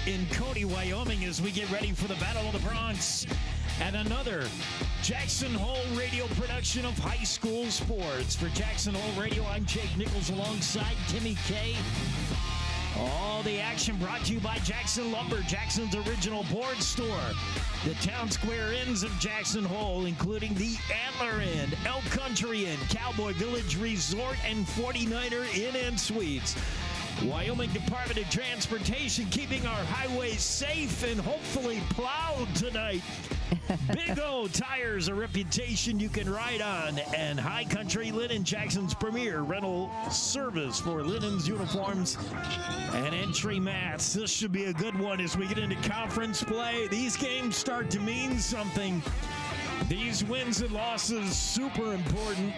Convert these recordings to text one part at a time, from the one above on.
in Cody, Wyoming, as we get ready for the Battle of the Bronx and another Jackson Hole Radio production of high school sports. For Jackson Hole Radio, I'm Jake Nichols alongside Timmy K. All the action brought to you by Jackson Lumber, Jackson's original board store. The town square inns of Jackson Hole, including the Antler Inn, Elk Country Inn, Cowboy Village Resort, and 49er Inn and Suites. Wyoming Department of Transportation keeping our highways safe and hopefully plowed tonight. Big O Tires, a reputation you can ride on. And High Country Linen, Jackson's premier rental service for linens, uniforms, and entry mats. This should be a good one as we get into conference play. These games start to mean something. These wins and losses, super important.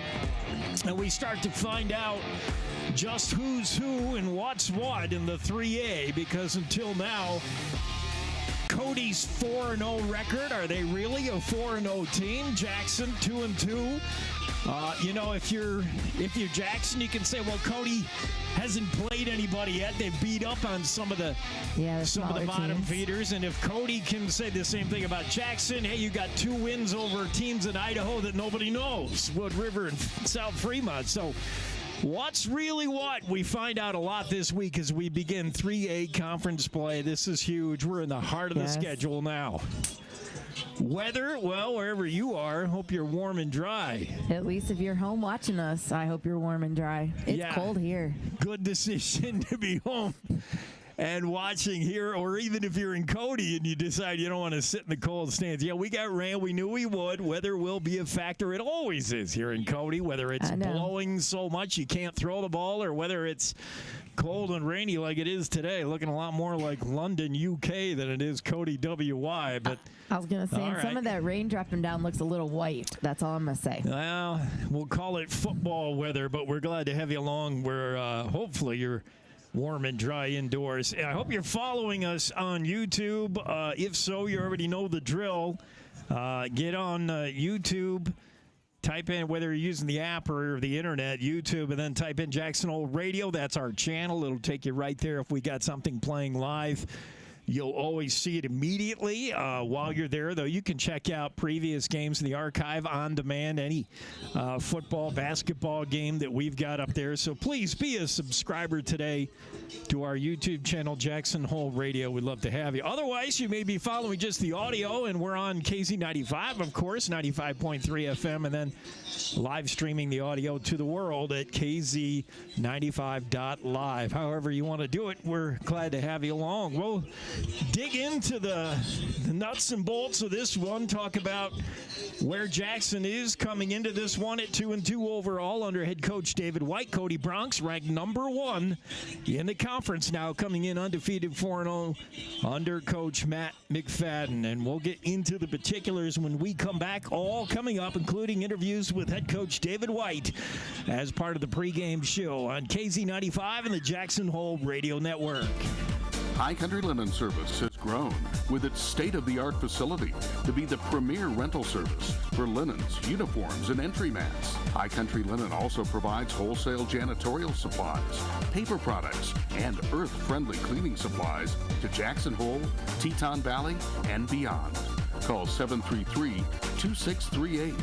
And we start to find out just who's who and what's what in the 3A, because until now, Cody's 4-0 record. Are they really a 4-0 team? Jackson 2-2. If you're Jackson, you can say, well, Cody hasn't played anybody yet. They've beat up on some of the bottom teams. Feeders. And if Cody can say the same thing about Jackson, hey, you got 2 wins over teams in Idaho that nobody knows, Wood River and South Fremont. So what's really what? We find out a lot this week as we begin 3A conference play. This is huge. We're in the heart of the schedule now. Weather, well, wherever you are, hope you're warm and dry. At least if you're home watching us, I hope you're warm and dry. It's cold here. Good decision to be home and watching here, or even if you're in Cody and you decide you don't want to sit in the cold stands. Yeah, we got rain. We knew we would. Weather will be a factor. It always is here in Cody, whether it's blowing so much you can't throw the ball or whether it's cold and rainy like it is today, looking a lot more like London, UK than it is Cody, WY. But I was going to say, some of that rain dropping down looks a little white. That's all I'm going to say. Well, we'll call it football weather, but we're glad to have you along where hopefully you're warm and dry indoors. I hope you're following us on YouTube. If so, you already know the drill. Get on YouTube. Type in, whether you're using the app or the internet, YouTube, and then type in Jackson Hole Radio. That's our channel. It'll take you right there if we got something playing live. You'll always see it immediately while you're there, though. You can check out previous games in the archive on demand, any football, basketball game that we've got up there. So please be a subscriber today to our YouTube channel, Jackson Hole Radio. We'd love to have you. Otherwise, you may be following just the audio, and we're on KZ95, of course, 95.3 FM, and then live streaming the audio to the world at KZ95.live. However you want to do it, we're glad to have you along. We'll dig into the nuts and bolts of this one, talk about where Jackson is coming into this one at 2-2 overall under head coach David White. Cody Bronx ranked number 1 in the conference now, coming in undefeated 4-0 under coach Matt McFadden. And we'll get into the particulars when we come back, all coming up, including interviews with head coach David White as part of the pregame show on KZ95 and the Jackson Hole Radio Network. High Country Linen Service has grown with its state-of-the-art facility to be the premier rental service for linens, uniforms, and entry mats. High Country Linen also provides wholesale janitorial supplies, paper products, and earth-friendly cleaning supplies to Jackson Hole, Teton Valley, and beyond. Call 733-2638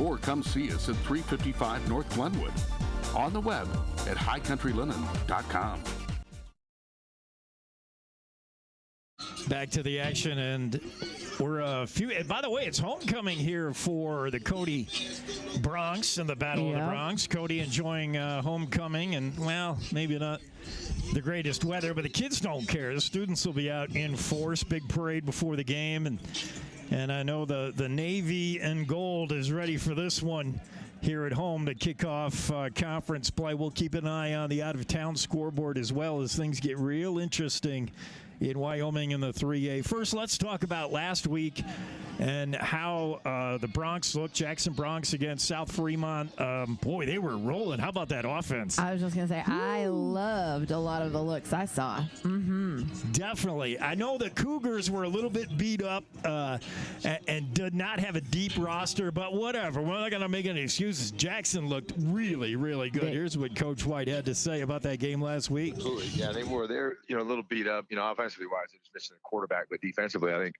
or come see us at 355 North Glenwood. On the web at highcountryLinen.com. Back to the action, and we're by the way, it's homecoming here for the Cody Bronx and the Battle of the Bronx. Cody enjoying homecoming, and, well, maybe not the greatest weather, but the kids don't care. The students will be out in force. Big parade before the game, and I know the Navy and Gold is ready for this one here at home to kick off conference play. We'll keep an eye on the out-of-town scoreboard as well as things get real interesting in Wyoming in the 3A. First, let's talk about last week and how the Bronx looked. Jackson Bronx against South Fremont. Boy, they were rolling. How about that offense? I was just going to say, I loved a lot of the looks I saw. Definitely. I know the Cougars were a little bit beat up and did not have a deep roster, but whatever. We're not going to make any excuses. Jackson looked really, really good. Here's what Coach White had to say about that game last week. Absolutely. Yeah, they were. They're a little beat up. Offensively, offensively-wise, they're just missing a quarterback. But defensively, I think,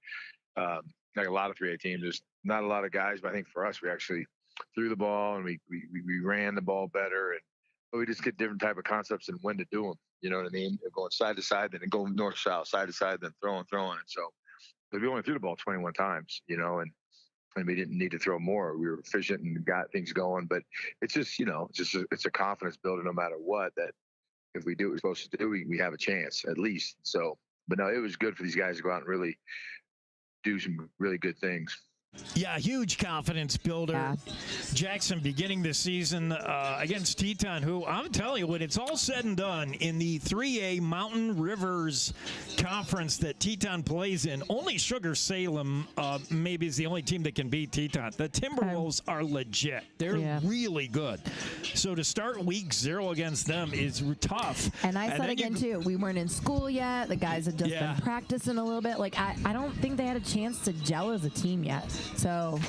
like a lot of 3A teams, there's not a lot of guys. But I think for us, we actually threw the ball and we ran the ball better. But we just get different type of concepts and when to do them. You know what I mean? Going side to side, then going north-south, side to side, then throwing. And so we only threw the ball 21 times, you know, and we didn't need to throw more. We were efficient and got things going. But it's just, you know, it's a confidence builder no matter what, that if we do what we're supposed to do, we have a chance at least. So, but no, it was good for these guys to go out and really do some really good things. Yeah, huge confidence builder. Yeah. Jackson beginning the season against Teton, who I'm telling you, when it's all said and done in the 3A Mountain Rivers Conference that Teton plays in, only Sugar Salem maybe is the only team that can beat Teton. The Timberwolves are legit. They're really good. So to start week 0 against them is tough. And I said again, too, we weren't in school yet. The guys had just been practicing a little bit. Like, I don't think they had a chance to gel as a team yet. So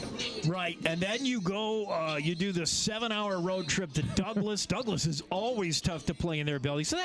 right, and then you go, you do the 7-hour road trip to Douglas. Douglas is always tough to play in their building. So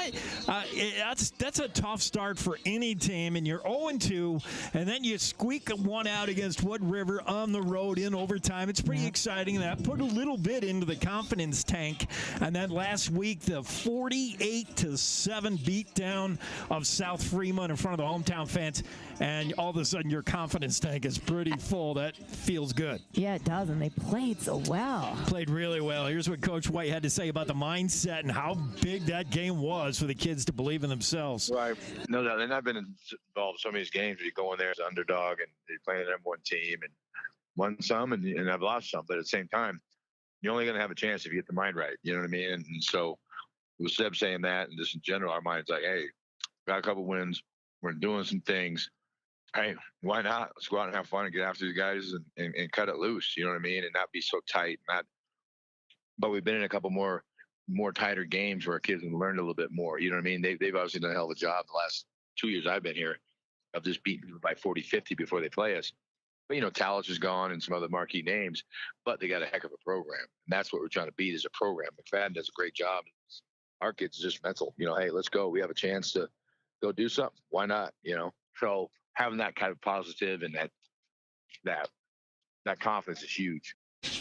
that's a tough start for any team, and you're 0-2, and then you squeak one out against Wood River on the road in overtime. It's pretty exciting. That put a little bit into the confidence tank, and then last week the 48-7 beatdown of South Fremont in front of the hometown fans, and all of a sudden your confidence tank is pretty full. That feels good. Yeah, it does, and they played so well. Played really well. Here's what Coach White had to say about the mindset and how big that game was for the kids to believe in themselves. Right. No doubt. And I've been involved in so many games where you go in there as an underdog and you're playing an M1 team and won some and I've lost some. But at the same time, you're only going to have a chance if you get the mind right. You know what I mean? And so with Seb saying that, and just in general, our mind's like, hey, got a couple wins. We're doing some things. Hey, why not? Let's go out and have fun and get after the guys and cut it loose. You know what I mean? And not be so tight. But we've been in a couple more tighter games where our kids have learned a little bit more. You know what I mean? They've obviously done a hell of a job the last 2 years I've been here of just beating people by 40, 50 before they play us. But, you know, Talich is gone and some other marquee names, but they got a heck of a program. And that's what we're trying to beat is a program. McFadden does a great job. Our kids are just mental. You know, hey, let's go. We have a chance to go do something. Why not? You know? So having that kind of positive and that confidence is huge.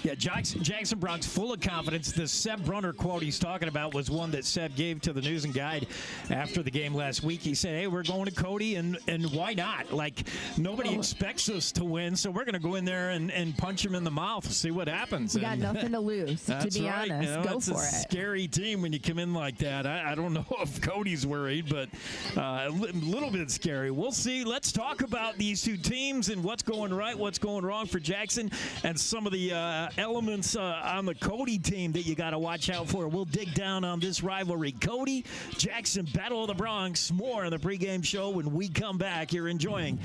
Yeah, Jackson Bronx full of confidence. The Seb Brunner quote he's talking about was one that Seb gave to the News and Guide after the game last week. He said, hey, we're going to Cody, and why not? Like, nobody expects us to win, so we're going to go in there and punch him in the mouth, see what happes. You got nothing to lose, to be honest. You know, go for it. It's a scary team when you come in like that. I don't know if Cody's worried, but a little bit scary. We'll see. Let's talk about these two teams and what's going right, what's going wrong for Jackson, and some of the elements on the Cody team that you got to watch out for. We'll dig down on this rivalry. Cody, Jackson, Battle of the Bronx. More on the pregame show when we come back. You're enjoying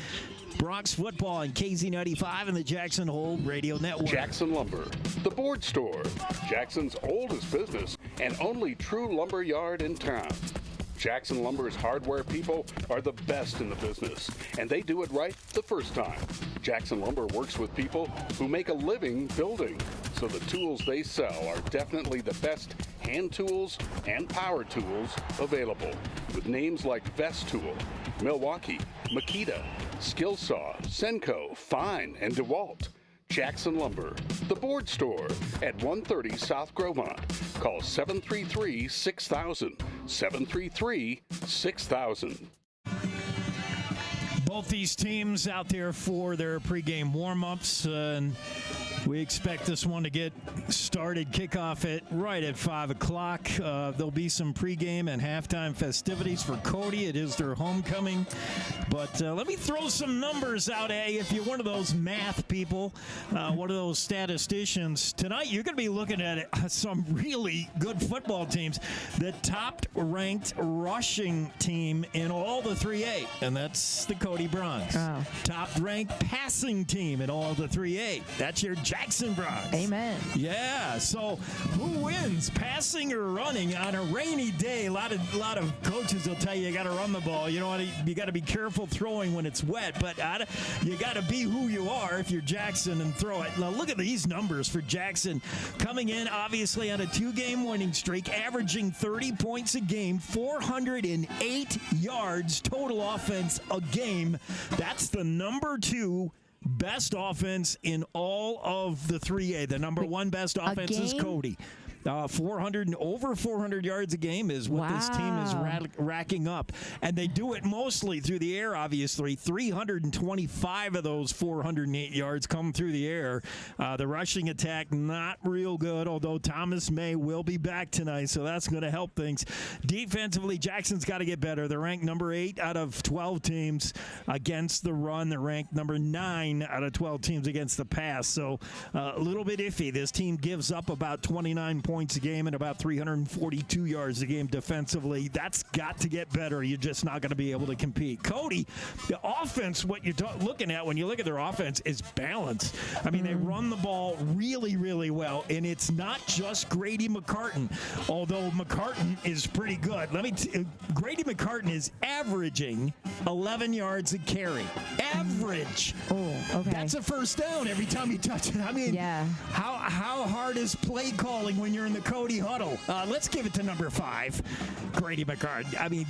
Bronx football on KZ95 and the Jackson Hole Radio Network. Jackson Lumber, the board store, Jackson's oldest business and only true lumber yard in town. Jackson Lumber's hardware people are the best in the business, and they do it right the first time. Jackson Lumber works with people who make a living building, so the tools they sell are definitely the best hand tools and power tools available, with names like Vest Tool, Milwaukee, Makita, Skillsaw, Senco, Fine, and DeWalt. Jackson Lumber, the board store at 130 South Gromont. Call 733-6000, 733-6000. Both these teams out there for their pregame warm-ups, and we expect this one to get started, kickoff right at 5 o'clock. There'll be some pregame and halftime festivities for Cody. It is their homecoming. But let me throw some numbers out, if you're one of those math people, one of those statisticians. Tonight, you're going to be looking at some really good football teams. The top-ranked rushing team in all the 3A, and that's the Cody Bronx. Oh. Top-ranked passing team in all the 3A. That's your Jackson Bronx. Amen. Yeah. So who wins, passing or running on a rainy day? A lot of coaches will tell you got to run the ball. You know, you got to be careful throwing when it's wet, but you got to be who you are if you're Jackson and throw it. Now look at these numbers for Jackson coming in, obviously on a 2-game winning streak, averaging 30 points a game, 408 yards total offense a game. That's the number 2 best offense in all of the 3A. The number 1 best offense is Cody. Over 400 yards a game is what this team is racking up. And they do it mostly through the air, obviously. 325 of those 408 yards come through the air. The rushing attack, not real good, although Thomas May will be back tonight, so that's going to help things. Defensively, Jackson's got to get better. They're ranked number 8 out of 12 teams against the run. They're ranked number 9 out of 12 teams against the pass. So a little bit iffy. This team gives up about 29 points a game and about 342 yards a game defensively. That's got to get better. You're just not going to be able to compete. Cody, the offense, what you're looking at when you look at their offense is balance. I mean, they run the ball really, really well, and it's not just Grady McCartan, although McCartan is pretty good. Grady McCartan is averaging 11 yards a carry. Average. Oh, okay. That's a first down every time you touch it. I mean, how hard is play calling when you're in the Cody huddle? Let's give it to number 5, Grady McCartan. I mean,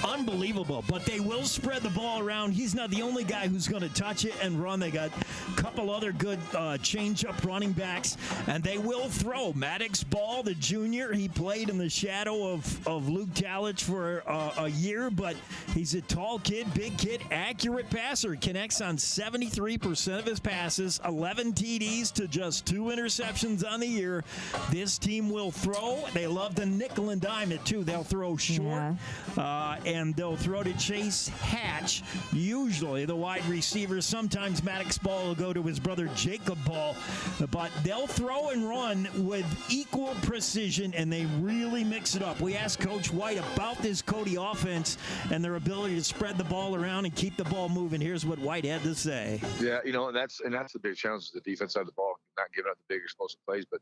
unbelievable. But they will spread the ball around. He's not the only guy who's going to touch it and run. They got a couple other good change-up running backs, and they will throw. Maddox Ball, the junior, he played in the shadow of Luke Talich for a year, but he's a tall kid, big kid, accurate passer. Connects on 73% of his passes, 11 TDs to just 2 interceptions on the year. This team will throw. They love to nickel and dime it, too. They'll throw short, and they'll throw to Chase Hatch, usually the wide receiver. Sometimes Maddox Ball will go to his brother Jacob Ball, but they'll throw and run with equal precision, and they really mix it up. We asked Coach White about this Cody offense and their ability to spread the ball around and keep the ball moving. Here's what White had to say. Yeah, you know, and that's the big challenge is the defense side of the ball, not giving up the big explosive plays. But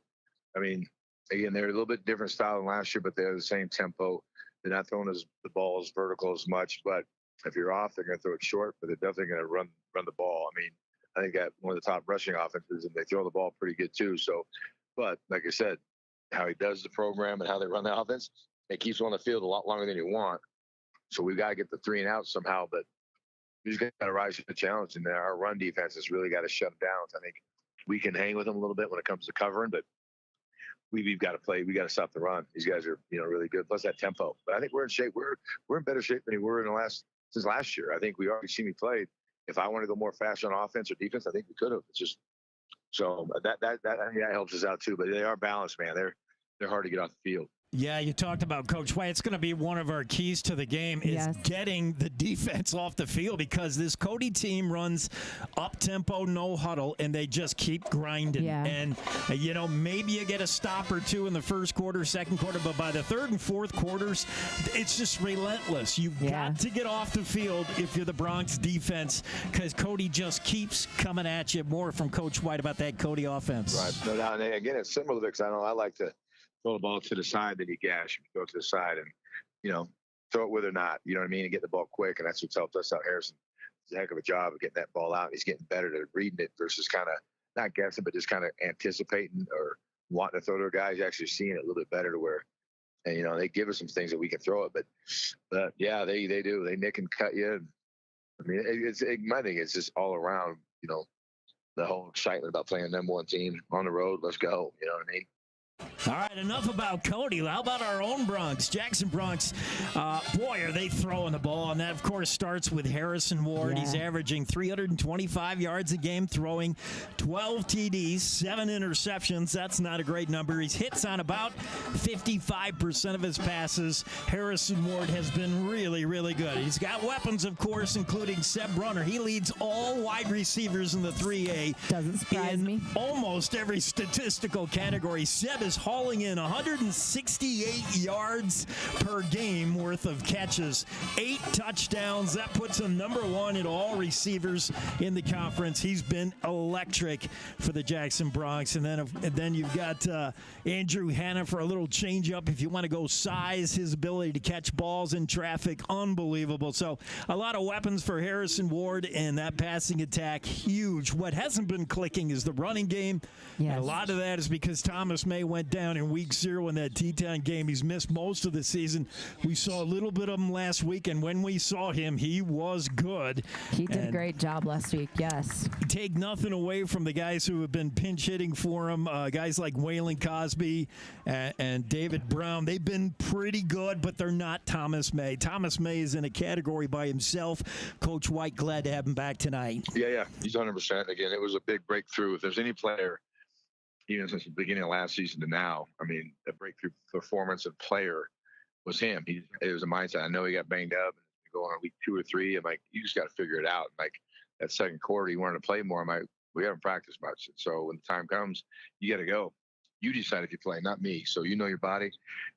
I mean, again, they're a little bit different style than last year, but they have the same tempo. They're not throwing the ball as vertical as much, but if you're off, they're going to throw it short, but they're definitely going to run the ball. I mean, I think that one of the top rushing offenses, and they throw the ball pretty good too. So, but like I said, how he does the program and how they run the offense, it keeps on the field a lot longer than you want. So we've got to get the 3 and out somehow, but we just got to rise to the challenge, and our run defense has really got to shut them down. So I think we can hang with them a little bit when it comes to covering, but we've got to play. We got to stop the run. These guys are, really good. Plus that tempo. But I think we're in shape. We're in better shape than we were since last year. I think we already seen me play. If I want to go more fast on offense or defense, I think we could have. It's just so that helps us out too. But they are balanced, man. They're hard to get off the field. Yeah, you talked about Coach White. It's going to be one of our keys to the game is getting the defense off the field, because this Cody team runs up-tempo, no huddle, and they just keep grinding. Yeah. And, maybe you get a stop or two in the first quarter, second quarter, but by the third and fourth quarters, it's just relentless. You've got to get off the field if you're the Bronx defense, because Cody just keeps coming at you. More from Coach White about that Cody offense. Right. No doubt. And again, it's similar because I like to throw the ball to the side, then you gash, go to the side, and throw it with or not. You know what I mean? And get the ball quick, and that's what's helped us out. Harrison does a heck of a job of getting that ball out. He's getting better at reading it versus kind of not guessing, but just kind of anticipating or wanting to throw to a guy. He's actually seeing it a little bit better to where, and they give us some things that we can throw it. But yeah, they do. They nick and cut you. And, I mean, my thing is just all around. The whole excitement about playing number 1 team on the road. Let's go. You know what I mean? All right, enough about Cody. How about our own Bronx? Jackson Bronx, boy, are they throwing the ball. And that, of course, starts with Harrison Ward. Yeah. He's averaging 325 yards a game, throwing 12 TDs, 7 interceptions. That's not a great number. He hits on about 55% of his passes. Harrison Ward has been really, really good. He's got weapons, of course, including Seb Brunner. He leads all wide receivers in the 3A. Doesn't surprise me. Almost every statistical category. Seb is hard hauling in 168 yards per game worth of catches, 8 touchdowns. That puts him number 1 in all receivers in the conference. He's been electric for the Jackson Bronx. And then you've got Andrew Hanna for a little change-up. If you want to go size, his ability to catch balls in traffic, unbelievable. So a lot of weapons for Harrison Ward, and that passing attack, huge. What hasn't been clicking is the running game. Yes. And a lot of that is because Thomas May went down in week 0 in that Teton game. He's missed most of the season. We saw a little bit of him last week, and when we saw him, he was good. He did a great job last week, yes. Take nothing away from the guys who have been pinch hitting for him, guys like Waylon Cosby and David Brown. They've been pretty good, but they're not Thomas May. Thomas May is in a category by himself. Coach White, glad to have him back tonight. Yeah, he's 100%. Again, it was a big breakthrough. If there's any player, even since the beginning of last season to now, I mean, the breakthrough performance of player was him. It was a mindset. I know he got banged up. Going on week 2 or 3, I'm like, you just got to figure it out. Like that second quarter, he wanted to play more. I'm like, we haven't practiced much. And so when the time comes, you got to go. You decide if you play, not me. So you know your body.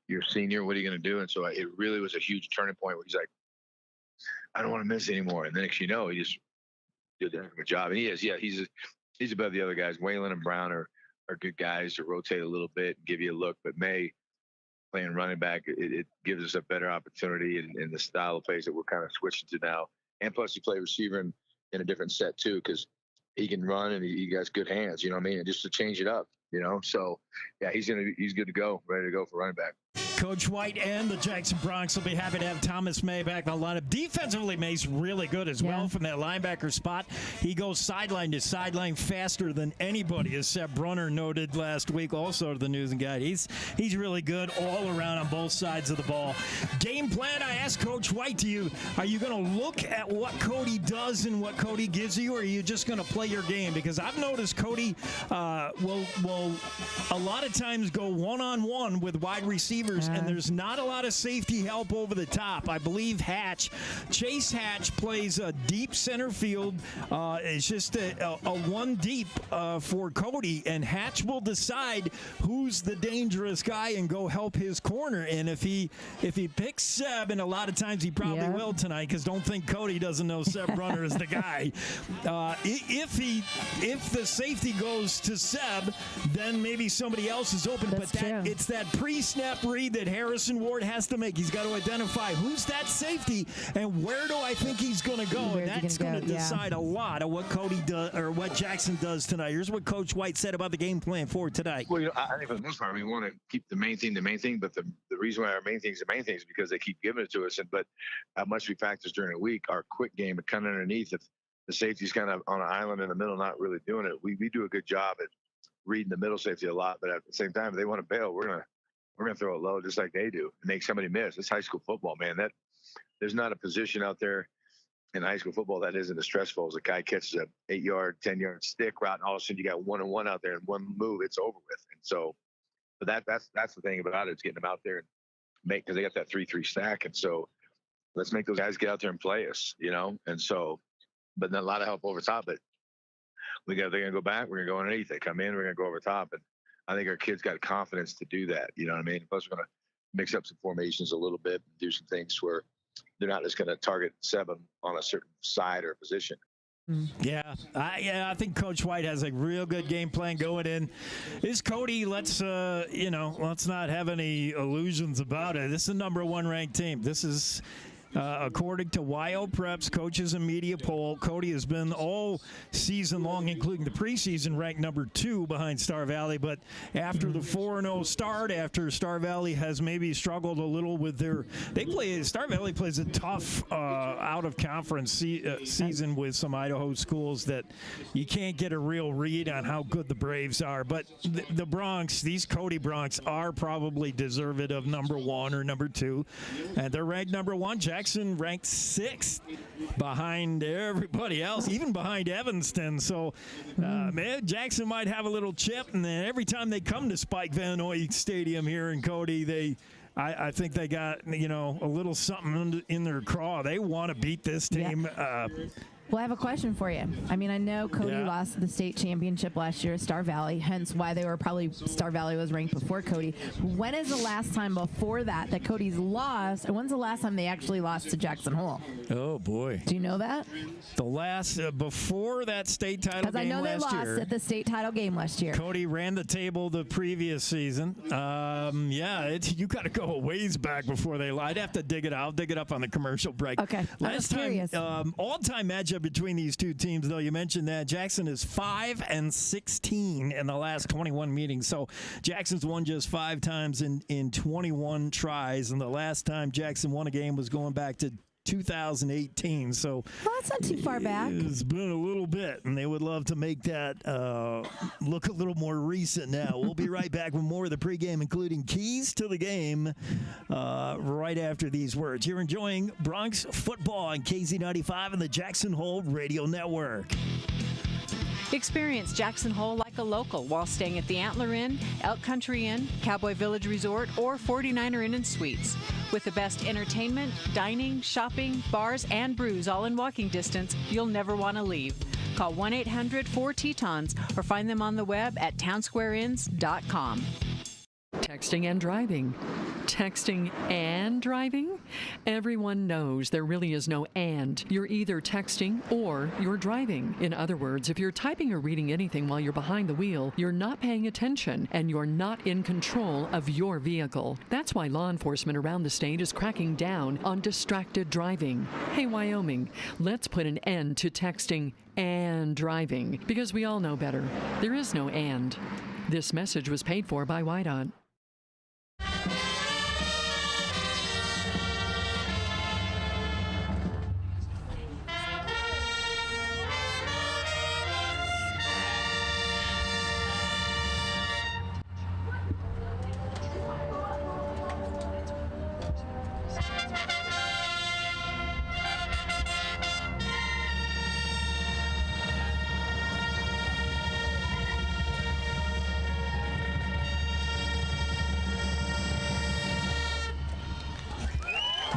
You're a senior. What are you going to do? And so it really was a huge turning point where he's like, I don't want to miss anymore. And the next you know, he just did a good job. And he is. Yeah, he's above the other guys. Waylon and Brown are good guys to rotate a little bit and give you a look. But May, playing running back, it gives us a better opportunity in the style of plays that we're kind of switching to now. And plus, you play receiver in a different set, too, because he can run and he got good hands, you know what I mean? And just to change it up, you know? So, yeah, he's good to go, ready to go for running back. Coach White and the Jackson Bronx will be happy to have Thomas May back on the lineup. Defensively, May's really good as well from that linebacker spot. He goes sideline to sideline faster than anybody, as Seth Brunner noted last week, also to the News and Guide. He's really good all around on both sides of the ball. Game plan, I asked Coach White, are you going to look at what Cody does and what Cody gives you, or are you just going to play your game? Because I've noticed Cody will a lot of times go one-on-one with wide receivers, and there's not a lot of safety help over the top. I believe Chase Hatch plays a deep center field. It's just a one deep for Cody, and Hatch will decide who's the dangerous guy and go help his corner. And if he picks Seb, and a lot of times he probably will tonight, because don't think Cody doesn't know Seb Brunner is the guy. If the safety goes to Seb, then maybe somebody else is open. It's that pre-snap read that Harrison Ward has to make. He's got to identify who's that safety and where do I think he's going to go. And that's going to decide a lot of what Cody does or what Jackson does tonight. Here's what Coach White said about the game plan for tonight. Well, I think for the most part, we want to keep the main thing, but the reason why our main thing is the main thing is because they keep giving it to us. But how much we practice during the week, our quick game, but kind of underneath, if the safety's kind of on an island in the middle, not really doing it, we do a good job at reading the middle safety a lot. But at the same time, if they want to bail, we're gonna throw it low just like they do and make somebody miss. It's high school football, man. There's not a position out there in high school football that isn't as stressful as a guy catches a 8-yard, 10-yard stick route, and all of a sudden you got 1-on-1 out there, and one move, it's over with. And so, but that's the thing about it. It's getting them out there and because they got that 3-3 stack, and so let's make those guys get out there and play us, you know. And so, but then a lot of help over top. But they're gonna go back. We're gonna go underneath. They come in. We're gonna go over top, and I think our kids got confidence to do that. You know what I mean? Plus, we're going to mix up some formations a little bit, and do some things where they're not just going to target 7 on a certain side or position. Yeah, I think Coach White has a real good game plan going in. Is Cody? Let's not have any illusions about it. This is the number 1 ranked team. This is. According to YO Prep's coaches and media poll, Cody has been all season long, including the preseason, ranked number 2 behind Star Valley. But after the 4-0 start, after Star Valley has maybe struggled a little with Star Valley plays a tough out-of-conference season with some Idaho schools that you can't get a real read on how good the Braves are. But the Bronx, these Cody Bronx, are probably deserved of number 1 or number 2, and they're ranked number 1. Jackson ranked 6th behind everybody else, even behind Evanston. So, man, Jackson might have a little chip, and then every time they come to Spike Vannoy Stadium here in Cody, I think they got, a little something in their craw. They want to beat this team. Well, I have a question for you. I mean, I know Cody lost the state championship last year at Star Valley, hence why they were probably Star Valley was ranked before Cody. When is the last time before that Cody's lost, and when's the last time they actually lost to Jackson Hole? Oh, boy. Do you know that? The last, before that state title game last year. Because I know they lost at the state title game last year. Cody ran the table the previous season. You got to go a ways back before they lied. I'd have to dig it out. I'll dig it up on the commercial break. Okay. Last time, all-time matchup between these two teams, though, you mentioned that Jackson is 5-16 in the last 21 meetings. So Jackson's won just 5 times in 21 tries, and the last time Jackson won a game was going back to 2018. So well, that's not too far back. It's been a little bit, and they would love to make that look a little more recent now. We'll be right back with more of the pregame, including keys to the game, right after these words. You're enjoying Bronx football on KZ95 and the Jackson Hole Radio Network. Experience Jackson Hole like a local while staying at the Antler Inn, Elk Country Inn, Cowboy Village Resort, or 49er Inn and Suites. With the best entertainment, dining, shopping, bars, and brews all in walking distance, you'll never want to leave. Call 1-800-4-TETONS or find them on the web at townsquareinns.com. Texting and driving. Texting and driving? Everyone knows there really is no and. You're either texting or you're driving. In other words, if you're typing or reading anything while you're behind the wheel, you're not paying attention and you're not in control of your vehicle. That's why law enforcement around the state is cracking down on distracted driving. Hey, Wyoming, let's put an end to texting and driving because we all know better. There is no and. This message was paid for by WYDOT.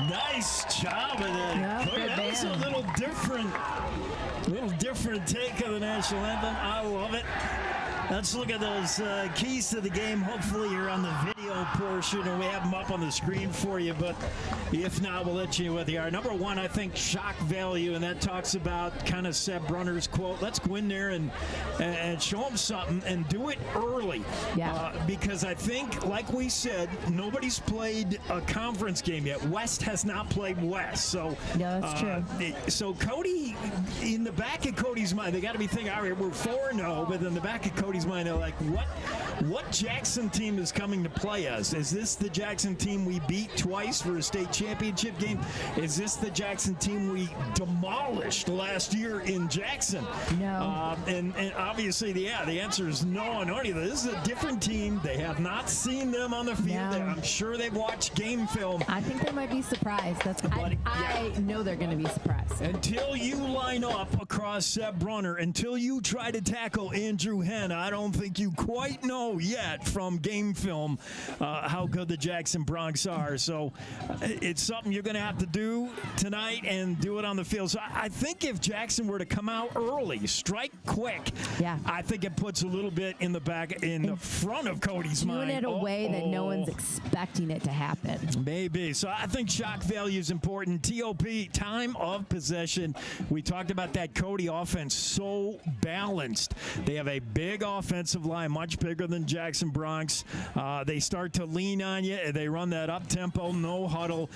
Nice job of that. Cody, that was a little different take of the national anthem. I love it. Let's look at those keys to the game. Hopefully you're on the video portion and we have them up on the screen for you, but if not, we'll let you know what they are. Number one, I think shock value, and that talks about kind of Seb Brunner's quote. Let's go in there and show them something and do it early. Yeah. Because I think, like we said, nobody's played a conference game yet. West has not played West. So, yeah, that's true. So Cody, in the back of Cody's mind, they got to be thinking, all right, we're 4-0, but in the back of Cody's mind, they're like, what Jackson team is coming to play us? Is this the Jackson team we beat twice for a state championship game? Is this the Jackson team we demolished last year in Jackson? No. And obviously, the answer is no on any of this. This is a different team. They have not seen them on the field. No. I'm sure they've watched game film. I think they might be surprised. I know they're going to be surprised. Until you line up across Seb Brunner, until you try to tackle Andrew Henn, I don't think you quite know yet from game film how good the Jackson Bronx are. So it's something you're going to have to do tonight and do it on the field. So I think if Jackson were to come out early, strike quick, I think it puts a little bit in the front of Cody's mind. Doing it a way that no one's expecting it to happen. Maybe. So I think shock value is important. TOP, time of possession. We talked about that Cody offense, so balanced. They have a big offensive line, much bigger than Jackson Bronx. They start to lean on you. They run that up-tempo, no huddle.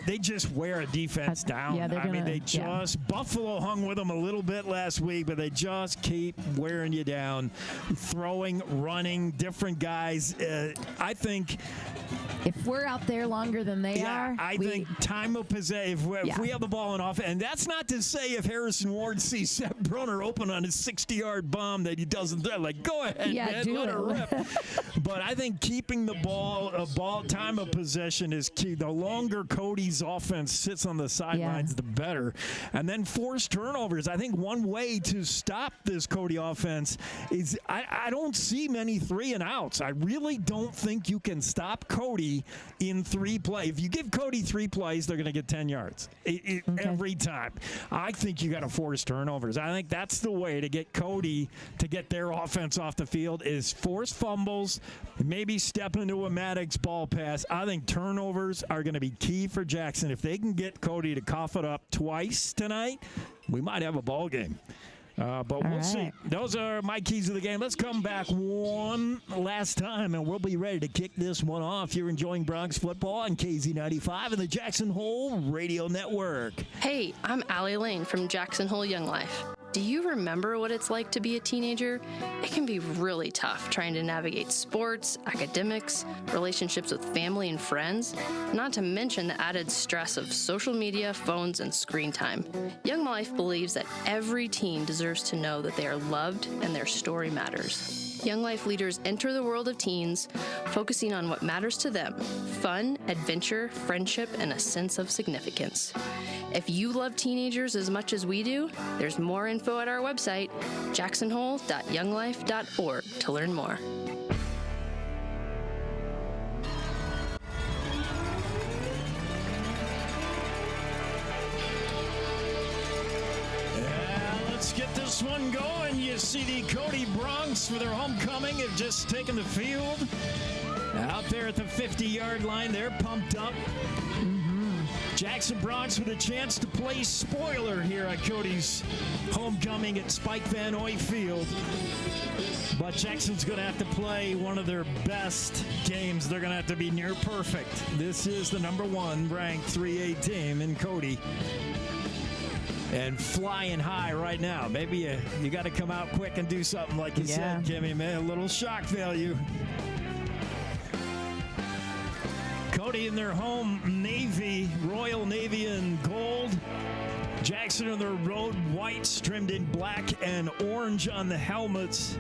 They just wear a defense down. Yeah, Buffalo hung with them a little bit last week, but they just keep wearing you down. Throwing, running, different guys. I think if we're out there longer than they are, I think time of possession, if we have the ball in offense, and that's not to say if Harrison Ward sees Seb Brunner open on his 60-yard bomb that he doesn't throw, like, go ahead, man, let her rip. But I think keeping the ball time of possession is key. The longer Cody's offense sits on the sidelines, the better. And then force turnovers. I think one way to stop this Cody offense is I don't see many 3-and-outs. I really don't think you can stop Cody in 3 plays. If you give Cody 3 plays, they're going to get 10 yards every time. I think you got to force turnovers. I think that's the way to get Cody to get their offense off the field is force fumbles, maybe step into a Maddox ball pass. I think turnovers are going to be key for Jackson. If they can get Cody to cough it up twice tonight, we might have a ball game. But we'll see. Those are my keys to the game. Let's come back one last time, and we'll be ready to kick this one off. You're enjoying Bronx football on KZ95 and the Jackson Hole Radio Network. Hey, I'm Allie Lane from Jackson Hole Young Life. Do you remember what it's like to be a teenager? It can be really tough trying to navigate sports, academics, relationships with family and friends, not to mention the added stress of social media, phones, and screen time. Young Life believes that every teen deserves to know that they are loved and their story matters. Young Life leaders enter the world of teens, focusing on what matters to them: fun, adventure, friendship, and a sense of significance. If you love teenagers as much as we do, there's more info at our website, jacksonhole.younglife.org, to learn more. Let's get this one going. You see the Cody Bronx for their homecoming have just taken the field. Out there at the 50-yard line, they're pumped up. Jackson Bronx with a chance to play spoiler here at Cody's homecoming at Spike Vannoy Field. But Jackson's going to have to play one of their best games. They're going to have to be near perfect. This is the number 1 ranked 3A team in Cody. And flying high right now. Maybe you got to come out quick and do something like you said, Kimmy, man. A little shock value. Cody in their home navy, Royal Navy and gold. Jackson in their road whites trimmed in black and orange on the helmets.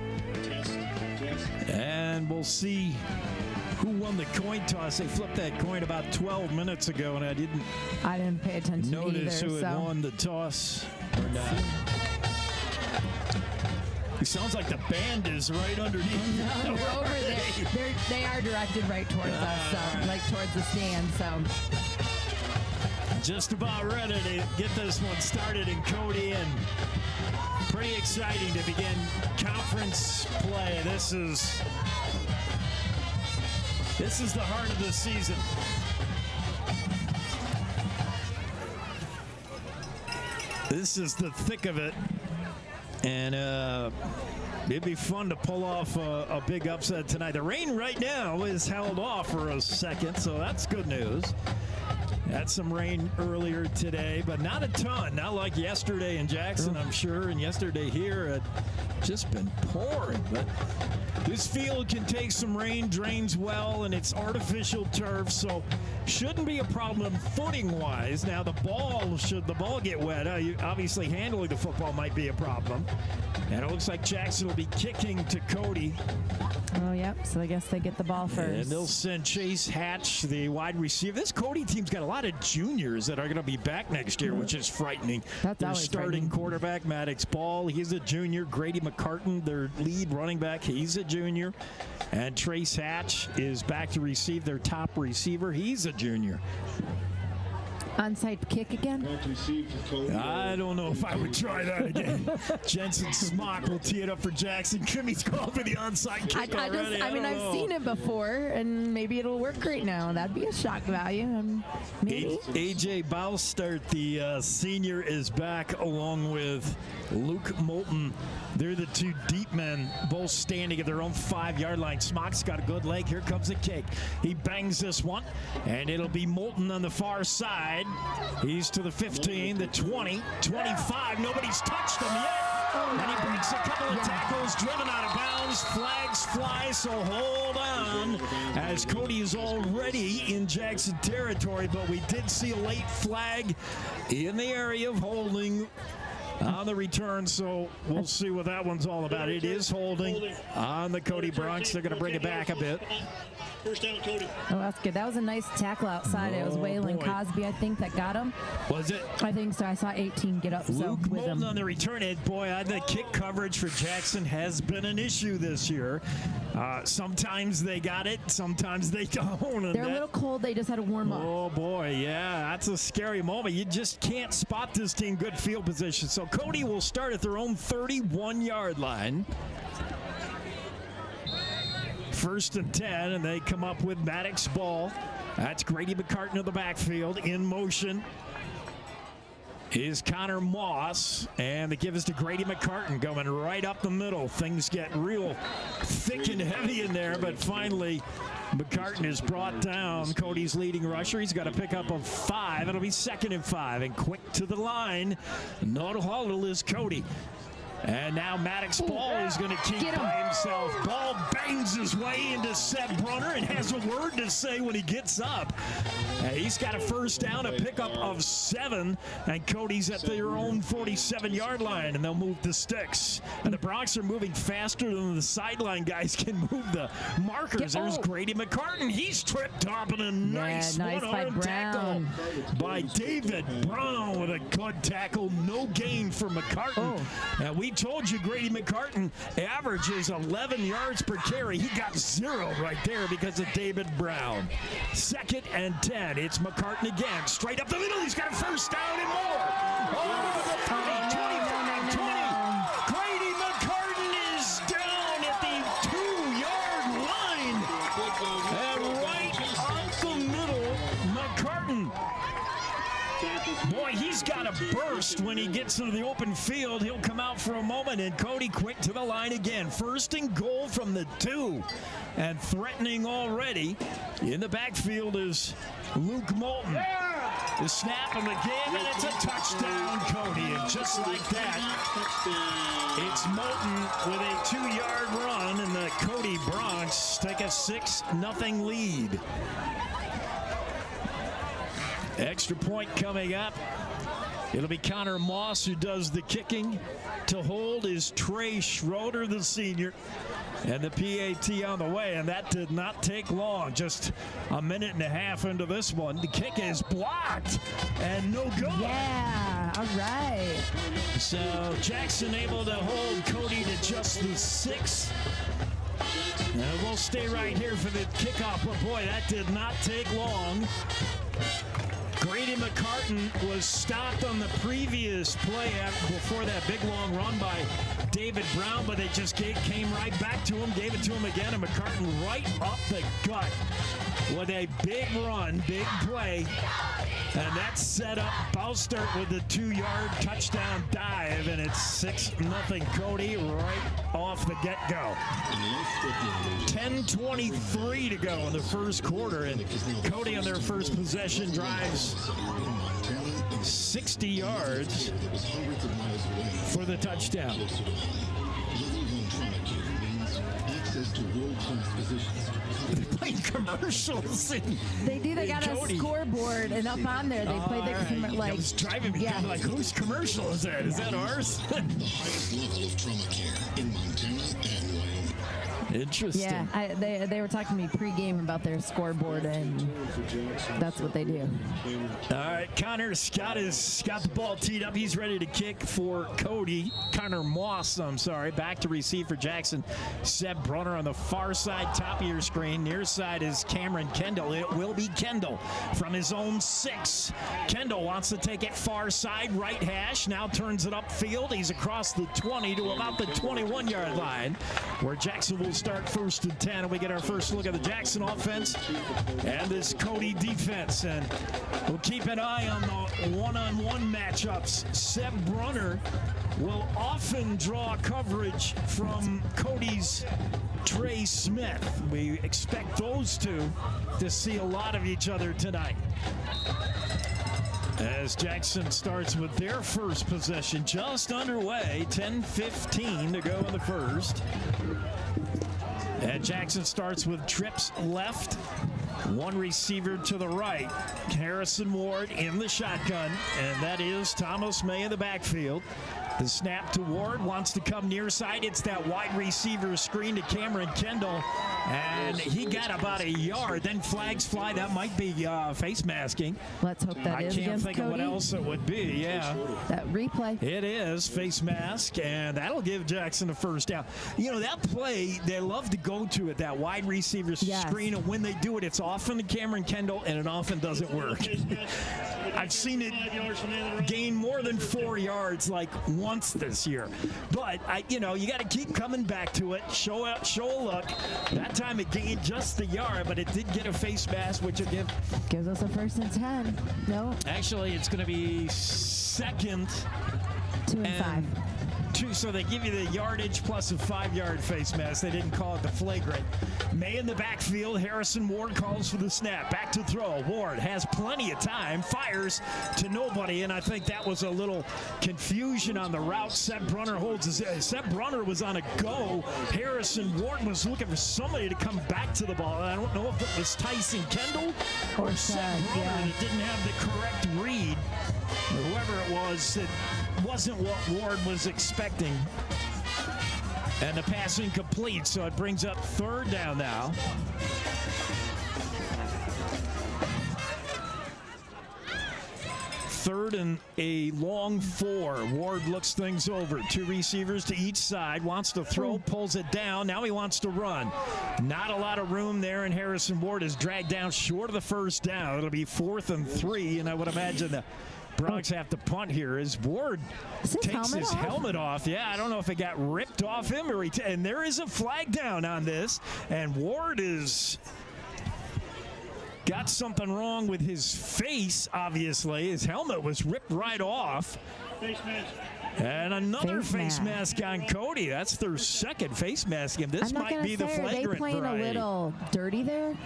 And we'll see who won the coin toss. They flipped that coin about 12 minutes ago, and I didn't pay attention notice either, who had won the toss or not. It sounds like the band is right underneath. No, they're over there. They are directed right towards us, so, like towards the stand. So just about ready to get this one started in Cody, and pretty exciting to begin conference play. This is the heart of the season. This is the thick of it. And it'd be fun to pull off a big upset tonight. The rain right now is held off for a second, so that's good news. Had some rain earlier today, but not a ton. Not like yesterday in Jackson, I'm sure, and yesterday here had just been pouring. But this field can take some rain, drains well, and it's artificial turf, so shouldn't be a problem footing-wise. Now, should the ball get wet, obviously handling the football might be a problem. And it looks like Jackson will be kicking to Cody. Oh, yep. So I guess they get the ball first. And they'll send Chase Hatch, the wide receiver. This Cody team's got a lot of juniors that are going to be back next year, which is frightening. That's their always starting quarterback, Maddox Ball, he's a junior. Grady McCartan, their lead running back, he's a junior. And Trace Hatch is back to receive their top receiver. He's a junior. Onside kick again? I don't know if I would try that again. Jensen Smock will tee it up for Jackson. Kimmy's called for the onside kick already. I've seen it before, and maybe it'll work great now. That'd be a shock value. Maybe. A.J. Baustert, the senior, is back along with Luke Moulton. They're the two deep men, both standing at their own 5-yard line. Smock's got a good leg. Here comes the kick. He bangs this one, and it'll be Moulton on the far side. He's to the 15, the 20, 25. Nobody's touched him yet. And he breaks a couple of tackles, driven out of bounds. Flags fly, so hold on, as Cody is already in Jackson territory. But we did see a late flag in the area of holding on the return, so we'll see what that one's all about. It is holding on the Cody Bronx. They're going to bring it back a bit. First down, Cody. Oh, that's good. That was a nice tackle outside. It was Waylon Cosby, I think, that got him. Was it? I think so. I saw 18 get up Luke with Moulton him. on the return. And boy, the kick coverage for Jackson has been an issue this year. Sometimes they got it, sometimes they don't. They're a little cold. They just had to warm up. Oh, boy, yeah, that's a scary moment. You just can't spot this team good field position. So Cody will start at their own 31-yard line. 1st and 10, and they come up with Maddox ball. That's Grady McCartan of the backfield in motion. Is Connor Moss, and the give is to Grady McCartan going right up the middle. Things get real thick and heavy in there, but finally McCartan is brought down. Cody's leading rusher. He's got a pickup of 5. It'll be 2nd and 5, and quick to the line. No huddle is Cody. And now Maddox Ball is going to keep by himself. Ball bangs his way into Seb Brunner and has a word to say when he gets up. He's got a first down, a pickup of 7, and Cody's at their own 47-yard line, and they'll move the sticks. And the Bronx are moving faster than the sideline guys can move the markers. There's Grady McCartan. He's tripped up, and a nice one-arm tackle by David Brown with a good tackle. No gain for McCartan. And we told you Grady McCartan averages 11 yards per carry. He got 0 right there because of David Brown. 2nd and 10. It's McCartan again. Straight up the middle. He's got a first down and more. Over the 30, 25, 20. Grady McCartan is down at the 2-yard line. And right up the middle, McCartan. Boy, he's got a burst when he gets into the open field. He'll come out for a moment, and Cody quick to the line again. 1st and goal from the 2, and threatening already. In the backfield is Luke Moulton. The snap of the game, and it's a touchdown, Cody. And just like that, it's Moulton with a 2-yard run, and the Cody Bronx take a 6-0 lead. Extra point coming up. It'll be Connor Moss who does the kicking. To hold is Trey Schroeder, the senior. And the PAT on the way, and that did not take long. Just a minute and a half into this one. The kick is blocked and no good. Yeah, all right. So Jackson able to hold Cody to just the 6. And we'll stay right here for the kickoff, but boy, that did not take long. Grady McCartan was stopped on the previous play before that big long run by David Brown, but they just came right back to him, gave it to him again, and McCartan right up the gut with a big run, big play. And that's set up. I'll start with the 2-yard touchdown dive, and it's 6-0 Cody right off the get-go. 10:23 to go in the first quarter, and Cody on their first possession drives 60 yards for the touchdown. They're playing commercials. They do. They got Cody. a scoreboard, and up on there they play the like. It was driving me like, whose commercial is that? Is that ours? Highest level of trauma care in Montana and Wyoming. Interesting. Yeah, they were talking to me pregame about their scoreboard, and that's what they do. All right, Connor Scott has got the ball teed up. He's ready to kick for Cody. Connor Moss, I'm sorry, back to receive for Jackson. Seb Brunner on the far side, top of your screen. Near side is Cameron Kendall. It will be Kendall from his own 6. Kendall wants to take it far side, right hash. Now turns it upfield. He's across the 20 to about the 21-yard line, where Jackson will start 1st and 10, and we get our first look at the Jackson offense and this Cody defense. And we'll keep an eye on the one-on-one matchups. Seb Brunner will often draw coverage from Cody's Trey Smith. We expect those two to see a lot of each other tonight. As Jackson starts with their first possession just underway, 10:15 to go in the first. And Jackson starts with trips left, one receiver to the right. Harrison Ward in the shotgun, and that is Thomas May in the backfield. The snap to Ward, wants to come near side. It's that wide receiver screen to Cameron Kendall, and he got about a yard. Then flags fly. That might be face masking. Let's hope that is I can't against think Cody. of what else it would be. Yeah, that replay. It is face mask, and that'll give Jackson a first down. You know, that play, they love to go to it, that wide receiver screen, and when they do it, it's often to Cameron Kendall, and it often doesn't work. I've seen it gain more than 4 yards like once this year. But, you got to keep coming back to it, show a look. That time it gained just the yard, but it did get a face mask, which will gives us a 1st and 10. No. Actually, it's going to be second 2 and 5. So they give you the yardage plus a 5-yard face mask. They didn't call it the flagrant. May in the backfield. Harrison Ward calls for the snap. Back to throw. Ward has plenty of time. Fires to nobody, and I think that was a little confusion on the route. Seb Brunner holds his head. Seb Brunner was on a go. Harrison Ward was looking for somebody to come back to the ball. I don't know if it was Tyson Kendall or Seb Brunner that didn't have the correct read. Whoever it was, it wasn't what Ward was expecting. And the pass incomplete, so it brings up 3rd down now. Third and a long 4. Ward looks things over. 2 receivers to each side. Wants to throw, pulls it down. Now he wants to run. Not a lot of room there, and Harrison Ward is dragged down short of the first down. It'll be 4th and 3, and I would imagine the Bronx have to punt here as Ward takes his helmet off. Yeah, I don't know if it got ripped off him or and there is a flag down on this, and Ward is got something wrong with his face, obviously. His helmet was ripped right off. And another face mask on Cody. That's their 2nd face mask. And this might be the flagrant. Are they playing a little dirty there?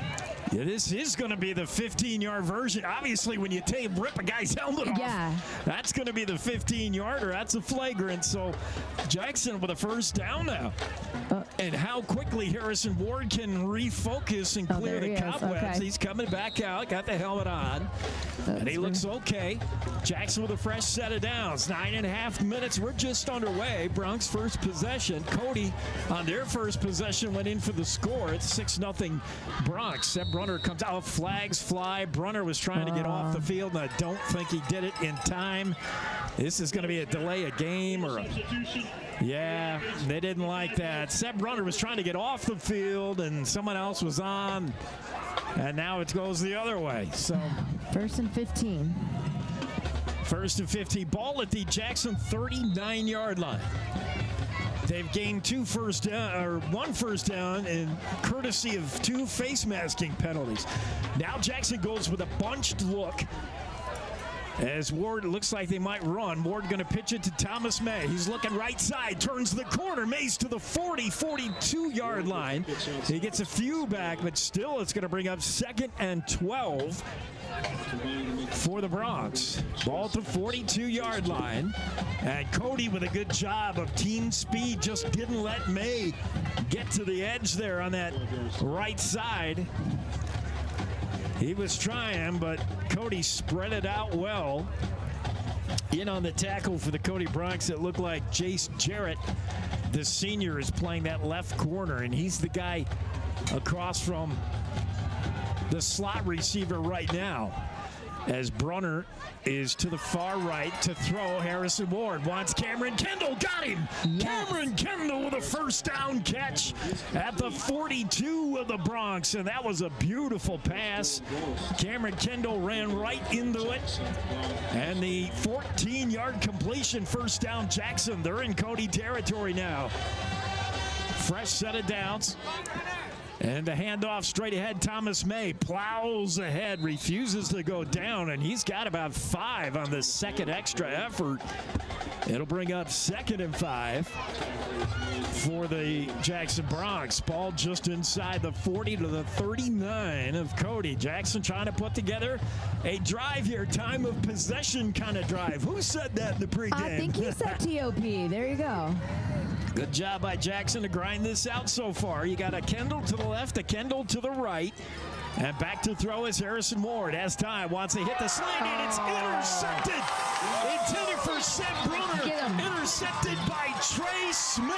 Yeah, this is going to be the 15-yard version. Obviously, when you rip a guy's helmet off, that's going to be the 15-yarder. That's a flagrant. So Jackson with a first down now. And how quickly Harrison Ward can refocus and clear the cobwebs. He's coming back out, got the helmet on, and he looks okay. Jackson with a fresh set of downs. 9.5 minutes. We're just underway. Bronx first possession. Cody on their first possession went in for the score. It's 6-0 Bronx. Seb Brunner comes out. Flags fly. Brunner was trying to get off the field, and I don't think he did it in time. This is going to be a delay of game or yeah, they didn't like that. Seb Brunner was trying to get off the field, and someone else was on, and now it goes the other way. So 1st and 15. 1st and 15. Ball at the Jackson 39-yard line. They've gained 1 first down, and courtesy of 2 face masking penalties. Now Jackson goes with a bunched look. As Ward looks like they might run. Ward going to pitch it to Thomas May. He's looking right side, turns the corner. May's to the 42-yard line. He gets a few back, but still it's going to bring up 2nd and 12 for the Bronx. Ball to 42-yard line. And Cody with a good job of team speed just didn't let May get to the edge there on that right side. He was trying, but Cody spread it out well. In on the tackle for the Cody Bronx, it looked like Jace Jarrett, the senior, is playing that left corner, and he's the guy across from the slot receiver right now. As Brunner is to the far right to throw. Harrison Ward wants Cameron Kendall. Got him! Yes. Cameron Kendall with a first down catch at the 42 of the Bronx. And that was a beautiful pass. Cameron Kendall ran right into it. And the 14-yard completion, first down Jackson. They're in Cody territory now. Fresh set of downs. And the handoff straight ahead. Thomas May plows ahead, refuses to go down, and he's got about 5 on the second extra effort. It'll bring up 2nd and 5 for the Jackson Bronx. Ball just inside the 40 to the 39 of Cody. Jackson trying to put together a drive here, time of possession kind of drive. Who said that in the pregame? I think he said TOP. There you go. Good job by Jackson to grind this out so far. You got a Kendall to the left, a Kendall to the right. And back to throw is Harrison Ward. Has time, wants to hit the slant, and it's intercepted. Intended for Seth Brunner. Intercepted by Trey Smith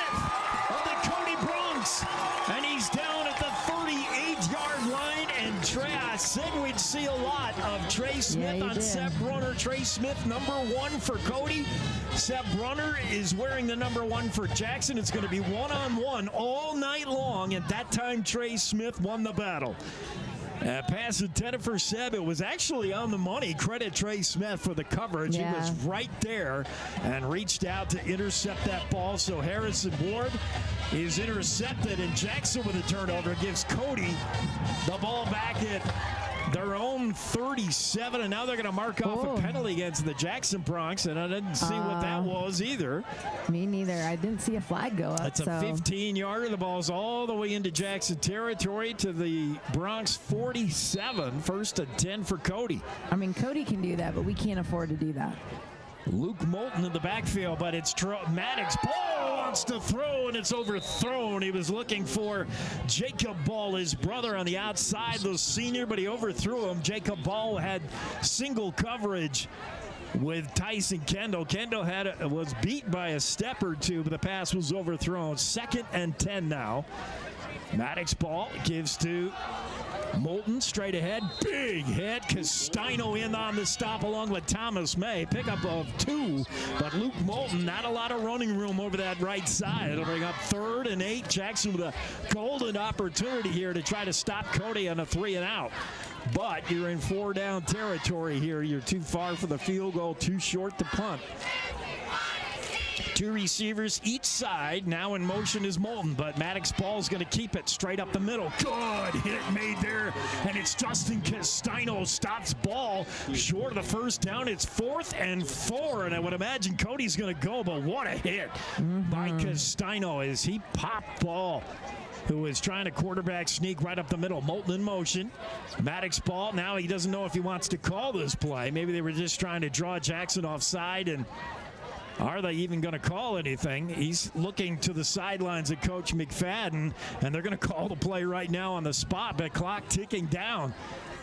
of the Cody Bronx. And he's down at the 38-yard line. And Trey, I said we'd see a lot of Trey Smith on Seth Brunner. Trey Smith, number 1 for Cody. Seth Brunner is wearing the number 1 for Jackson. It's going to be one-on-one all night long. And that time, Trey Smith won the battle. Pass intended for Seb. It was actually on the money. Credit Trey Smith for the coverage. He was right there and reached out to intercept that ball. So Harrison Ward is intercepted, and Jackson with a turnover gives Cody the ball back at their own 37, and now they're going to mark off a penalty against the Jackson Bronx, and I didn't see what that was either. Me neither. I didn't see a flag go up. It's a 15-yarder. The ball's all the way into Jackson territory to the Bronx 47. First and 10 for Cody. I mean, Cody can do that, but we can't afford to do that. Luke Moulton in the backfield, but it's Maddox. Ball wants to throw, and it's overthrown. He was looking for Jacob Ball, his brother, on the outside, the senior, but he overthrew him. Jacob Ball had single coverage with Tyson Kendall. Kendall was beat by a step or two, but the pass was overthrown. 2nd and 10 now. Maddox ball gives to Moulton straight ahead. Big hit. Castino in on the stop along with Thomas May. Pickup of 2. But Luke Moulton, not a lot of running room over that right side. It'll bring up 3rd and 8. Jackson with a golden opportunity here to try to stop Cody on a 3-and-out. But you're in 4-down territory here. You're too far for the field goal, too short to punt. 2 receivers each side. Now in motion is Moulton, but Maddox ball's going to keep it straight up the middle. Good hit made there, and it's Justin Castino stops ball short of the first down. It's 4th and 4, and I would imagine Cody's going to go, but what a hit by Castino as he popped ball, who is trying to quarterback sneak right up the middle. Moulton in motion. Maddox ball. Now he doesn't know if he wants to call this play. Maybe they were just trying to draw Jackson offside, and are they even going to call anything? He's looking to the sidelines at Coach McFadden, and they're going to call the play right now on the spot. But clock ticking down.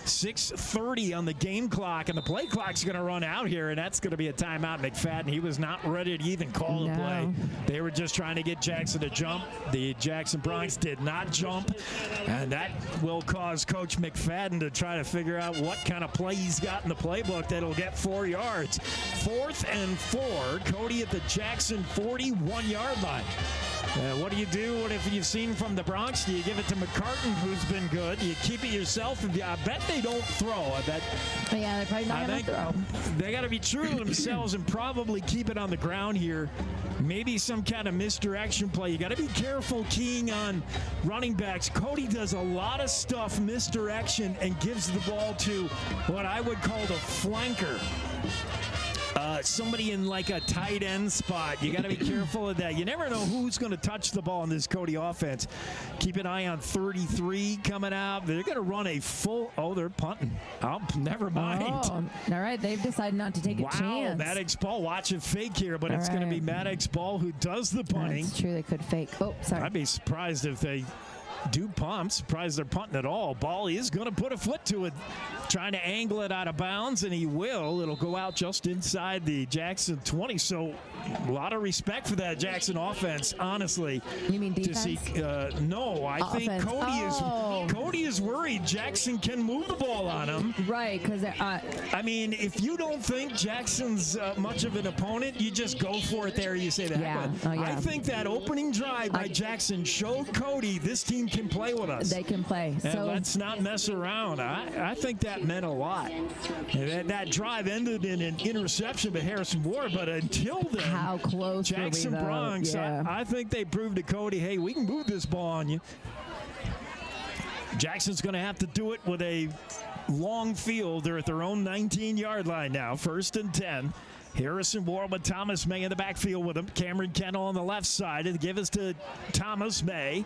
6:30 on the game clock, and the play clock's going to run out here, and that's going to be a timeout. McFadden, he was not ready to even call the play. They were just trying to get Jackson to jump. The Jackson Bronx did not jump, and that will cause Coach McFadden to try to figure out what kind of play he's got in the playbook that'll get 4 yards. 4th and 4, Cody at the Jackson 41-yard line. What do you do? What if you've seen from the Bronx? Do you give it to McCartan, who's been good? Do you keep it yourself? I bet they don't throw. I bet. Yeah, they're probably not going to throw. They got to be true to themselves and probably keep it on the ground here. Maybe some kind of misdirection play. You got to be careful keying on running backs. Cody does a lot of stuff misdirection and gives the ball to what I would call the flanker. Somebody in like a tight end spot. You got to be careful of that. You never know who's going to touch the ball in this Cody offense. Keep an eye on 33 coming out. They're going to run a full. Oh, they're punting. Oh, never mind. Oh, all right, they've decided not to take a chance. Wow, Maddox Ball, watch it fake here, but it's going to be Maddox Ball who does the punting. That's true. They could fake. Oh, sorry. I'd be surprised if they do pump. Surprised they're punting at all. Ball is going to put a foot to it, trying to angle it out of bounds, and he will. It'll go out just inside the Jackson 20. So a lot of respect for that Jackson offense, honestly. You mean defense? No, I think Cody is worried Jackson can move the ball on him. Right, because I mean, if you don't think Jackson's much of an opponent, you just go for it there. You say that. Yeah. I think that opening drive by Jackson showed Cody this team can play with us. They can play. And so let's not mess around. I think that meant a lot. That drive ended in an interception by Harrison Ward, but until then, how close Jackson were we, Bronx, yeah. I think they proved to Cody, hey, we can move this ball on you. Jackson's going to have to do it with a long field. They're at their own 19-yard line now, 1st and 10. Harrison Ward with Thomas May in the backfield with him. Cameron Kendall on the left side. And give us to Thomas May.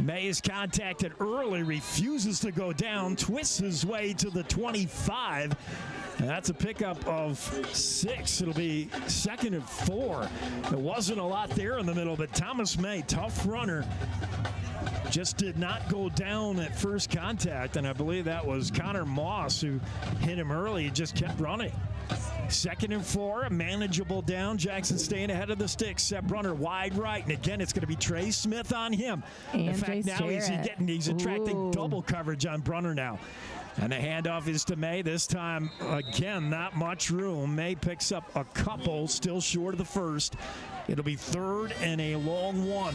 May is contacted early, refuses to go down, twists his way to the 25. And that's a pickup of 6. It'll be 2nd and 4. There wasn't a lot there in the middle, but Thomas May, tough runner, just did not go down at first contact. And I believe that was Connor Moss who hit him early. He just kept running. 2nd and 4, a manageable down. Jackson staying ahead of the sticks. Seb Brunner wide right, and again it's going to be Trey Smith on him. And in fact, Jace now he's attracting double coverage on Brunner now. And the handoff is to May. This time, again, not much room. May picks up a couple, still short of the first. It'll be 3rd and a long 1.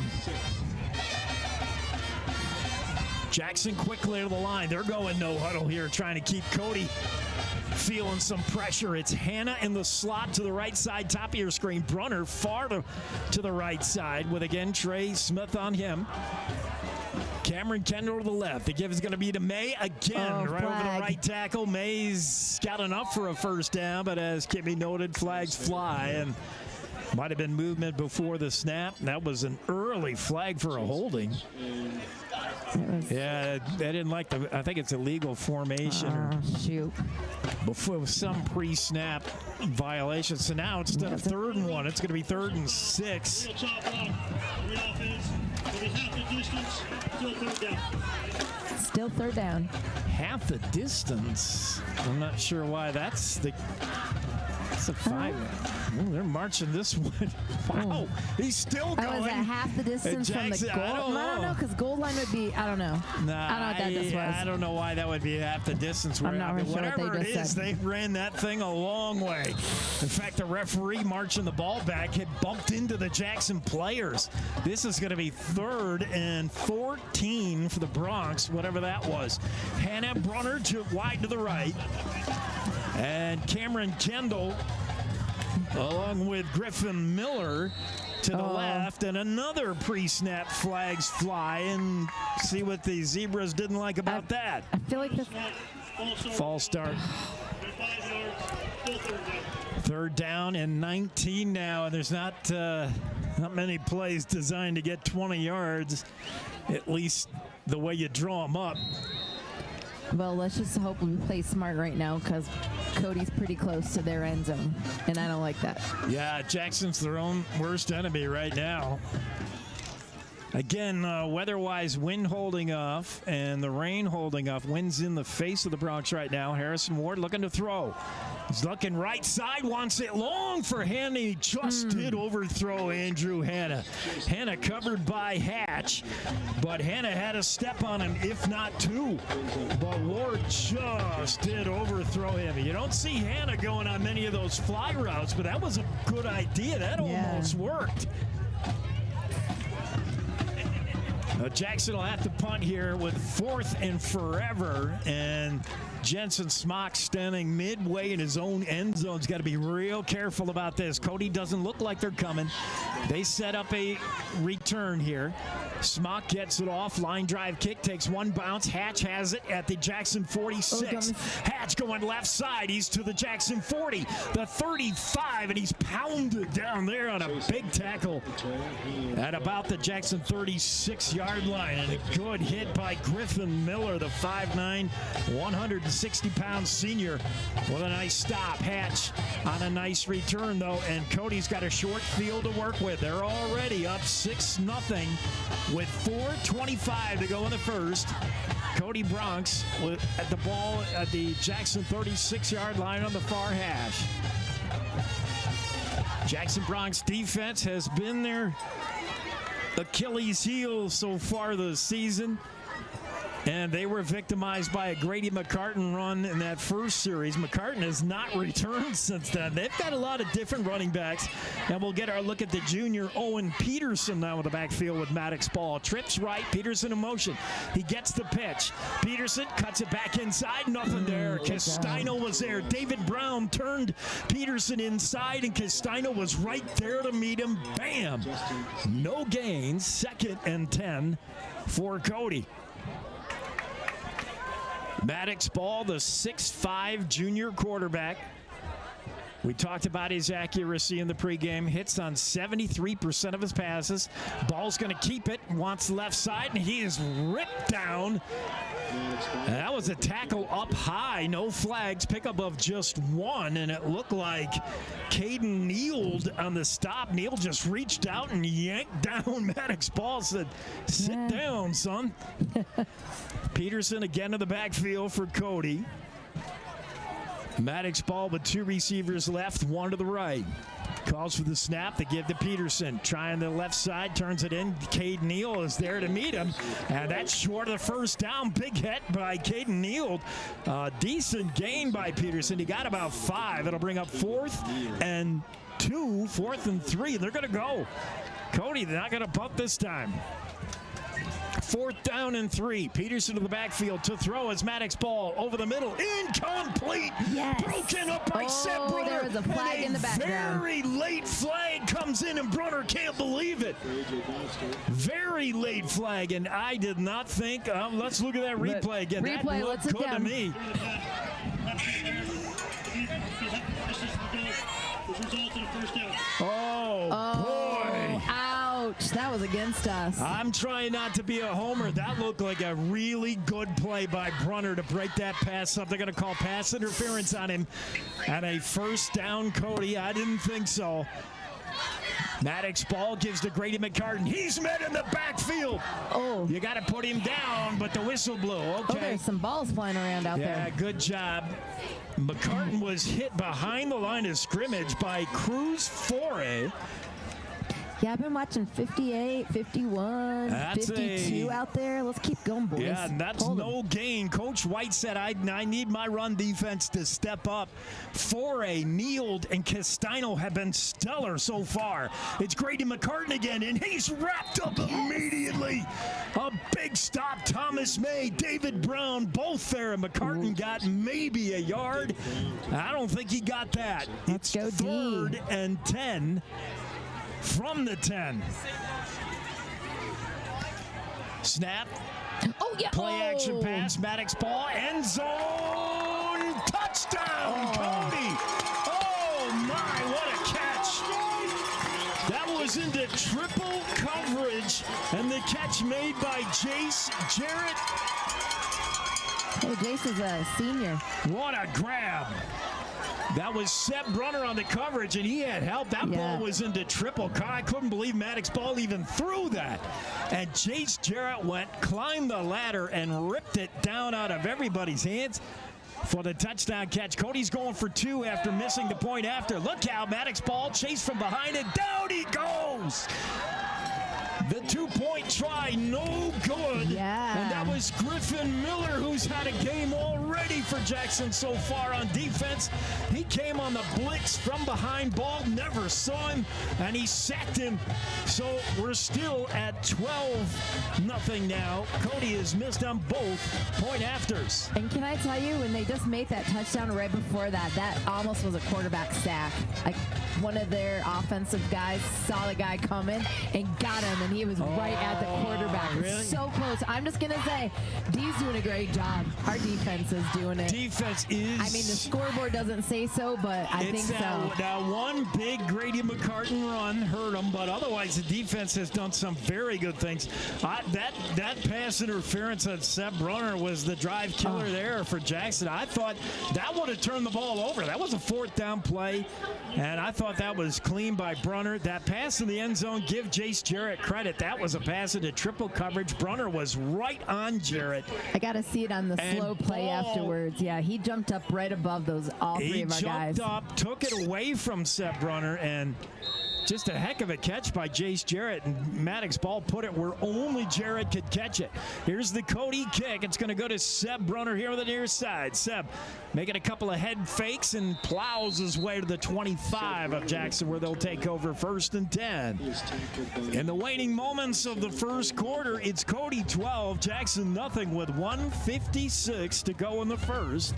Jackson quickly to the line. They're going no huddle here, trying to keep Cody feeling some pressure. It's Hannah in the slot to the right side, top of your screen. Brunner far to the right side with, again, Trey Smith on him. Cameron Kendall to the left. The give is going to be to May again, right over the right tackle. May's got enough for a first down, but as Kimmy noted, flags fly, and might have been movement before the snap. That was an early flag for a holding. Yeah, they didn't like the, I think it's illegal formation. Shoot. Before some pre-snap violation. So now instead of 3rd and 1, it's going to be 3rd and 6. Still 3rd down. Half the distance. I'm not sure why that's the. It's a 5. Oh, they're marching this one. Wow, he's still going. Oh, is that half the distance Jackson, from the goal? I don't know, because goal line would be, I don't know. Nah, I don't know what that just was. I don't know why that would be half the distance. I'm not sure whatever what they it just is, said. they ran that thing a long way. In fact, the referee marching the ball back had bumped into the Jackson players. This is going to be 3rd and 14 for the Bronx, whatever that was. Hannah Brunner wide to the right. And Cameron Kendall along with Griffin Miller to the left, and another pre-snap flags fly, and see what the Zebras didn't like about that. I feel like this false start. 3rd down and 19 now, and there's not many plays designed to get 20 yards, at least the way you draw them up. Well, let's just hope we play smart right now, because Cody's pretty close to their end zone, and I don't like that. Yeah, Jackson's their own worst enemy right now. Again, weather-wise, wind holding off and the rain holding off. Wind's in the face of the Bronx right now. Harrison Ward looking to throw. He's looking right side, wants it long for Hannah. He just did overthrow Andrew Hannah. Hannah covered by Hatch, but Hannah had a step on him, if not 2. But Ward just did overthrow him. You don't see Hannah going on many of those fly routes, but that was a good idea. That almost worked. Jackson will have to punt here with 4th and forever, and Jensen Smock standing midway in his own end zone. He's got to be real careful about this. Cody doesn't look like they're coming. They set up a return here. Smock gets it off. Line drive kick takes one bounce. Hatch has it at the Jackson 46. Hatch going left side. He's to the Jackson 40, the 35, and he's pounded down there on a big tackle at about the Jackson 36-yard line. And a good hit by Griffin Miller, the 5'9", 160-pound senior, with a nice stop. Hatch on a nice return, though, and Cody's got a short field to work with. They're already up 6-0 with 4:25 to go in the first. Cody Bronx at the ball at the Jackson 36-yard line on the far hash. Jackson Bronx defense has been their Achilles heel so far this season, and they were victimized by a Grady McCartan run in that first series. McCartan has not returned since then. They've got a lot of different running backs, and we'll get our look at the junior Owen Peterson now in the backfield with Maddox ball. Trips right, Peterson in motion. He gets the pitch. Peterson cuts it back inside, nothing there. Castino was there. David Brown turned Peterson inside, and Castino was right there to meet him. Bam! No gains, 2nd and 10 for Cody. Maddox ball, the 6'5" junior quarterback. We talked about his accuracy in the pregame. Hits on 73% of his passes. Ball's going to keep it. Wants left side, and he is ripped down. And that was a tackle up high. No flags. Pickup of just one, and it looked like Caden kneeled on the stop. Neal just reached out and yanked down Maddox Ball. Said, sit down, son. Peterson again to the backfield for Cody. Maddox Ball with 2 receivers left, 1 to the right. Calls for the snap. They give to Peterson. Trying the left side, turns it in. Caden Neal is there to meet him. And that's short of the first down. Big hit by Caden Neal. Decent gain by Peterson. He got about 5. It'll bring up 4th and 2, 4th and 3. They're going to go. Cody, they're not going to punt this time. 4th down and 3. Peterson to the backfield to throw as Maddox Ball over the middle. Incomplete. Yes. Broken up by Seth Brunner. There was a flag in the background. Very late flag comes in, and Brunner can't believe it. Very late flag, and I did not think. Let's look at that replay again. Replay, that looked good to me. Oh, boy. Ouch. That was against us. I'm trying not to be a homer. That looked like a really good play by Brunner to break that pass up. They're going to call pass interference on him and a first down, Cody. I didn't think so. Maddox Ball gives to Grady McCartan. He's met in the backfield. Oh. You got to put him down, but the whistle blew. Okay. Oh, there's some balls flying around out there. Yeah, good job. McCartan was hit behind the line of scrimmage by Cruz Foray. Yeah, I've been watching 58, 51, That's 52 out there. Let's keep going, boys. Yeah, and that's no gain. Coach White said, I need my run defense to step up. Foray, Neal, and Castino have been stellar so far. It's Grady McCartan again, and he's wrapped up immediately. A big stop. Thomas May, David Brown, both there, and McCartan got maybe a yard. I don't think he got that. Let's go D. 3rd and 10. From the 10. Snap. Oh, yeah. Play action pass. Maddox Ball. End zone. Touchdown, Cody. Oh, my. What a catch. That was into triple coverage. And the catch made by Jace Jarrett. Hey, Jace is a senior. What a grab. That was Seth Brunner on the coverage, and he had help. That ball was into triple. I couldn't believe Maddox Ball even threw that. And Jace Jarrett climbed the ladder, and ripped it down out of everybody's hands for the touchdown catch. Cody's going for 2 after missing the point after. Look out, Maddox Ball chased from behind, and down he goes. The 2-point try, no good. Yeah. And that was Griffin Miller, who's had a game already for Jackson so far on defense. He came on the blitz from behind. Ball never saw him, and he sacked him. So we're still at 12-0 now. Cody has missed on both point afters. And can I tell you, when they just made that touchdown right before that, that almost was a quarterback sack. Like, one of their offensive guys saw the guy coming and got him, and he was right at the quarterback. Really? So close. I'm just going to say, D's doing a great job. Our defense is doing it. Defense is... I mean, the scoreboard doesn't say so, but I think so. Now, one big Grady McCartan run hurt him, but otherwise the defense has done some very good things. That pass interference on Seth Brunner was the drive killer there for Jackson. I thought that would have turned the ball over. That was a 4th down play, and I thought that was clean by Brunner. That pass in the end zone, give Jace Jarrett credit. That was a pass into triple coverage. Brunner was right on Jarrett. I got to see it on the slow play afterwards. Yeah, he jumped up right above all 3 of our guys. He jumped up, took it away from Seth Brunner, and just a heck of a catch by Jace Jarrett, and Maddox Ball put it where only Jarrett could catch it. Here's the Cody kick. It's going to go to Seb Brunner here on the near side. Seb making a couple of head fakes and plows his way to the 25 of Jackson, where they'll take over 1st and 10. In the waning moments of the first quarter, it's Cody 12, Jackson nothing, with 1:56 to go in the first.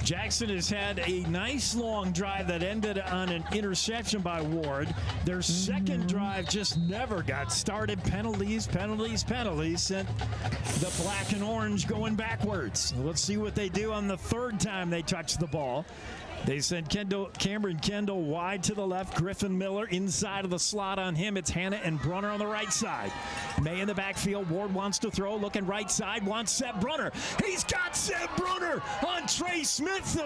Jackson has had a nice long drive that ended on an interception by Ward. Their second drive just never got started. Penalties sent the black and orange going backwards. Let's see what they do on the third time they touch the ball. They send Cameron Kendall wide to the left. Griffin Miller inside of the slot on him. It's Hannah and Brunner on the right side. May in the backfield. Ward wants to throw. Looking right side. Wants Seb Brunner. He's got Seb Brunner on Trey Smith.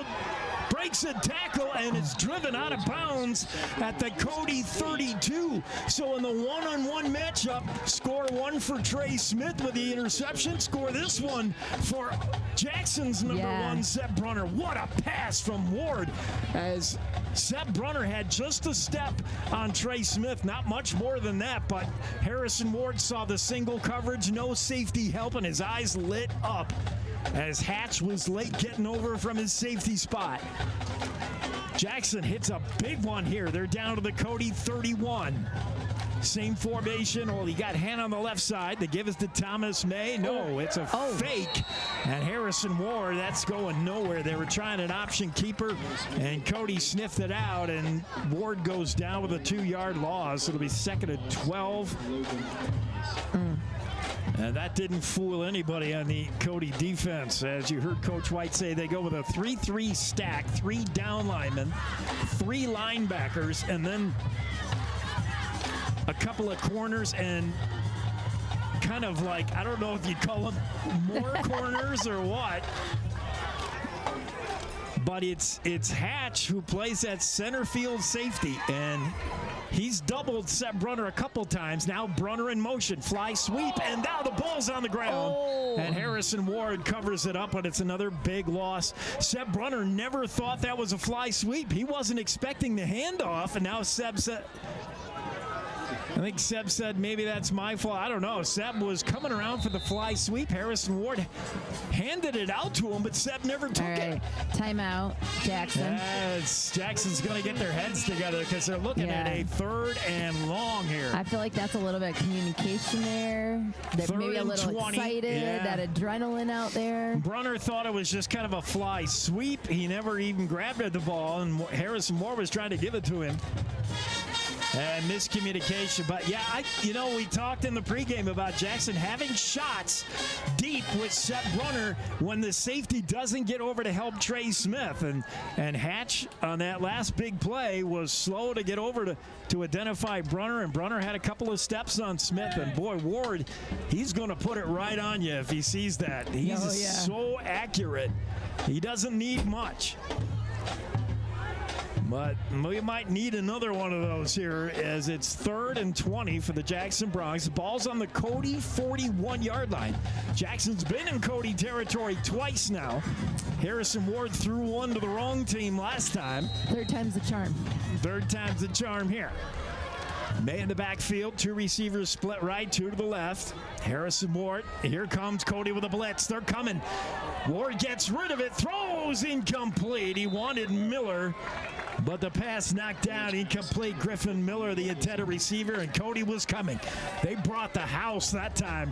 Breaks a tackle and is driven out of bounds at the Cody 32. So in the one-on-one matchup, score one for Trey Smith with the interception. Score this one for Jackson's number one, Seb Brunner. What a pass from Ward, as Seb Brunner had just a step on Trey Smith, not much more than that, but Harrison Ward saw the single coverage, no safety help, and his eyes lit up as Hatch was late getting over from his safety spot. Jackson hits a big one here. They're down to the Cody 31. Same formation. Oh, he got Hannah on the left side. They give us to Thomas May. No, it's a fake. And Harrison Ward, that's going nowhere. They were trying an option keeper, and Cody sniffed it out, and Ward goes down with a 2-yard loss. It'll be second and 12. And that didn't fool anybody on the Cody defense. As you heard Coach White say, they go with a 3-3 stack, 3 down linemen, 3 linebackers, and then a couple of corners and kind of like, I don't know if you'd call them more corners or what. But it's Hatch who plays at center field safety, and he's doubled Seb Brunner a couple times. Now Brunner in motion, fly sweep, and now the ball's on the ground. And Harrison Ward covers it up, but it's another big loss. Seb Brunner never thought that was a fly sweep. He wasn't expecting the handoff, and now Seb said, I think Seb said, maybe that's my fault. I don't know. Seb was coming around for the fly sweep. Harrison Ward handed it out to him, but Seb never took it. Timeout, Jackson. Yes, Jackson's going to get their heads together because they're looking at a 3rd and long here. I feel like that's a little bit of communication there. They're maybe a little 20. excited, that adrenaline out there. Brunner thought it was just kind of a fly sweep. He never even grabbed at the ball, and Harrison Ward was trying to give it to him. And miscommunication. But yeah, we talked in the pregame about Jackson having shots deep with Seb Brunner when the safety doesn't get over to help Trey Smith. And Hatch on that last big play was slow to get over to identify Brunner, and Brunner had a couple of steps on Smith. And boy, Ward, he's going to put it right on you if he sees that. He's so accurate. He doesn't need much. But we might need another one of those here, as it's 3rd and 20 for the Jackson Bronx. The ball's on the Cody 41-yard line. Jackson's been in Cody territory twice now. Harrison Ward threw one to the wrong team last time. 3rd time's the charm. 3rd time's the charm here. May in the backfield, 2 receivers split right, 2 to the left. Harrison Ward, here comes Cody with a blitz. They're coming. Ward gets rid of it, throws incomplete. He wanted Miller, but the pass knocked down, incomplete. Griffin Miller, the intended receiver, and Cody was coming. They brought the house that time.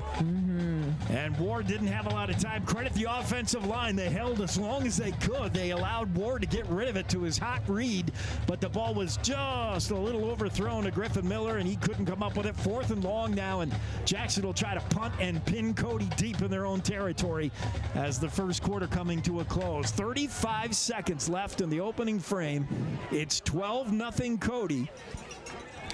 And Ward didn't have a lot of time. Credit the offensive line. They held as long as they could. They allowed Ward to get rid of it to his hot read, but the ball was just a little overthrown to Griffin Miller, and he couldn't come up with it. 4th and long now, and Jackson will try to punt and pin Cody deep in their own territory as the first quarter coming to a close. 35 seconds left in the opening frame. It's 12-0 Cody,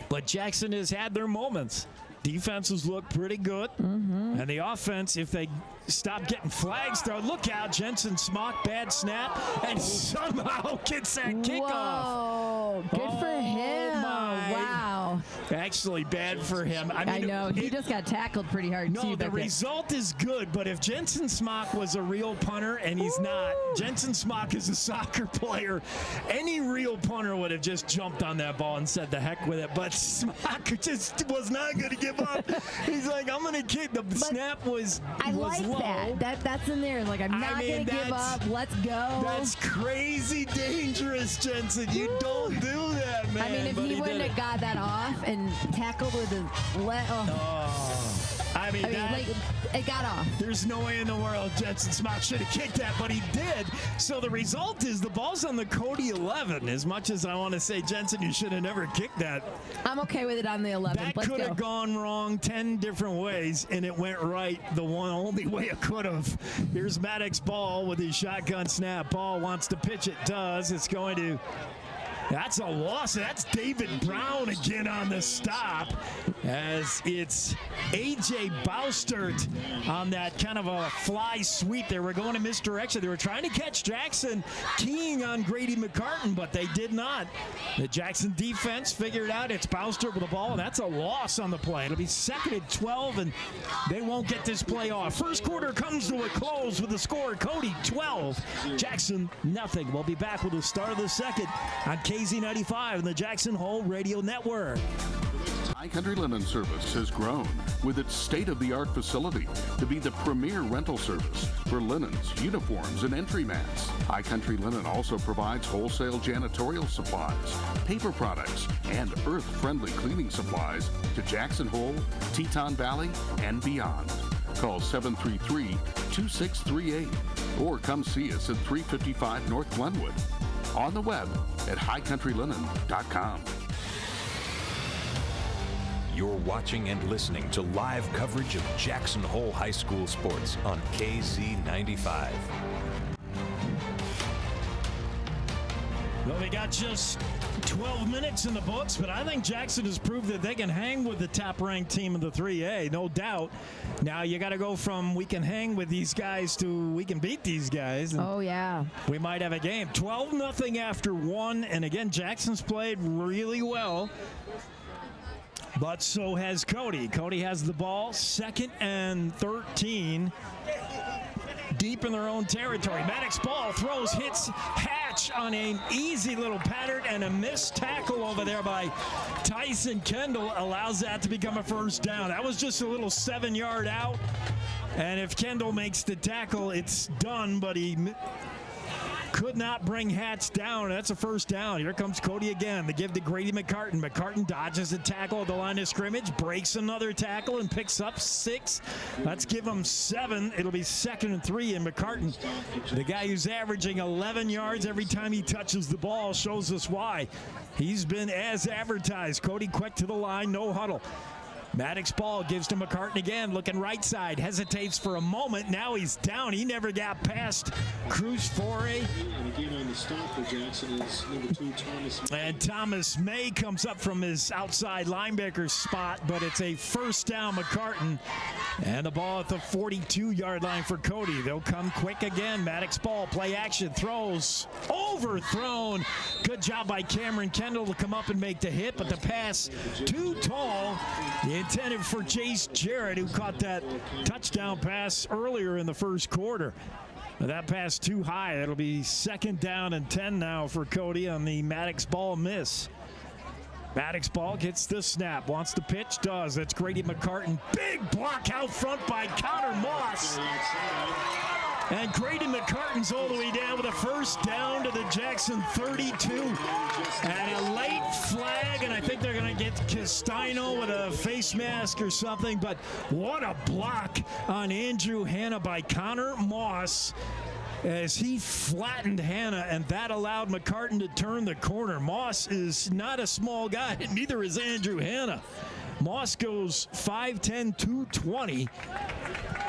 but Jackson has had their moments. Defenses look pretty good, and the offense, if they stop getting flags thrown, look out, Jensen Smock, bad snap, and somehow gets that kickoff. Whoa, good for him. Wow. Actually, bad for him. I know. He just got tackled pretty hard, too. No, the result is good, but if Jensen Smock was a real punter, and he's not, Jensen Smock is a soccer player, any real punter would have just jumped on that ball and said the heck with it, but Smock just was not going to give up. He's like, I'm going to kick. The snap was like low. That's in there. Like, I'm not going to give up. Let's go. That's crazy dangerous, Jensen. You don't do that, man. I mean, if he wouldn't have got that off and tackled with his I mean like, it got off. There's no way in the world Jensen Smock should have kicked that, but he did. So the result is the ball's on the Cody 11. As much as I want to say, Jensen, you should have never kicked that. I'm okay with it on the 11. That Let's could have gone wrong 10 different ways, and it went right the only way it could have. Here's Maddox Ball with his shotgun snap. Ball wants to pitch it, does. It's going to... That's a loss. That's David Brown again on the stop, as it's A.J. Baustert on that kind of a fly sweep. They were going to misdirection. They were trying to catch Jackson keying on Grady McCartan, but they did not. The Jackson defense figured out it's Baustert with the ball, and that's a loss on the play. It'll be 2nd and 12, and they won't get this play off. First quarter comes to a close with the score. Cody 12, Jackson nothing. We'll be back with the start of the second on KZ95 and the Jackson Hole Radio Network. High Country Linen Service has grown with its state-of-the-art facility to be the premier rental service for linens, uniforms, and entry mats. High Country Linen also provides wholesale janitorial supplies, paper products, and earth-friendly cleaning supplies to Jackson Hole, Teton Valley, and beyond. Call 733-2638 or come see us at 355 North Glenwood. On the web at highcountrylinen.com. You're watching and listening to live coverage of Jackson Hole High School sports on KZ95. Well, we got just 12 minutes in the books, but I think Jackson has proved that they can hang with the top-ranked team in the 3A, no doubt. Now you got to go from we can hang with these guys to we can beat these guys. Oh, yeah. We might have a game. 12-0 after one, and again, Jackson's played really well. But so has Cody. Cody has the ball, 2nd and 13, deep in their own territory. Maddox Ball throws, hits Hatch on an easy little pattern, and a missed tackle over there by Tyson Kendall allows that to become a first down. That was just a little 7-yard out, and if Kendall makes the tackle, it's done, but he could not bring Hatch down. That's a first down. Here comes Cody again. They give to Grady McCartan. McCartan dodges a tackle at the line of scrimmage, breaks another tackle, and picks up 6. Let's give him 7. It'll be 2nd and 3. And McCartan, the guy who's averaging 11 yards every time he touches the ball, shows us why. He's been as advertised. Cody quick to the line, no huddle. Maddox Ball gives to McCartan again, looking right side, hesitates for a moment. Now he's down. He never got past Cruz Foray. And again on the stop for Jackson is number 2, Thomas May. And Thomas May comes up from his outside linebacker spot, but it's a first down, McCartan. And the ball at the 42-yard line for Cody. They'll come quick again. Maddox Ball, play action, throws, overthrown. Good job by Cameron Kendall to come up and make the hit, but the pass too tall. Intended for Chase Jarrett, who caught that touchdown pass earlier in the first quarter. That pass too high. It'll be 2nd down and 10 now for Cody on the Maddox Ball miss. Maddox Ball gets the snap, wants to pitch, does. That's Grady McCartan. Big block out front by Connor Moss. And Grady McCartan's all the way down with a first down to the Jackson 32. And a late flag, and I think they're going to get Castino with a face mask or something. But what a block on Andrew Hanna by Connor Moss as he flattened Hanna, and that allowed McCartan to turn the corner. Moss is not a small guy, neither is Andrew Hanna. Moss goes 5'10", 220,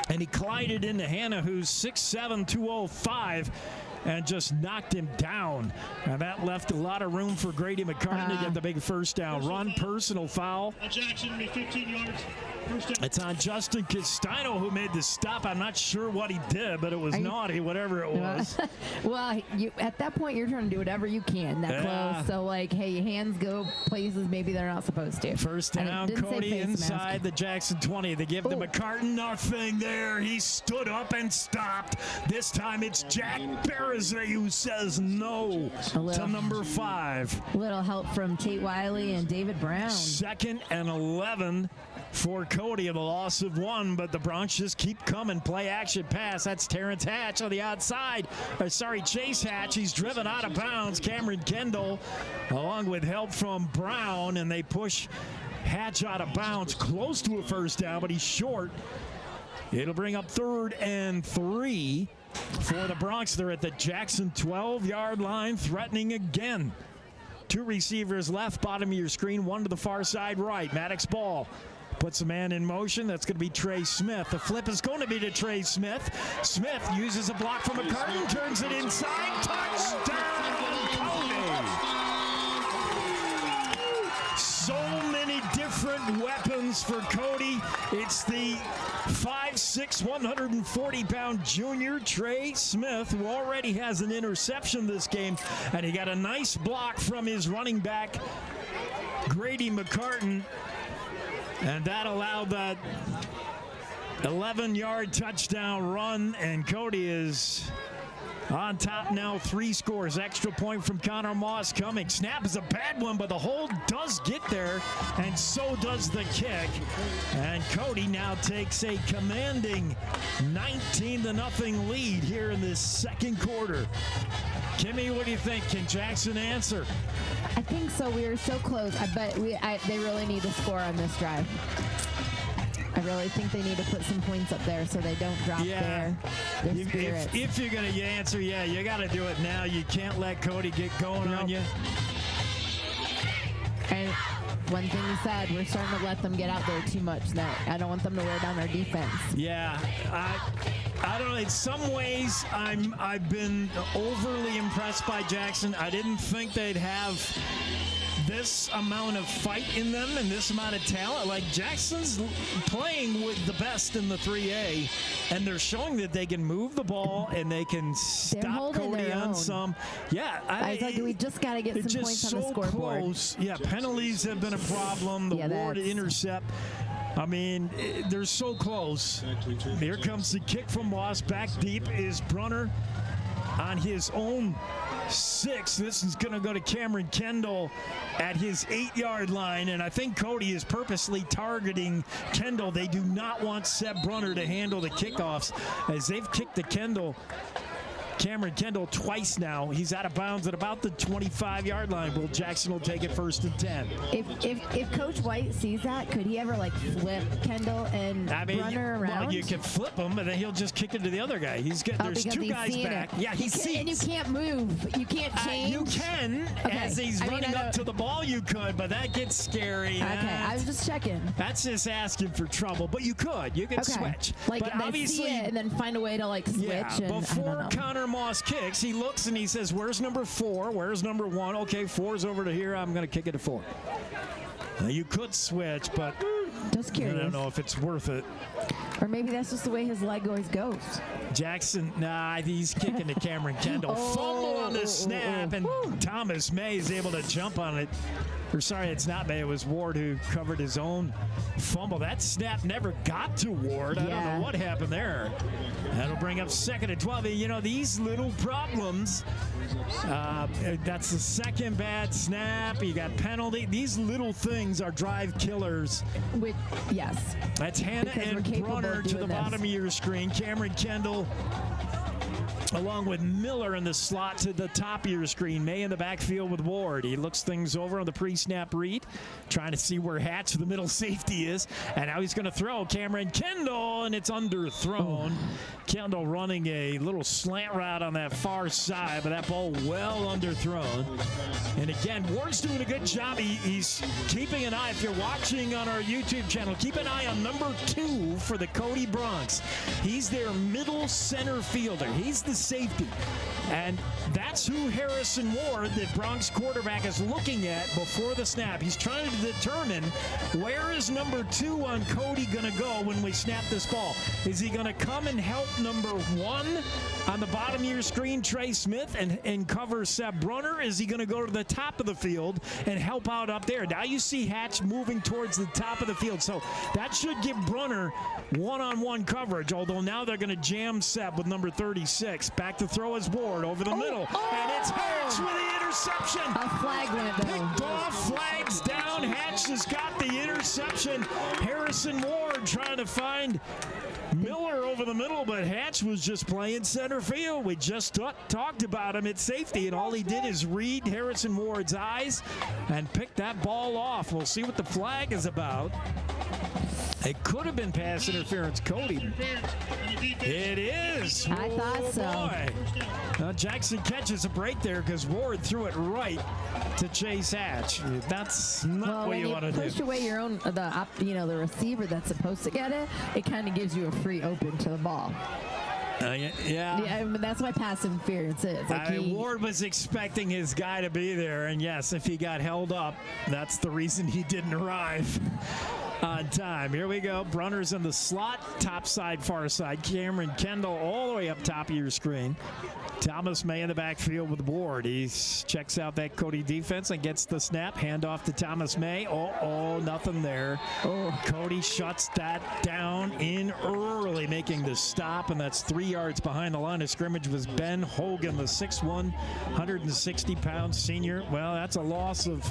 and he collided into Hanna, who's 6'7", 205, and just knocked him down. And that left a lot of room for Grady McCartan to get the big first down. Run, personal foul. Jackson, 15 yards. It's on Justin Castino, who made the stop. I'm not sure what he did, but it was naughty, whatever it was. Well, at that point, you're trying to do whatever you can that close. So, like, hey, hands go places maybe they're not supposed to. First down, Cody inside the Jackson 20. They give to McCartan, nothing there. He stood up and stopped. This time it's Jack Barazay who says no to number 5. A little help from Tate Wiley and David Brown. 2nd and 11 for Cody, of a loss of 1, but the Bronx just keep coming. Play action pass. That's Terrence Hatch on the outside. Chase Hatch. He's driven out of bounds. Cameron Kendall, along with help from Brown, and they push Hatch out of bounds, close to a first down, but he's short. It'll bring up 3rd and 3 for the Bronx. They're at the Jackson 12-yard line, threatening again. 2 receivers left, bottom of your screen, 1 to the far side right. Maddox ball. Puts a man in motion. That's going to be Trey Smith. The flip is going to be to Trey Smith. Smith uses a block from McCartan, turns it inside. Touchdown, Cody! So many different weapons for Cody. It's the 5'6", 140-pound junior Trey Smith, who already has an interception this game. And he got a nice block from his running back, Grady McCartan. And that allowed that 11-yard touchdown run, and Cody is on top now, 3 scores. Extra point from Connor Moss coming. Snap is a bad one, but the hold does get there, and so does the kick. And Cody now takes a commanding 19-0 lead here in this second quarter. Kimmy, what do you think? Can Jackson answer? I think so. We were so close. I bet they really need to score on this drive. I really think they need to put some points up there so they don't drop their spirits. If you're going to answer, you got to do it now. You can't let Cody get going on you. And one thing you said, we're starting to let them get out there too much. That I don't want them to wear down their defense. Yeah, I don't know. In some ways, I've been overly impressed by Jackson. I didn't think they'd have this amount of fight in them and this amount of talent. Like, Jackson's playing with the best in the 3A, and they're showing that they can move the ball and they can stop Cody on some. Yeah, I was like, we just got to get some points on the scoreboard. Close. Yeah, penalties have been a problem. The Ward intercept. I mean, they're so close. Here comes the kick from Moss. Back deep is Brunner on his own 6. This is going to go to Cameron Kendall at his 8-yard line, and I think Cody is purposely targeting Kendall. They do not want Seb Brunner to handle the kickoffs, as they've kicked to Cameron Kendall twice now. He's out of bounds at about the 25-yard line. Will Jackson will take it 1st and 10. If Coach White sees that, could he ever flip Kendall and Brunner around? Well, you can flip him, and then he'll just kick it to the other guy. There's 2 guys back. Yeah, he sees. And you can't move. You can't change. You can. As he's running up to the ball, you could, but that gets scary. Okay, I was just checking. That's just asking for trouble, but you could. You could switch. But obviously, see it and then find a way to switch. Yeah, before Connor Moss kicks, he looks and he says, where's number 4? Where's number 1? Okay, 4's over to here. I'm going to kick it to 4. Now, you could switch, but just curious. I don't know if it's worth it. Or maybe that's just the way his leg always goes. Jackson, he's kicking to Cameron Kendall. Fumble on the snap, and Thomas May is able to jump on it. Or sorry, it's not May. It was Ward who covered his own fumble. That snap never got to Ward. I don't know what happened there. That'll bring up 2nd and 12. You know, these little problems, that's the second bad snap. You got penalty. These little things are drive killers. Yes. That's Hannah and Brunner to the bottom of your screen. Cameron Kendall along with Miller in the slot to the top of your screen. May in the backfield with Ward. He looks things over on the pre-snap read, trying to see where Hatch, the middle safety, is. And now he's going to throw Cameron Kendall, and it's underthrown. Kendall running a little slant route on that far side, but that ball well underthrown. And again, Ward's doing a good job. He's keeping an eye. If you're watching on our YouTube channel, keep an eye on number 2 for the Cody Bronx. He's their middle center fielder. He's the safety. And that's who Harrison Ward, the Bronx quarterback, is looking at before the snap. He's trying to determine where is number 2 on Cody going to go when we snap this ball. Is he going to come and help number 1 on the bottom of your screen, Trey Smith, and cover Seb Brunner? Is he going to go to the top of the field and help out up there? Now you see Hatch moving towards the top of the field. So that should give Brunner one-on-one coverage, although now they're going to jam Seb with number 36. Back to throw is Ward over the middle. And it's Hatch with the interception. A flag went down. Picked off, flags down. Hatch has got the interception. Harrison Ward trying to find Miller over the middle, but Hatch was just playing center field. We just talked about him at safety, and all he did is read Harrison Ward's eyes and pick that ball off. We'll see what the flag is about. It could have been pass interference, Cody. It is. I thought so. Boy. Now Jackson catches a break there because Ward threw it right to Chase Hatch. That's not what you want to do. When you push away your own, the receiver that's supposed to get it, it kind of gives you a free open to the ball. Yeah, I mean, that's why pass interference is. Ward was expecting his guy to be there, and yes, if he got held up, that's the reason he didn't arrive on time. Here we go. Brunner's in the slot, top side, far side. Cameron Kendall all the way up top of your screen. Thomas May in the backfield with Ward. He checks out that Cody defense and gets the snap. Handoff to Thomas May. Nothing there. Cody shuts that down in early, making the stop, and that's 3 yards behind the line of scrimmage was Ben Hogan, the 6'1", 160-pound senior. Well, that's a loss of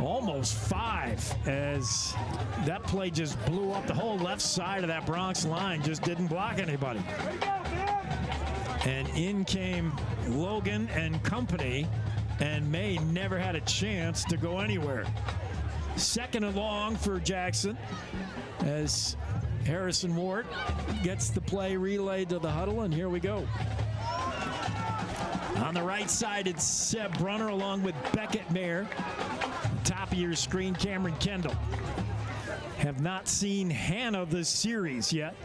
almost 5, as that play just blew up the whole left side of that Bronx line, just didn't block anybody. And in came Logan and company, and May never had a chance to go anywhere. Second and long for Jackson as Harrison Ward gets the play relayed to the huddle, and here we go. On the right side, it's Seb Brunner along with Beckett Mayer. Top of your screen, Cameron Kendall. Have not seen Hannah this series yet.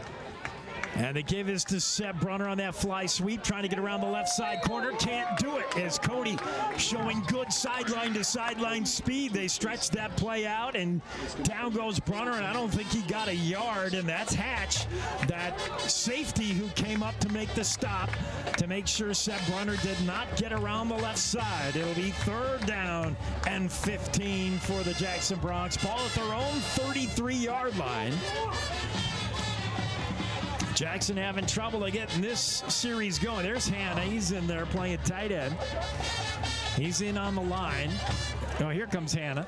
And they give this to Seb Brunner on that fly sweep, trying to get around the left side corner. Can't do it as Cody showing good sideline to sideline speed. They stretch that play out, and down goes Brunner, and I don't think he got a yard, and that's Hatch, that safety who came up to make the stop to make sure Seb Brunner did not get around the left side. It'll be 3rd down and 15 for the Jackson Bronx. Ball at their own 33-yard line. Jackson having trouble getting this series going. There's Hannah. He's in there playing tight end. He's in on the line. Oh, here comes Hannah.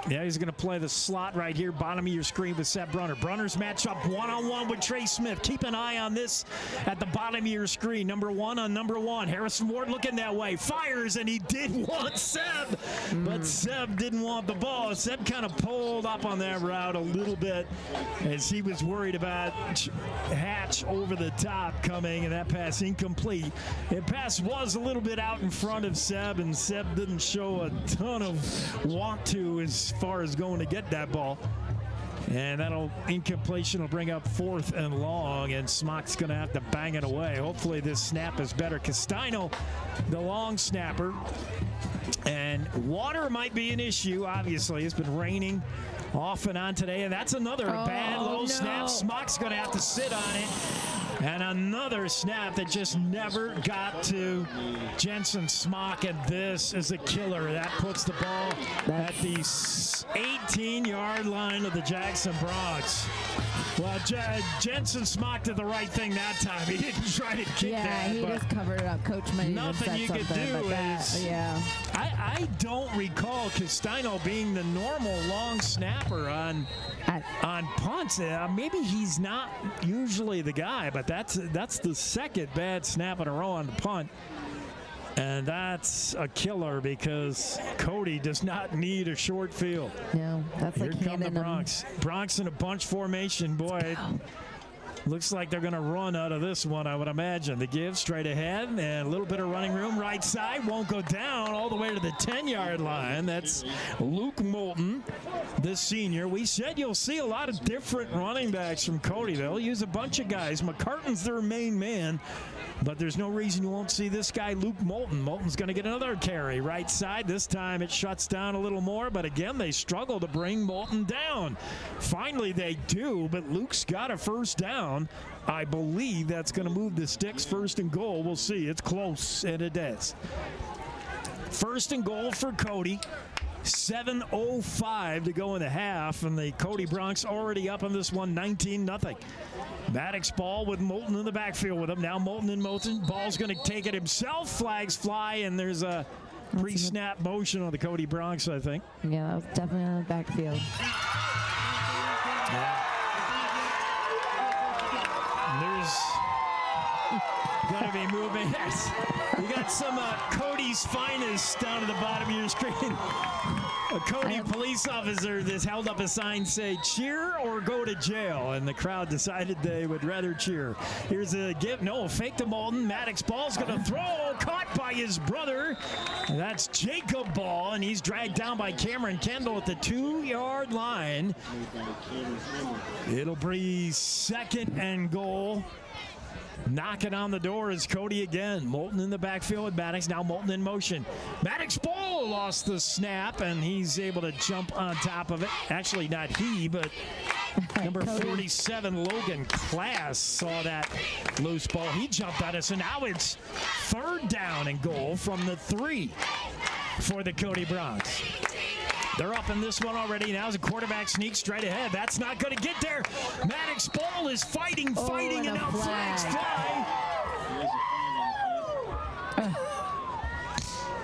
Yeah, he's going to play the slot right here, bottom of your screen with Seb Brunner. Brunner's match up one-on-one with Trey Smith. Keep an eye on this at the bottom of your screen. Number 1 on number 1. Harrison Ward looking that way. Fires, and he did want Seb, but Seb didn't want the ball. Seb kind of pulled up on that route a little bit as he was worried about Hatch over the top coming, and that pass incomplete. That pass was a little bit out in front of Seb, and Seb didn't show a ton of want to as far as going to get that ball. And that'll incompletion will bring up 4th and long, and Smock's going to have to bang it away. Hopefully this snap is better. Castino, the long snapper, and water might be an issue. Obviously, it's been raining off and on today, and that's another bad low snap. Smock's going to have to sit on it. And another snap that just never got to Jensen Smock, and this is a killer. That puts the ball at the 18-yard line of the Jackson Bronx. Well, Jensen Smock did the right thing that time. He didn't try to kick that. Yeah, he just covered it up. Coach might nothing you could do is, I don't recall Castino being the normal long snapper on punts. Maybe he's not usually the guy, but that's the second bad snap in a row on the punt. And that's a killer because Cody does not need a short field. No, that's Here come the Bronx. Bronx in a bunch formation. Boy, looks like they're going to run out of this one, I would imagine. The give straight ahead and a little bit of running room. Right side won't go down all the way to the 10-yard line. That's Luke Moulton, the senior. We said you'll see a lot of different running backs from Cody. They'll use a bunch of guys. McCartan's their main man, but there's no reason you won't see this guy, Luke Moulton. Moulton's going to get another carry. Right side, this time it shuts down a little more, but again, they struggle to bring Moulton down. Finally, they do, but Luke's got a first down. I believe that's going to move the sticks. 1st and goal. We'll see. It's close, and it is. 1st and goal for Cody. 7:05 to go in the half, and the Cody Bronx already up on this one, 19-0. Maddox ball with Moulton in the backfield with him. Now Moulton in motion. Ball's going to take it himself. Flags fly, and there's a pre-snap motion on the Cody Bronx, I think. Yeah, that was definitely on the backfield. going to be moving. Yes. You got some Cody's finest down at the bottom of your screen. A Cody police officer that's held up a sign say, cheer or go to jail. And the crowd decided they would rather cheer. Here's a give. No, fake to Moulton. Maddox Ball's going to throw. Caught by his brother. And that's Jacob Ball. And he's dragged down by Cameron Kendall at the 2-yard line. It'll be 2nd and goal. Knocking on the door is Cody again. Moulton in the backfield with Maddox. Now Moulton in motion. Maddox Ball lost the snap, and he's able to jump on top of it. Actually, not he, but number 47, Logan Class, saw that loose ball. He jumped on it, so now it's 3rd down and goal from the 3 for the Cody Bronx. They're up in this one already. Now as a quarterback sneaks straight ahead. That's not going to get there. Maddox Ball is fighting, and now flags fly.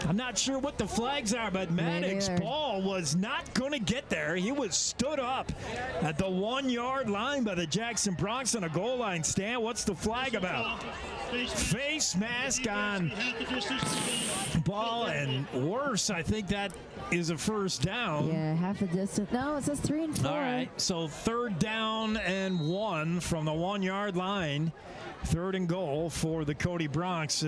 I'm not sure what the flags are, but Maddox Ball was not going to get there. He was stood up at the 1-yard line by the Jackson Bronx on a goal line stand. What's the flag about? Face mask on Ball, and worse, I think that is a 1st down. Yeah, half a distance. No, it says 3 and 4. All right, so 3rd down and 1 from the 1-yard line. 3rd and goal for the Cody Bronx.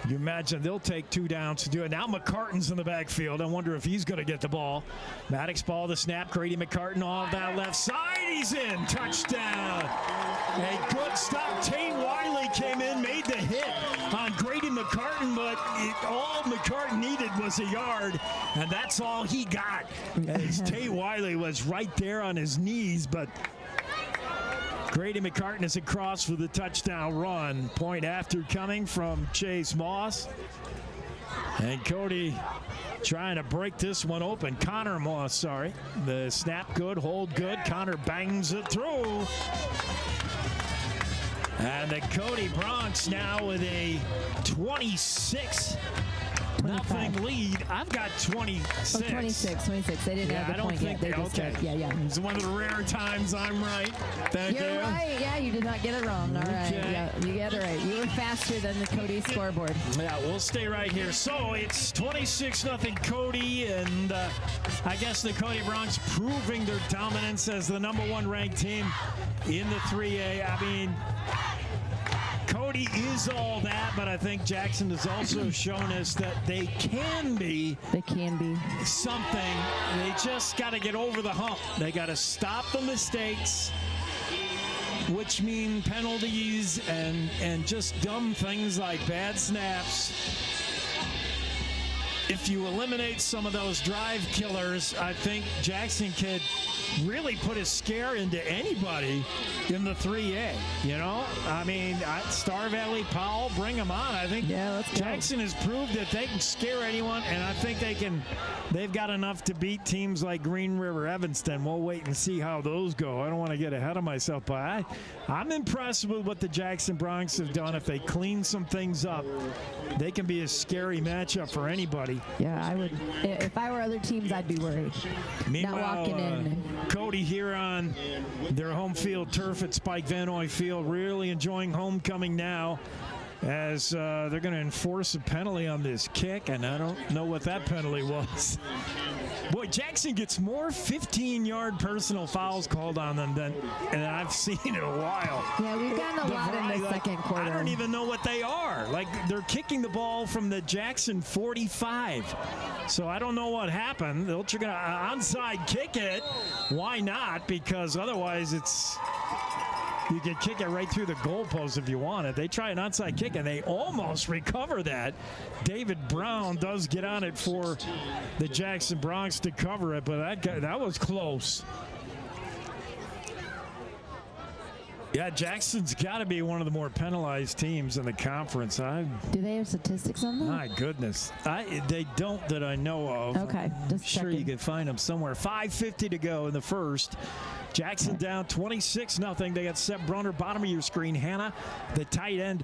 You imagine they'll take 2 downs to do it. Now McCartan's in the backfield. I wonder if he's going to get the ball. Maddox Ball, the snap. Grady McCartan off that left side. He's in. Touchdown. A good stop. Tate Wiley came in, made the hit on Grady McCartan, but all McCartan needed was a yard, and that's all he got. As Tate Wiley was right there on his knees, but Grady McCartan is across for the touchdown run. Point after coming from Chase Moss. And Cody trying to break this one open. Connor Moss, sorry. The snap good, hold good. Connor bangs it through. And the Cody Bronx now with a 26-0 lead. I've got 26. Oh, 26. They didn't have the point yet. They just okay. Yeah. It's one of the rare times I'm right. Thank you. You're right. Yeah, you did not get it wrong. All right. Okay. Yeah, you get it right. You were faster than the Cody scoreboard. Yeah, we'll stay right here. So it's 26-0 Cody, and I guess the Cody Bronx proving their dominance as the #1 ranked team in the 3A. I mean, Cody is all that, but I think Jackson has also shown us that they can be something. They just got to get over the hump. They got to stop the mistakes, which mean penalties and just dumb things like bad snaps. If you eliminate some of those drive killers, I think Jackson could really put a scare into anybody in the 3A. You know, I mean, Star Valley, Powell, bring them on. I think Jackson has proved that they can scare anyone, and I think they've got enough to beat teams like Green River, Evanston. We'll wait and see how those go. I don't want to get ahead of myself, but I'm impressed with what the Jackson Bronx have done. If they clean some things up, they can be a scary matchup for anybody. Yeah, I would. If I were other teams, I'd be worried. Meanwhile, not walking in. Cody here on their home field turf at Spike Vannoy Field, really enjoying homecoming now, as they're going to enforce a penalty on this kick, and I don't know what that penalty was. Boy, Jackson gets more 15-yard personal fouls called on them than I've seen in a while. Yeah, we've gotten a lot in the second quarter. I don't even know what they are. Like, they're kicking the ball from the Jackson 45. So I don't know what happened. They're going to onside kick it. Why not? Because otherwise you can kick it right through the goalpost if you want it. They try an onside kick, and they almost recover that. David Brown does get on it for the Jackson Bronx to cover it, but that was close. Yeah, Jackson's got to be one of the more penalized teams in the conference. Do they have statistics on that? My goodness. They don't that I know of. Okay, just sure checking. You can find them somewhere. 5:50 to go in the first. Jackson down 26-0. They got Seth Brunner, bottom of your screen. Hannah, the tight end.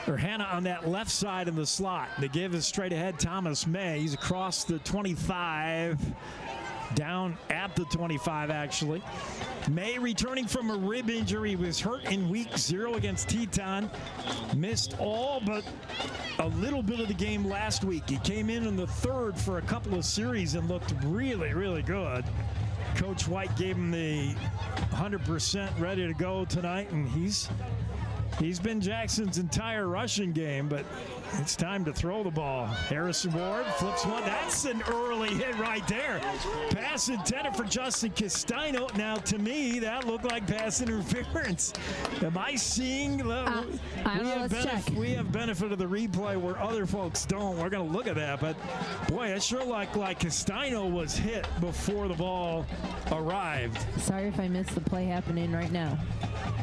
Or Hannah on that left side in the slot. They give it straight ahead. Thomas May. He's across the 25. down at the 25, actually. May returning from a rib injury, was hurt in week 0 against Teton. Missed all but a little bit of the game last week. He came in the 3rd for a couple of series and looked really, really good. Coach White gave him the 100% ready to go tonight, and he's been Jackson's entire rushing game, but it's time to throw the ball. Harrison Ward flips one. That's an early hit right there. Pass intended for Justin Castino. Now, to me, that looked like pass interference. Am I seeing the... we have benefit of the replay where other folks don't. We're going to look at that, but boy, it sure looked like Castino was hit before the ball arrived. Sorry if I missed the play happening right now.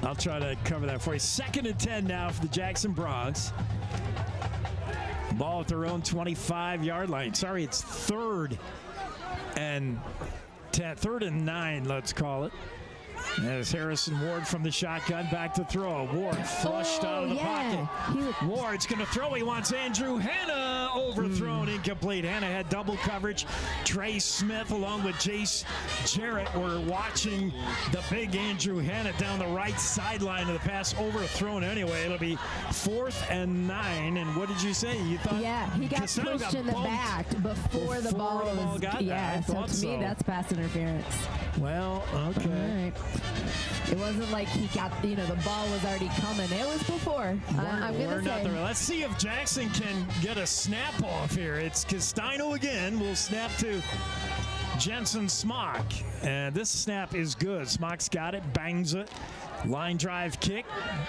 I'll try to cover that for you. 2nd and 10 now for the Jackson Bronx. Ball at their own 25-yard line. Sorry, it's 3rd and 10, 3rd and 9, let's call it. As Harrison Ward from the shotgun back to throw. Ward flushed out of the pocket. Ward's going to throw. He wants Andrew Hanna overthrown, incomplete. Hanna had double coverage. Trey Smith along with Jace Jarrett were watching the big Andrew Hanna down the right sideline of the pass, overthrown anyway. It'll be 4th and 9. And what did you say? You thought? Yeah, he got pushed in the back before the ball got yeah, so to me, that's pass interference. Well, okay. All right. It wasn't like he got, the ball was already coming. It was before. I'm going to say. Let's see if Jackson can get a snap off here. It's Castino again. Will snap to Jensen Smock. And this snap is good. Smock's got it, bangs it. Line drive kick,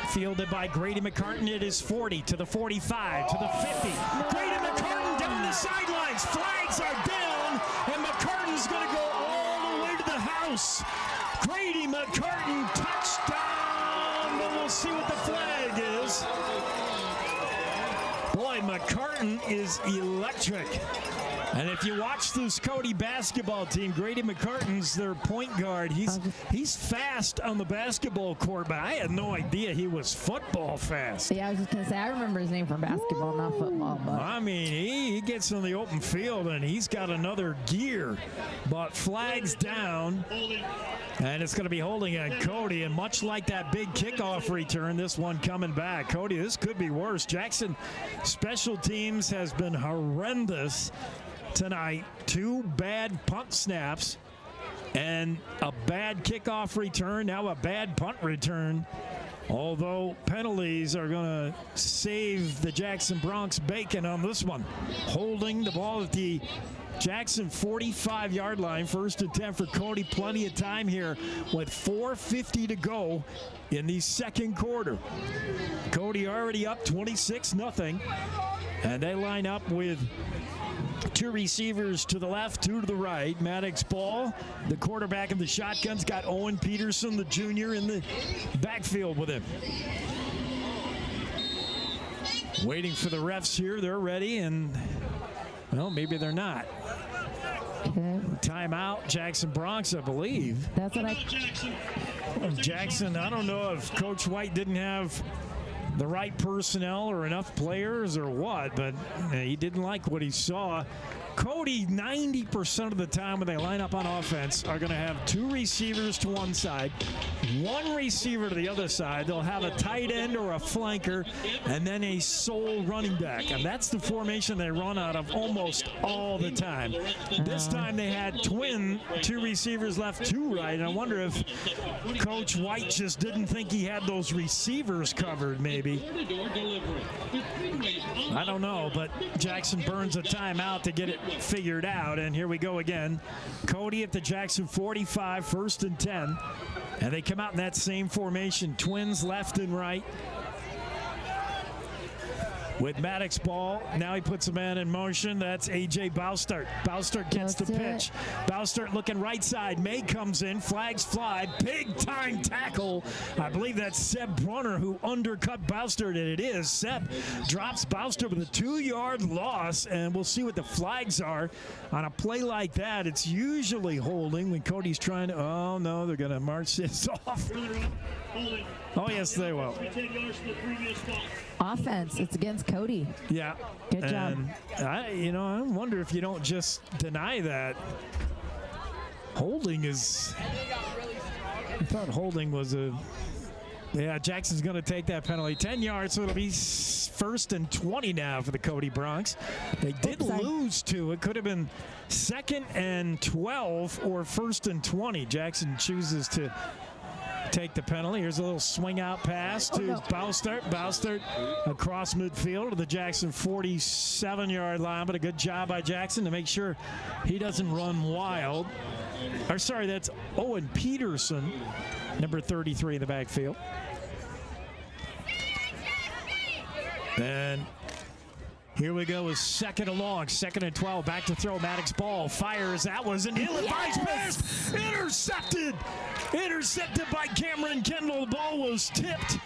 fielded by Grady McCartan. It is 40 to the 45 to the 50. Grady McCartan down the sidelines. Flags are down, and McCartan's going to go all the way to the house. Grady McCartan, touchdown, but we'll see what the flag is. Boy, McCartan is electric. And if you watch this Cody basketball team, Grady McCartan's their point guard. He's fast on the basketball court, but I had no idea he was football fast. Yeah, I was just going to say, I remember his name from basketball, not football. But I mean, he gets on the open field, and he's got another gear. But flags down, and it's going to be holding on Cody. And much like that big kickoff return, this one coming back. Cody, this could be worse. Jackson special teams has been horrendous tonight. 2 bad punt snaps and a bad kickoff return, now a bad punt return. Although penalties are going to save the Jackson Bronx bacon on this one. Holding the ball at the Jackson 45-yard line. 1st and 10 for Cody. Plenty of time here with 4:50 to go in the 2nd quarter. Cody already up 26-0. And they line up with 2 receivers to the left, 2 to the right. Maddox Ball, the quarterback of the shotgun's got Owen Peterson, the junior, in the backfield with him. Waiting for the refs here. They're ready, and, well, maybe they're not. Okay. Timeout, Jackson Bronx, I believe. That's what Jackson, I don't know if Coach White didn't have the right personnel or enough players or what, but he didn't like what he saw. Cody, 90% of the time when they line up on offense, are going to have 2 receivers to one side, 1 receiver to the other side. They'll have a tight end or a flanker, and then a sole running back. And that's the formation they run out of almost all the time. This time they had 2 receivers left, 2 right. And I wonder if Coach White just didn't think he had those receivers covered, maybe. I don't know, but Jackson burns a timeout to get it figured out, and here we go again. Cody at the Jackson 45, 1st and 10, and they come out in that same formation, twins left and right. With Maddox Ball, now he puts a man in motion. That's A.J. Baustert. Baustert gets the pitch. Baustert looking right side. May comes in. Flags fly. Big time tackle. I believe that's Seb Brunner who undercut Baustert, and it is. Seb drops Baustert with a 2-yard loss, and we'll see what the flags are. On a play like that, it's usually holding when Cody's trying to, oh no, they're going to march this off. Oh yes, they will. Offense, it's against Cody. Yeah. Good job. I wonder if you don't just deny that. Holding is, I thought holding was a, yeah, Jackson's going to take that penalty. 10 yards, so it'll be 1st and 20 now for the Cody Broncs. They did lose two. It could have been 2nd and 12 or 1st and 20. Jackson chooses to take the penalty. Here's a little swing out pass to Baustert. Baustert across midfield to the Jackson 47-yard line, but a good job by Jackson to make sure he doesn't run wild. Or sorry, that's Owen Peterson, number 33 in the backfield. And here we go with 2nd and long, 2nd and 12. Back to throw. Maddox ball fires. That was an ill-advised pass. Intercepted. Intercepted by Cameron Kendall. The ball was tipped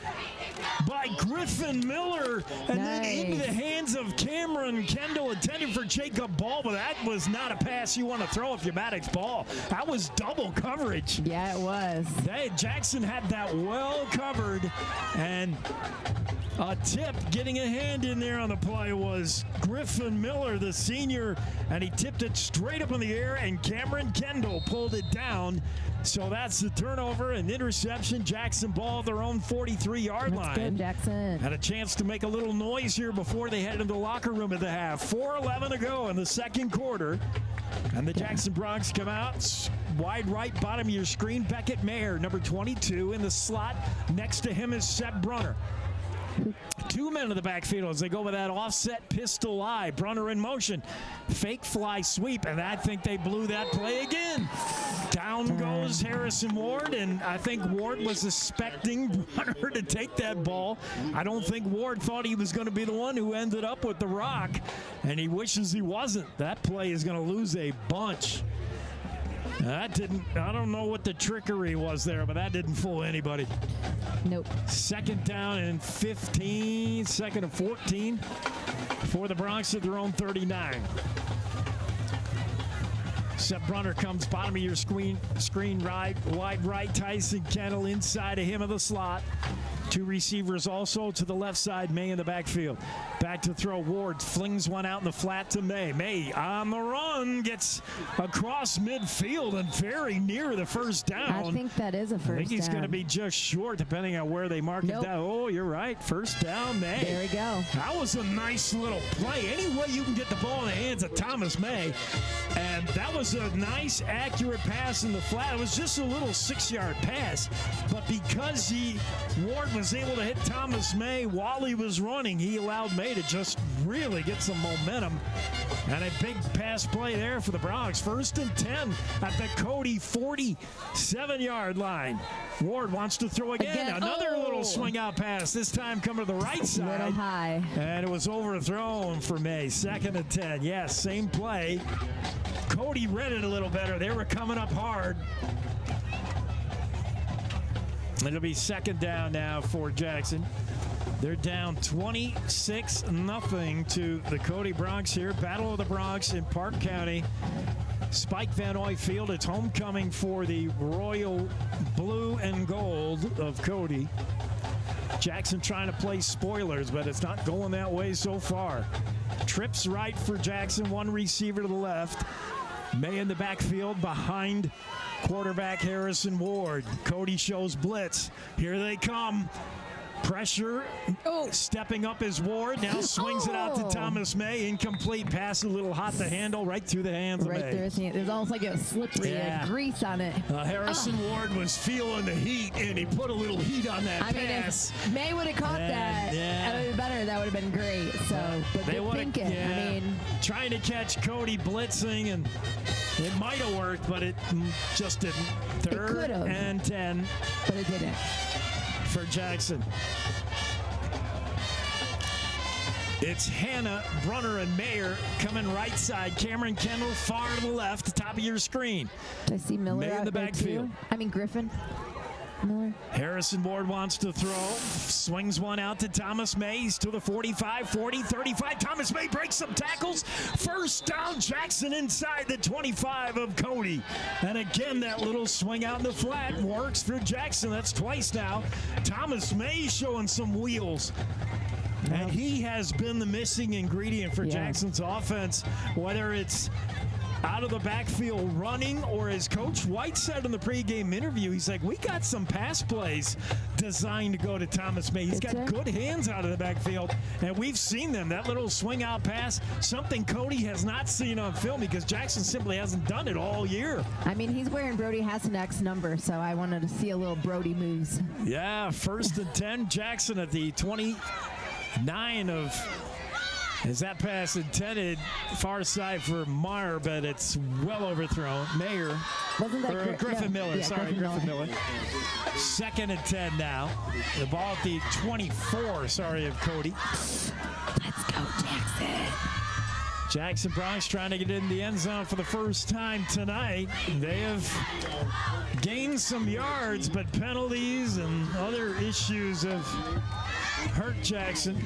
by Griffin Miller. And then into the hands of Cameron Kendall, intended for Jacob Ball. But that was not a pass you want to throw if you're Maddox ball. That was double coverage. Yeah, it was. Jackson had that well covered. And a tip, getting a hand in there on the play was Griffin Miller, the senior, and he tipped it straight up in the air, and Cameron Kendall pulled it down. So that's the turnover and interception. Jackson ball at their own 43-yard line. Good, Jackson. Had a chance to make a little noise here before they head into the locker room at the half. 4:11 to go in the second quarter. And the Jackson Broncs come out. Wide right, bottom of your screen. Beckett Mayer, number 22, in the slot. Next to him is Seb Brunner. 2 men in the backfield as they go with that offset pistol eye. Brunner in motion. Fake fly sweep, and I think they blew that play again. Down goes Harrison Ward, and I think Ward was expecting Brunner to take that ball. I don't think Ward thought he was going to be the one who ended up with the rock, and he wishes he wasn't. That play is going to lose a bunch. That didn't, I don't know what the trickery was there, but that didn't fool anybody. Nope. 2nd down and 15, 2nd and 14 for the Broncs at their own 39. Seth Brunner comes bottom of your screen right, wide right. Tyson Kendall inside of him in the slot. 2 receivers also to the left side. May in the backfield. Back to throw. Ward flings one out in the flat to May. May on the run, gets across midfield and very near the first down. I think that is a first down. I think he's going to be just short depending on where they mark it down. Oh, you're right. First down, May. There we go. That was a nice little play. Any way you can get the ball in the hands of Thomas May. And that was a nice, accurate pass in the flat. It was just a little 6-yard pass. But because Ward was able to hit Thomas May while he was running, he allowed May to just really get some momentum. And a big pass play there for the Broncs. 1st and 10 at the Cody 47-yard line. Ward wants to throw again. Another little swing out pass, this time coming to the right side. Little high. And it was overthrown for May. 2nd and 10. Yes, same play. Cody read it a little better. They were coming up hard. It'll be 2nd down now for Jackson. They're down 26-0 to the Cody Broncs here. Battle of the Broncs in Park County. Spike Vannoy Field. It's homecoming for the Royal Blue and Gold of Cody. Jackson trying to play spoilers, but it's not going that way so far. Trips right for Jackson. 1 receiver to the left. May in the backfield behind quarterback Harrison Ward. Cody shows blitz. Here they come. Pressure. Stepping up is Ward. Now swings it out to Thomas May. Incomplete pass, a little hot to handle, right through the hands of May. There's almost like a slippery grease on it. Harrison Ward was feeling the heat, and he put a little heat on that pass. Mean, if May would have caught that would have been better. That would have been great. So, but they good thinking. Trying to catch Cody blitzing, and it might have worked, but it just didn't. 3rd and 10. But it didn't. For Jackson. It's Hannah, Brunner, and Mayer coming right side. Cameron Kendall far to the left, top of your screen. Do I see Miller May in the backfield? Griffin. Miller. Harrison Ward wants to throw. Swings one out to Thomas May. He's to the 45, 40, 35. Thomas May breaks some tackles. 1st down, Jackson inside the 25 of Cody. And again, that little swing out in the flat works for Jackson. That's twice now. Thomas May showing some wheels. And he has been the missing ingredient for Jackson's offense, whether it's out of the backfield running, or as Coach White said in the pregame interview, he's like, we got some pass plays designed to go to Thomas May. He's got good hands out of the backfield, and we've seen them. That little swing out pass, something Cody has not seen on film because Jackson simply hasn't done it all year. I mean, he's wearing Brody Hassenek's number, so I wanted to see a little Brody moves. Yeah, 1st and 10, Jackson at the 29 of... Is that pass intended far side for Meyer, but it's well overthrown. Mayer. Wasn't that Griffin Miller? Yeah, Sorry, Griffin Miller. 2nd and 10 now. The ball at the 24, of Cody. Let's go, Jackson. Jackson Bronx trying to get in the end zone for the first time tonight. They have gained some yards, but penalties and other issues have hurt Jackson.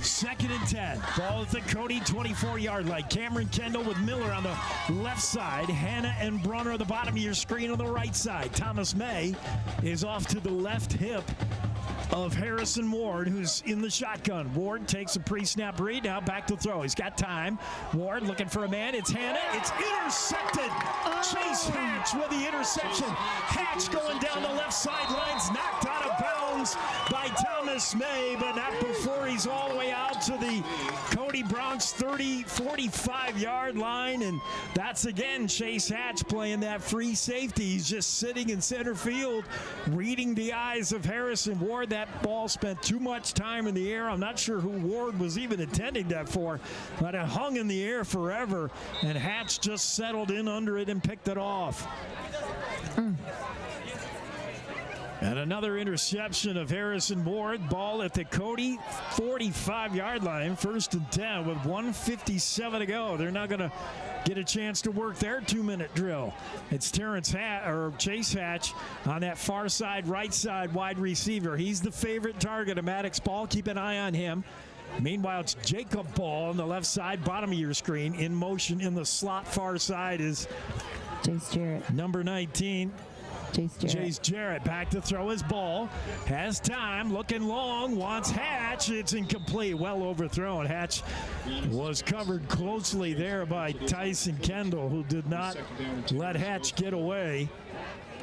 2nd and 10. Ball at the Cody 24-yard line. Cameron Kendall with Miller on the left side. Hannah and Brunner at the bottom of your screen on the right side. Thomas May is off to the left hip of Harrison Ward, who's in the shotgun. Ward takes a pre-snap read. Now back to throw. He's got time. Ward looking for a man. It's Hannah. It's intercepted. Chase Hatch with the interception. Hatch going down the left sidelines. Knocked out of bounds by Thomas May, but not before he's all the way out to the Cody Bronx 45-yard line. And that's, again, Chase Hatch playing that free safety. He's just sitting in center field, reading the eyes of Harrison Ward. That ball spent too much time in the air. I'm not sure who Ward was even intending that for, but it hung in the air forever, and Hatch just settled in under it and picked it off. And another interception of Harrison Ward. Ball at the Cody 45-yard line. 1st and 10 with 1:57 to go. They're not going to get a chance to work their 2-minute drill. It's Chase Hatch on that far side, right side wide receiver. He's the favorite target of Maddox Ball. Keep an eye on him. Meanwhile, it's Jacob Ball on the left side, bottom of your screen. In motion in the slot far side is Jace Jarrett. Number 19. Jace Jarrett back to throw his ball. Has time, looking long, wants Hatch. It's incomplete, well overthrown. Hatch was covered closely there by Tyson Kendall, who did not let Hatch get away.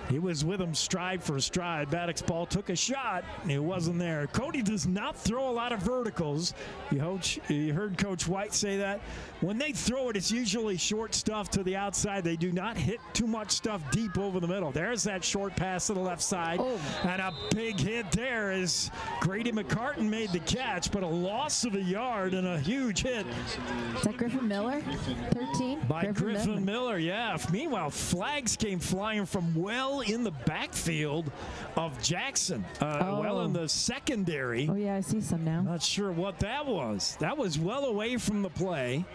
He was with him stride for stride. Maddox Ball took a shot. It wasn't there. Cody does not throw a lot of verticals. You heard Coach White say that. When they throw it, it's usually short stuff to the outside. They do not hit too much stuff deep over the middle. There's that short pass to the left side. And a big hit there as Grady McCartan made the catch, but a loss of a yard and a huge hit. Is that Griffin Miller? 13? By Griffin Miller, yeah. Meanwhile, flags came flying from well in the backfield of Jackson. Well in the secondary. Oh, yeah, I see some now. Not sure what that was. That was well away from the play.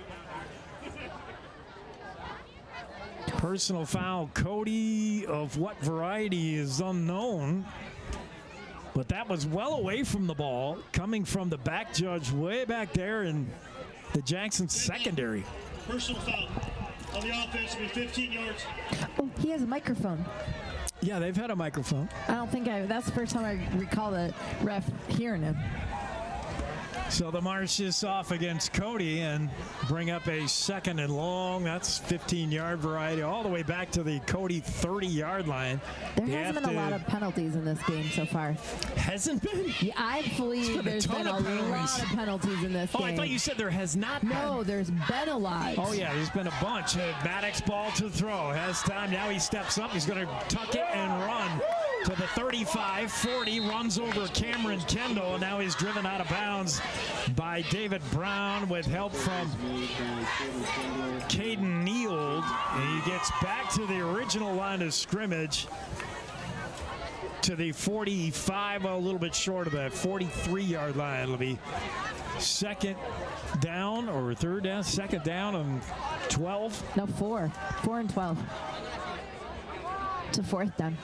Personal foul, Cody, of what variety is unknown. But that was well away from the ball, coming from the back judge way back there in the Jackson secondary. Personal foul on the offense, 15 yards. Oh, he has a microphone. Yeah, they've had a microphone. I don't think that's the first time I recall the ref hearing him. So the march is off against Cody and bring up a 2nd and long. That's 15-yard variety all the way back to the Cody 30-yard line. There hasn't been a lot of penalties in this game so far. Hasn't been? Yeah, I believe there's been a lot of penalties in this game. Oh, I thought you said there has not been. No, there's been a lot. Oh, yeah, there's been a bunch. Maddox Ball to throw. Has time. Now he steps up. He's going to tuck it and run to the 35, 40, runs over Cameron Kendall, and now he's driven out of bounds by David Brown with help from Caden Neild. And he gets back to the original line of scrimmage to the 45, a little bit short of that 43-yard line. It'll be 2nd down or 3rd down, 2nd down and 12. No, 4 and 12. It's a 4th down.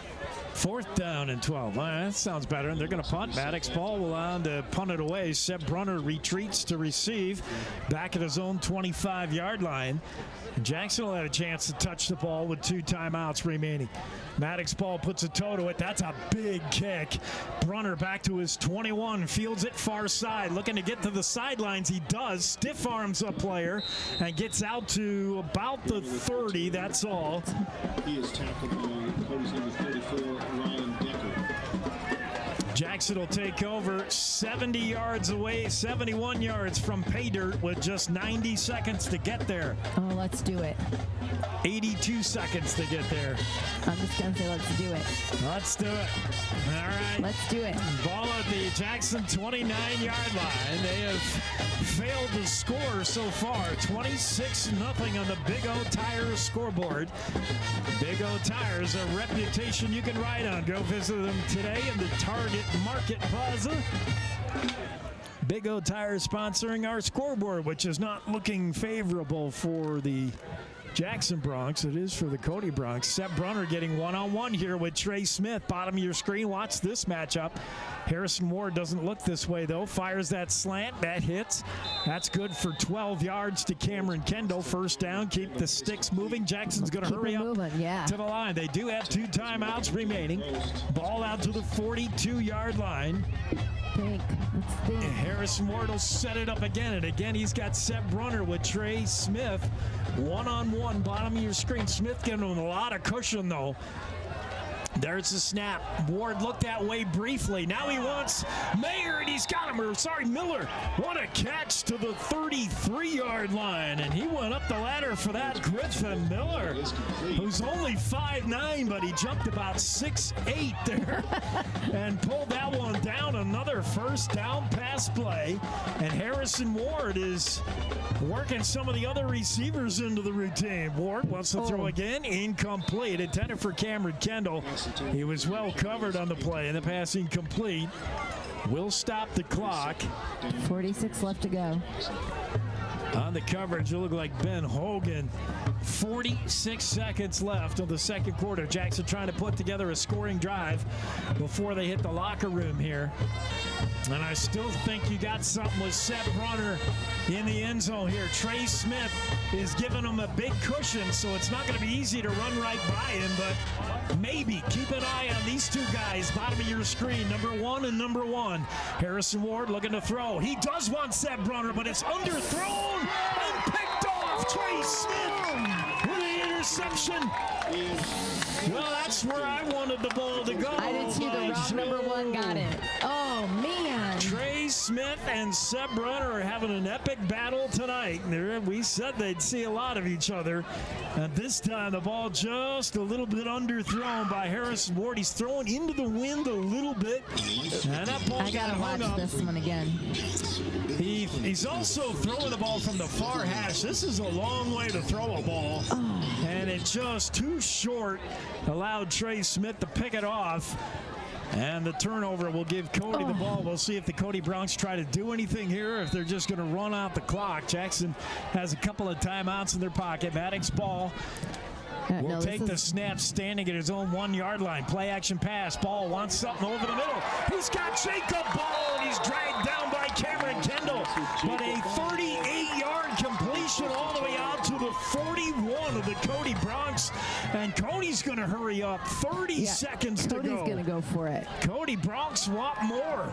4th down and 12. That sounds better. And they're going to punt. Maddox Ball will on to punt it away. Seb Brunner retreats to receive back at his own 25-yard line. Jackson will have a chance to touch the ball with 2 timeouts remaining. Maddox Ball puts a toe to it. That's a big kick. Brunner back to his 21. Fields it far side. Looking to get to the sidelines. He does. Stiff arms a player and gets out to about the 30. That's all. He is tackled by Cody's number 34, Ryan Decker. Jackson will take over 70 yards away, 71 yards from pay dirt with just 90 seconds to get there. Oh, let's do it. 82 seconds to get there. I'm just going to say let's do it. Let's do it. All right. Let's do it. Ball at the Jackson 29-yard line. They have failed to score so far. 26-0 on the Big O Tires scoreboard. Big O Tires, a reputation you can ride on. Go visit them today in the Target Market Plaza. Big O Tires sponsoring our scoreboard, which is not looking favorable for the Jackson Bronx. It is for the Cody Bronx. Seb Brunner getting one-on-one here with Trey Smith. Bottom of your screen. Watch this matchup. Harrison Ward doesn't look this way, though. Fires that slant. That hits. That's good for 12 yards to Cameron Kendall. First down. Keep the sticks moving. Jackson's going to hurry up to the line. They do have 2 timeouts remaining. Ball out to the 42-yard line. Harrison Ward will set it up again, and again he's got Seb Brunner with Trey Smith. One-on-one, bottom of your screen. Smith giving him a lot of cushion, though. There's the snap. Ward looked that way briefly. Now he wants Mayer, and he's got him. Or sorry, Miller. What a catch to the 33-yard line. And he went up the ladder for that. Griffin Miller, who's only 5'9", but he jumped about 6'8" there and pulled that one down. Another first down pass play. And Harrison Ward is working some of the other receivers into the routine. Ward wants to throw again. Incomplete. Intended for Cameron Kendall. He was well covered on the play, and the pass incomplete. Will stop the clock. 46 left to go. On the coverage, you look like Ben Hogan. 46 seconds left of the second quarter. Jackson trying to put together a scoring drive before they hit the locker room here. And I still think you got something with Seb Brunner in the end zone here. Trey Smith is giving him a big cushion, so it's not going to be easy to run right by him, but maybe keep an eye on these 2 guys. Bottom of your screen, number 1 and number 1. Harrison Ward looking to throw. He does want Seb Brunner, but it's underthrown and picked off. Trey Smith with the interception. Well, that's where I wanted the ball to go. I did too. The wrong number 1 got it. Oh, man. Trey Smith and Seb Brunner are having an epic battle tonight. We said they'd see a lot of each other. And this time, the ball just a little bit underthrown by Harrison Ward. He's throwing into the wind a little bit. And that ball I got to watch this one again. He's also throwing the ball from the far hash. This is a long way to throw a ball. And it's just too short. Allowed Trey Smith to pick it off. And the turnover will give Cody the ball. We'll see if the Cody Bronx try to do anything here, or if they're just going to run out the clock. Jackson has a couple of timeouts in their pocket. Maddox Ball will take the snap standing at his own 1-yard line. Play action pass. Ball wants something over the middle. He's got Jacob Ball, and he's dragged down by Cameron Kendall. But a 38-yard completion all the way out to the 41 of the Cody Bronx. And Cody's going to hurry up. 30 seconds to go. Cody's going to go for it. Cody Bronx want more.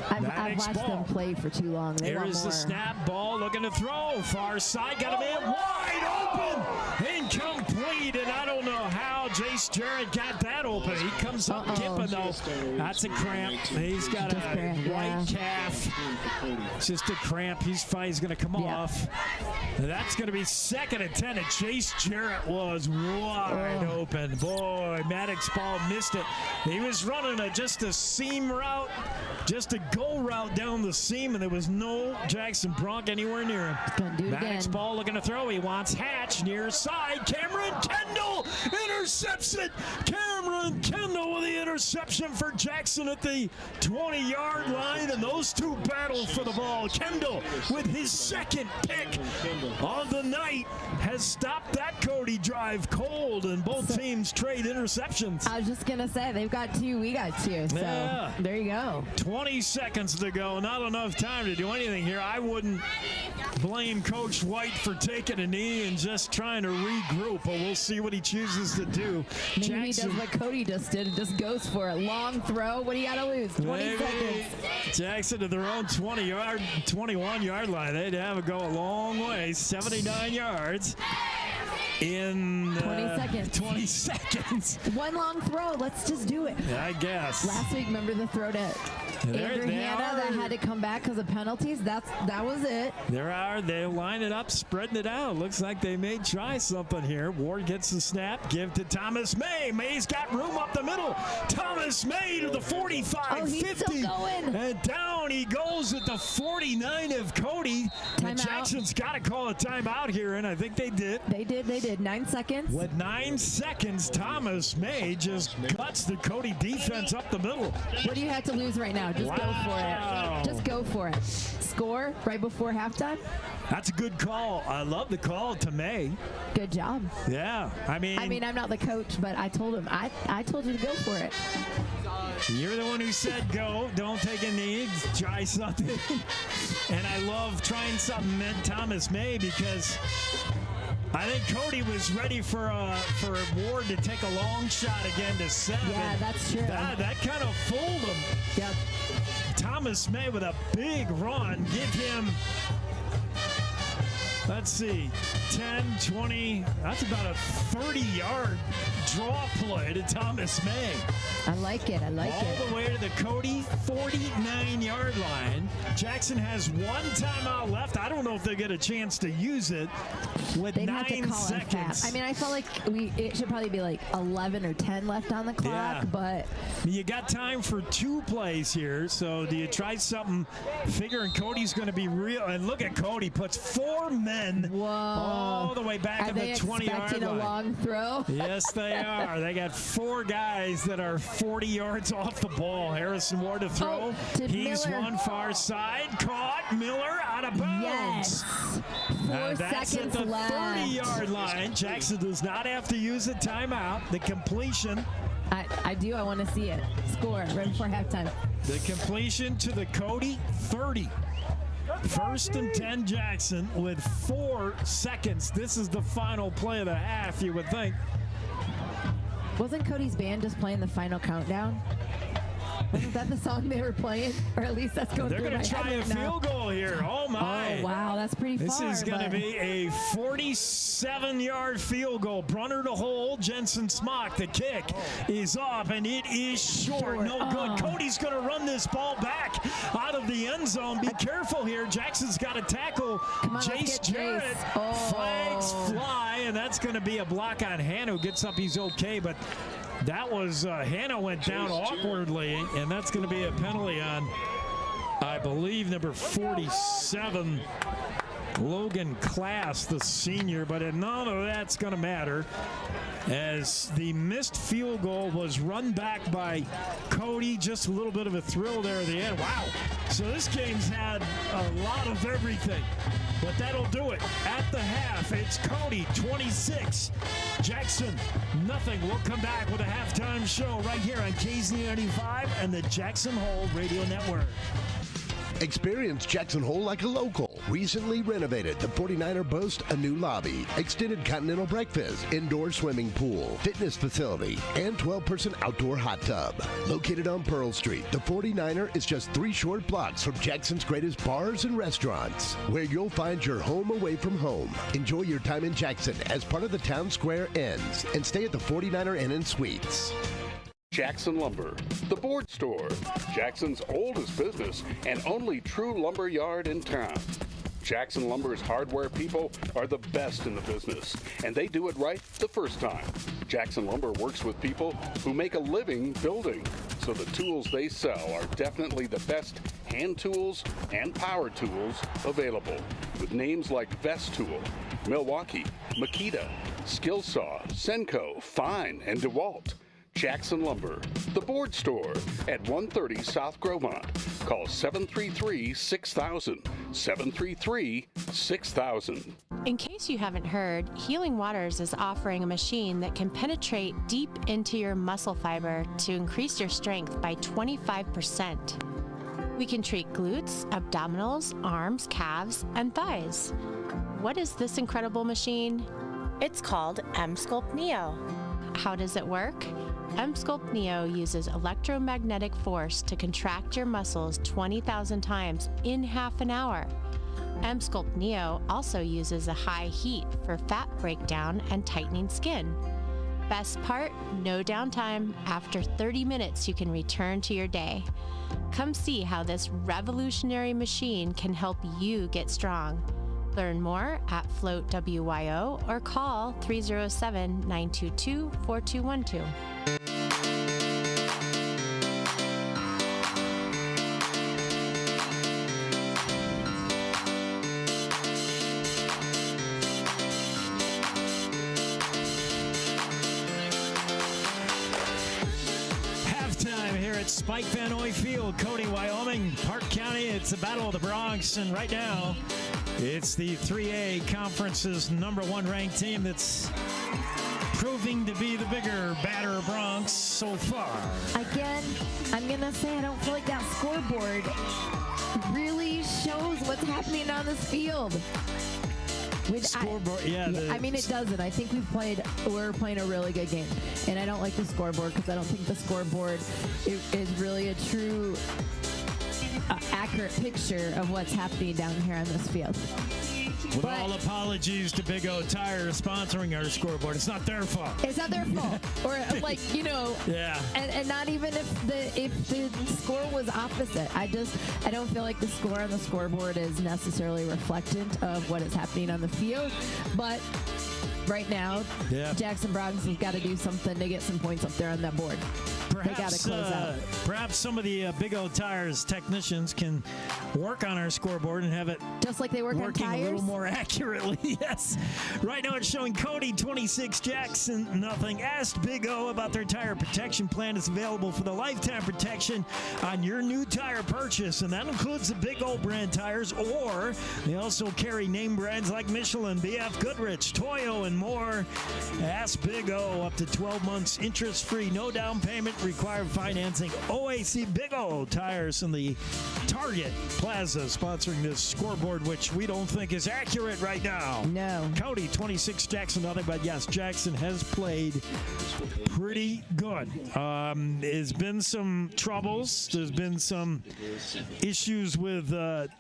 I've watched them play for too long. They want more. Here's the snap. Ball looking to throw. Far side. Got a man wide open. Incomplete. And I don't know how Jace Jarrett got that open. He comes up kipping, though. That's a cramp. He's got a right calf. It's just a cramp. He's going to come off. That's going to be 2nd and 10. And Jace Jarrett was wide open. Boy, Maddox Ball missed it. He was running just a seam route, just a go route down the seam, and there was no Jackson Bronx anywhere near him. Maddox Ball looking to throw. He wants Hatch near side. Cameron Kendall intercepts it. Cameron Kendall with the interception. interception for Jackson at the 20-yard line, and those two battle for the ball. Kendall, with his second pick of the night, has stopped that Cody drive cold, and both teams trade interceptions. I was just going to say, they've got 2, we got 2. So Yeah. there you go. 20 seconds to go. Not enough time to do anything here. I wouldn't blame Coach White for taking a knee and just trying to regroup, but we'll see what he chooses to do. Maybe he does what Cody just did and just goes for it. Long throw. What do you got to lose? 20 seconds. Jackson to their own 21-yard line. They'd have it go a long way. 79 yards in 20 seconds. One long throw. Let's just do it. I guess. Last week, remember the throw to Andrew Hanna that had to come back because of penalties? That was it. They line it up, spreading it out. Looks like they may try something here. Ward gets the snap, give to Thomas May. May's got room up the middle. Thomas May to the 45, 50. Still going. And down he goes at the 49 of Cody. And Jackson's got to call a timeout here, and I think they did. They did. 9 seconds. With 9 seconds, Thomas May just cuts the Cody defense up the middle. What do you have to lose right now? Just go for it. Just go for it. Score right before halftime? That's a good call. I love the call to May. Good job. Yeah. I mean, I'm not the coach, but I told him. I told you to go for it. You're the one who said go. Don't take a knee. Try something. And I love trying something meant Thomas May because I think Cody was ready for Ward to take a long shot again to 7. Yeah, that's true. That kind of fooled him. Yep. Thomas May with a big run. Give him, let's see, 10, 20. That's about a 30-yard draw play to Thomas May. I like it. All the way to the Cody 49-yard line. Jackson has one timeout left. I don't know if they get a chance to use it with They'd 9 have to call seconds. I mean, I felt like it should probably be like 11 or 10 left on the clock, but you got time for 2 plays here. So do you try something figuring Cody's going to be real? And look at Cody, puts 4 men all the way back at the 20-yard line. Are they expecting a long throw? Yes, they are. They got 4 guys that are 40 yards off the ball. Harrison Ward to throw. He's Miller. one far side. Caught. Miller out of bounds. Yes. 4 that's seconds at the left. 30-yard line. Jackson does not have to use a timeout. The completion. I do. I want to see it. Score right before halftime. The completion to the Cody 30. 1st and 10 Jackson with 4 seconds. This is the final play of the half, you would think. Wasn't Cody's band just playing the final countdown? Wasn't that the song they were playing? Or at least that's going through my head. They're going to try a field goal here. Oh, my. Oh, wow. That's pretty far. This is going to be a 47-yard field goal. Brunner to hold. Jensen Smock. The kick is off, and it is short. No good. Cody's going to run this ball back out of the end zone. Be careful here. Jackson's got to tackle Jace Jarrett. Flags fly, and that's going to be a block on Hanna, who gets up. He's okay, but that was Hanna went down awkwardly, and that's going to be a penalty on, I believe, number 47, Logan Class, the senior. But none of that's going to matter, as the missed field goal was run back by Cody. Just a little bit of a thrill there at the end. Wow. So this game's had a lot of everything. But that'll do it. At the half, it's Cody 26, Jackson nothing. We'll come back with a halftime show right here on KZ95 and the Jackson Hole Radio Network. Experience Jackson Hole like a local. Recently renovated, the 49er boasts a new lobby, extended continental breakfast, indoor swimming pool, fitness facility, and 12-person outdoor hot tub. Located on Pearl Street, the 49er is just 3 short blocks from Jackson's greatest bars and restaurants, where you'll find your home away from home. Enjoy your time in Jackson as part of the Town Square Inns, and stay at the 49er Inn and Suites. Jackson Lumber, the board store, Jackson's oldest business and only true lumber yard in town. Jackson Lumber's hardware people are the best in the business, and they do it right the first time. Jackson Lumber works with people who make a living building, so the tools they sell are definitely the best hand tools and power tools available, with names like Vest Tool, Milwaukee, Makita, Skillsaw, Senko, Fine, and DeWalt. Jackson Lumber, the board store at 130 South Gromont. Call 733-6000, 733-6000. In case you haven't heard, Healing Waters is offering a machine that can penetrate deep into your muscle fiber to increase your strength by 25%. We can treat glutes, abdominals, arms, calves, and thighs. What is this incredible machine? It's called M-Sculpt Neo. How does it work? M-Sculpt Neo uses electromagnetic force to contract your muscles 20,000 times in half an hour. M-Sculpt Neo also uses a high heat for fat breakdown and tightening skin. Best part, no downtime. After 30 minutes, you can return to your day. Come see how this revolutionary machine can help you get strong. Learn more at Float WYO or call 307-922-4212. Spike Vannoy Field, Cody, Wyoming, Park County. It's the Battle of the Bronx, and right now it's the 3A Conference's #1 ranked team that's proving to be the bigger, badder Bronx so far. Again, I'm going to say I don't feel like that scoreboard really shows what's happening on this field. Scoreboard, I mean, it doesn't. I think we're playing a really good game. And I don't like the scoreboard because I don't think the scoreboard is really a true, accurate picture of what's happening down here on this field. With all apologies to Big O Tire sponsoring our scoreboard, it's not their fault. It's not their fault. Or Yeah. And not even if the score was opposite. I don't feel like the score on the scoreboard is necessarily reflectant of what is happening on the field. But right now, Jackson Bronx has got to do something to get some points up there on that board. They got to close out. Perhaps some of the Big O Tires technicians can work on our scoreboard and have it just like they work on tires, a little more accurately. Yes. Right now it's showing Cody 26, Jackson nothing. Asked Big O about their tire protection plan. It's available for the lifetime protection on your new tire purchase, and that includes the Big O brand tires, or they also carry name brands like Michelin, BF Goodrich, Toyo, and more. Ask Big O, up to 12 months interest-free, no down payment required financing. OAC Big O Tires in the Target Plaza sponsoring this scoreboard, which we don't think is accurate right now. No. Cody 26, Jackson nothing, but yes, Jackson has played pretty good. There's been some troubles. There's been some issues with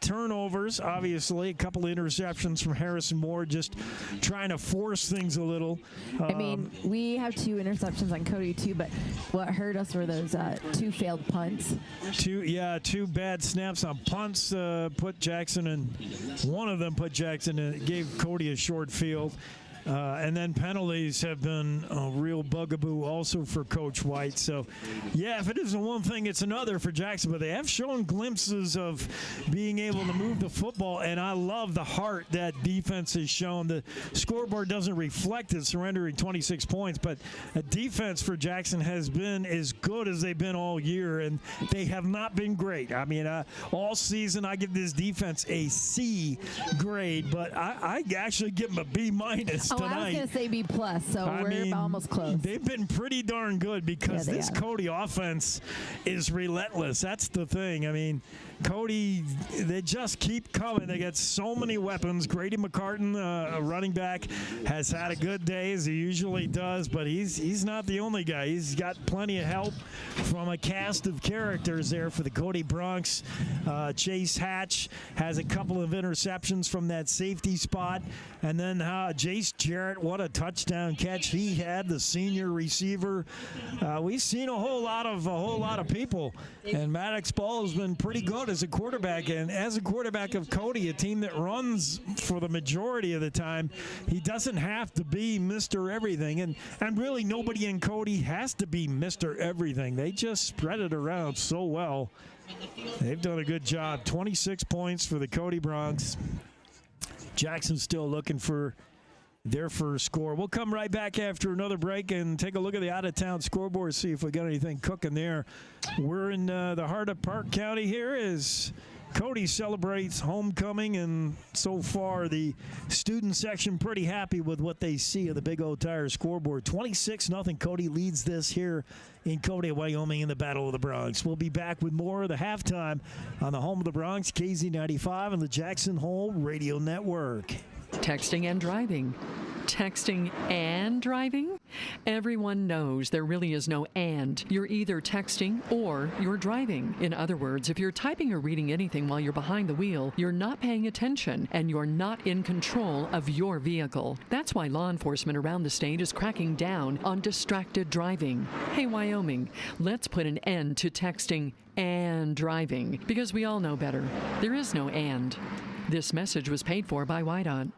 turnovers, obviously. A couple of interceptions from Harrison Moore, just trying to force things a little. I mean, we have 2 interceptions on Cody, too, but what hurt us were those 2 failed punts. 2 bad snaps on punts put Jackson in. One of them put Jackson in. It gave Cody a short field. And then penalties have been a real bugaboo also for Coach White. So, yeah, if it isn't one thing, it's another for Jackson. But they have shown glimpses of being able to move the football, and I love the heart that defense has shown. The scoreboard doesn't reflect it, surrendering 26 points, but the defense for Jackson has been as good as they've been all year, and they have not been great. I mean, all season I give this defense a C grade, but I actually give them a B minus. Oh, I was going to say B+, so we're almost close. They've been pretty darn good because this Cody offense is relentless. That's the thing. I mean, Cody, they just keep coming. They got so many weapons. Grady McCartan, a running back, has had a good day, as he usually does, but he's not the only guy. He's got plenty of help from a cast of characters there for the Cody Bronx. Chase Hatch has a couple of interceptions from that safety spot. And then Jace Jarrett, what a touchdown catch he had, the senior receiver. We've seen a whole lot of people, and Maddox Ball has been pretty good as a quarterback. And as a quarterback of Cody, a team that runs for the majority of the time, he doesn't have to be Mr. Everything. And really nobody in Cody has to be Mr. Everything. They just spread it around so well. They've done a good job. 26 points for the Cody Bronx. Jackson's still looking for their first score. We'll come right back after another break and take a look at the out-of-town scoreboard, see if we got anything cooking there. We're in the heart of Park County here as Cody celebrates homecoming, and so far the student section pretty happy with what they see of the Big O Tire scoreboard. 26-0. Cody leads this here in Cody, Wyoming, in the Battle of the Bronx. We'll be back with more of the halftime on the home of the Bronx, KZ95 and the Jackson Hole Radio Network. Texting and driving. Texting and driving? Everyone knows there really is no and. You're either texting or you're driving. In other words, if you're typing or reading anything while you're behind the wheel, you're not paying attention and you're not in control of your vehicle. That's why law enforcement around the state is cracking down on distracted driving. Hey, Wyoming, let's put an end to texting and driving, because we all know better. There is no and. This message was paid for by WYDOT.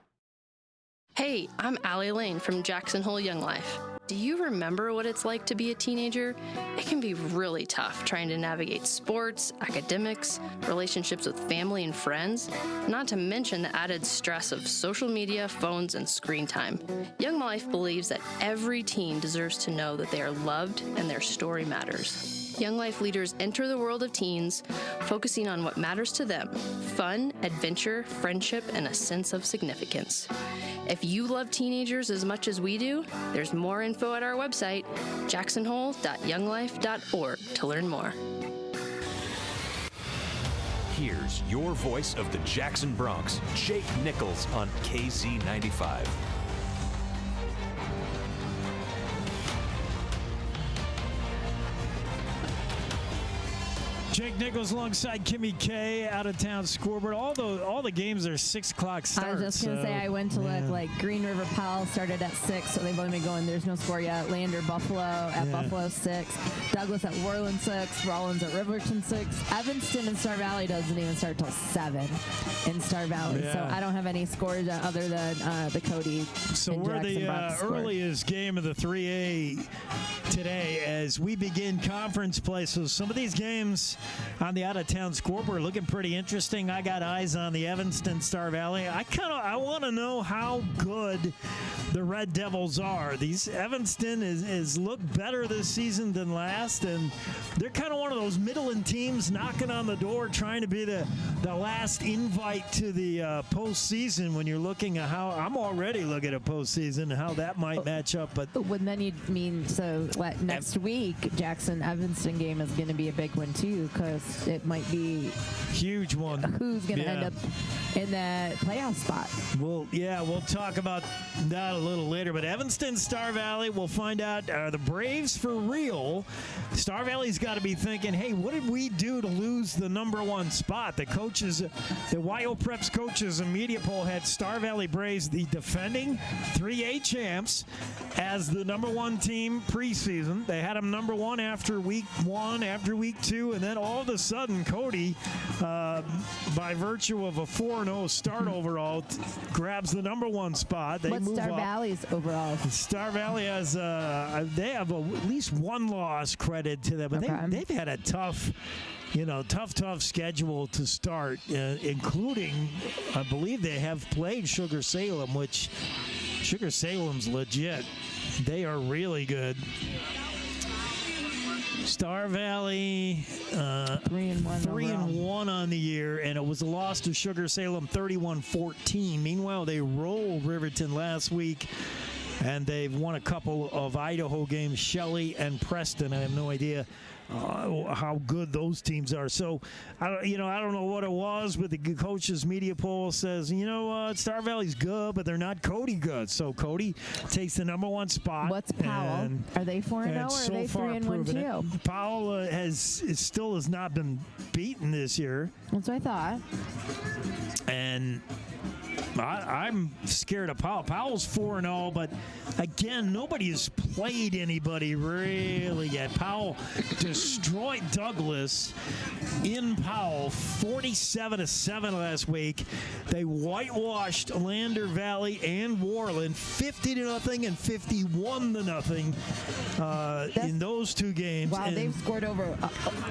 Hey, I'm Allie Lane from Jackson Hole Young Life. Do you remember what it's like to be a teenager? It can be really tough trying to navigate sports, academics, relationships with family and friends, not to mention the added stress of social media, phones, and screen time. Young Life believes that every teen deserves to know that they are loved and their story matters. Young Life leaders enter the world of teens, focusing on what matters to them: fun, adventure, friendship, and a sense of significance. If you love teenagers as much as we do, there's more info at our website, jacksonhole.younglife.org, to learn more. Here's your voice of the Jackson Bronx, Jake Nichols on KZ95. Jake Nichols alongside Kimmy K, out-of-town scoreboard. All the games are 6 o'clock starts. I was just going to say, I went to look, like Green River Powell started at 6, so they've only been going, there's no score yet. Lander, Buffalo at Buffalo 6. Douglas at Worland 6. Rollins at Riverton 6. Evanston and Star Valley doesn't even start till 7 in Star Valley. So I don't have any scores other than the Cody. So we're the earliest game of the 3A today as we begin conference play. So some of these games on the out-of-town scoreboard looking pretty interesting. I got eyes on the Evanston Star Valley. I want to know how good the Red Devils are. These Evanston is looked better this season than last, and they're kind of one of those Midland teams knocking on the door, trying to be the last invite to the postseason. When you're looking at how I'm already looking at postseason and how that might match up, but then you mean next week Jackson Evanston game is going to be a big one too, because it might be huge one. Who's going to end up in that playoff spot? We'll talk about that a little later. But Evanston, Star Valley, we'll find out. Are the Braves for real? Star Valley's got to be thinking, hey, what did we do to lose the #1 spot? The coaches, the YO Preps coaches and media poll had Star Valley Braves, the defending 3A champs, as the #1 team preseason. They had them #1 after week 1, after week 2, and then all of a sudden, Cody, by virtue of a 4-0 start overall, grabs the #1 spot. They What's move Star up. Valley's overall? Star Valley has they have at least one loss credit to them, but they've had a tough schedule to start, including, I believe they have played Sugar Salem, which Sugar Salem's legit. They are really good. Star Valley 3-1 on the year, and it was a loss to Sugar Salem 31-14. Meanwhile, they rolled Riverton last week, and they've won a couple of Idaho games, Shelley and Preston. I have no idea how good those teams are. So, I don't know what it was, but the coach's media poll says, Star Valley's good, but they're not Cody good. So Cody takes the #1 spot. What's Powell? Are they 4-0 or are they 3-1 too? Powell still has not been beaten this year. That's what I thought. And I'm scared of Powell. Powell's 4-0, but again, nobody has played anybody really yet. Powell destroyed Douglas in Powell 47-7 last week. They whitewashed Lander Valley and Worland 50-0 and 51-0 in those two games. Wow, they've scored over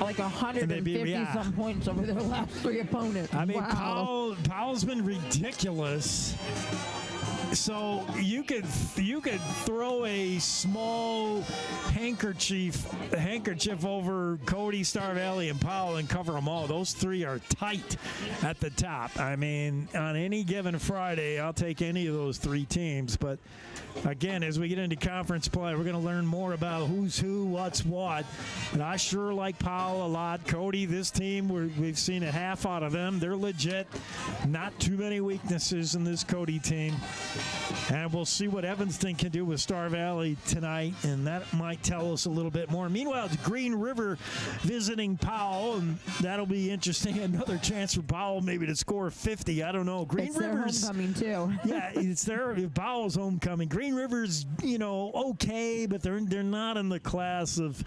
like 150 some points over their last 3 opponents. I mean, wow. Powell's been ridiculous. So you could throw a small handkerchief over Cody, Star Valley, and Powell and cover them all. Those three are tight at the top. I mean, on any given Friday, I'll take any of those three teams. But again, as we get into conference play, we're going to learn more about who's who, what's what. And I sure like Powell a lot. Cody, this team, we've seen a half out of them. They're legit. Not too many weaknesses in this Cody team. And we'll see what Evanston can do with Star Valley tonight, and that might tell us a little bit more. Meanwhile, it's Green River visiting Powell, and that'll be interesting. Another chance for Powell maybe to score 50. I don't know. Green River's their homecoming, too. Yeah, it's their Powell's homecoming. Green River's, okay, but they're not in the class of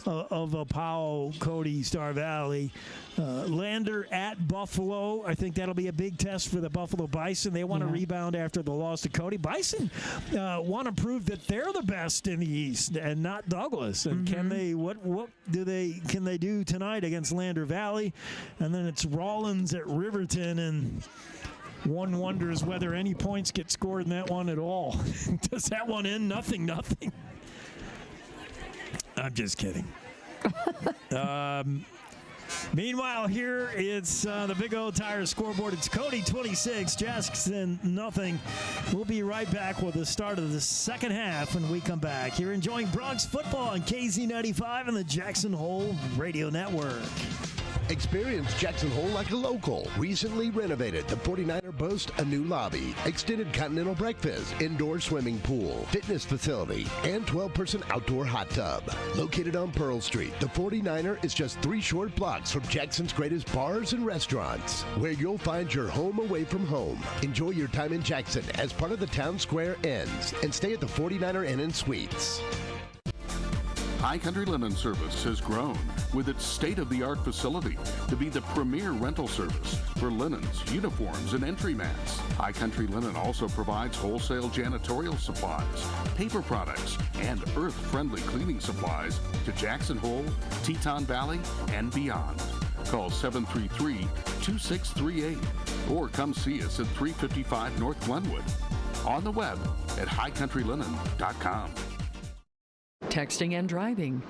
a Powell, Cody, Star Valley. Lander at Buffalo. I think that'll be a big test for the Buffalo Bison. They want to rebound after the loss to Cody. Bison want to prove that they're the best in the East and not Douglas. And can they? What can they do tonight against Lander Valley? And then it's Rollins at Riverton, and one wonders whether any points get scored in that one at all. Does that one end 0-0? I'm just kidding. Meanwhile, here it's the Big O Tire scoreboard. It's Cody 26, Jackson nothing. We'll be right back with the start of the second half when we come back. You're enjoying Bronx football on KZ95 and the Jackson Hole Radio Network. Experience Jackson Hole like a local. Recently renovated, the 49er boasts a new lobby, extended continental breakfast, indoor swimming pool, fitness facility, and 12-person outdoor hot tub. Located on Pearl Street, the 49er is just 3 short blocks from Jackson's greatest bars and restaurants, where you'll find your home away from home. Enjoy your time in Jackson as part of the Town Square Inns, and stay at the 49er Inn and Suites. High Country Linen Service has grown with its state-of-the-art facility to be the premier rental service for linens, uniforms, and entry mats. High Country Linen also provides wholesale janitorial supplies, paper products, and earth-friendly cleaning supplies to Jackson Hole, Teton Valley, and beyond. Call 733-2638 or come see us at 355 North Glenwood. On the web at highcountrylinen.com. Texting and driving.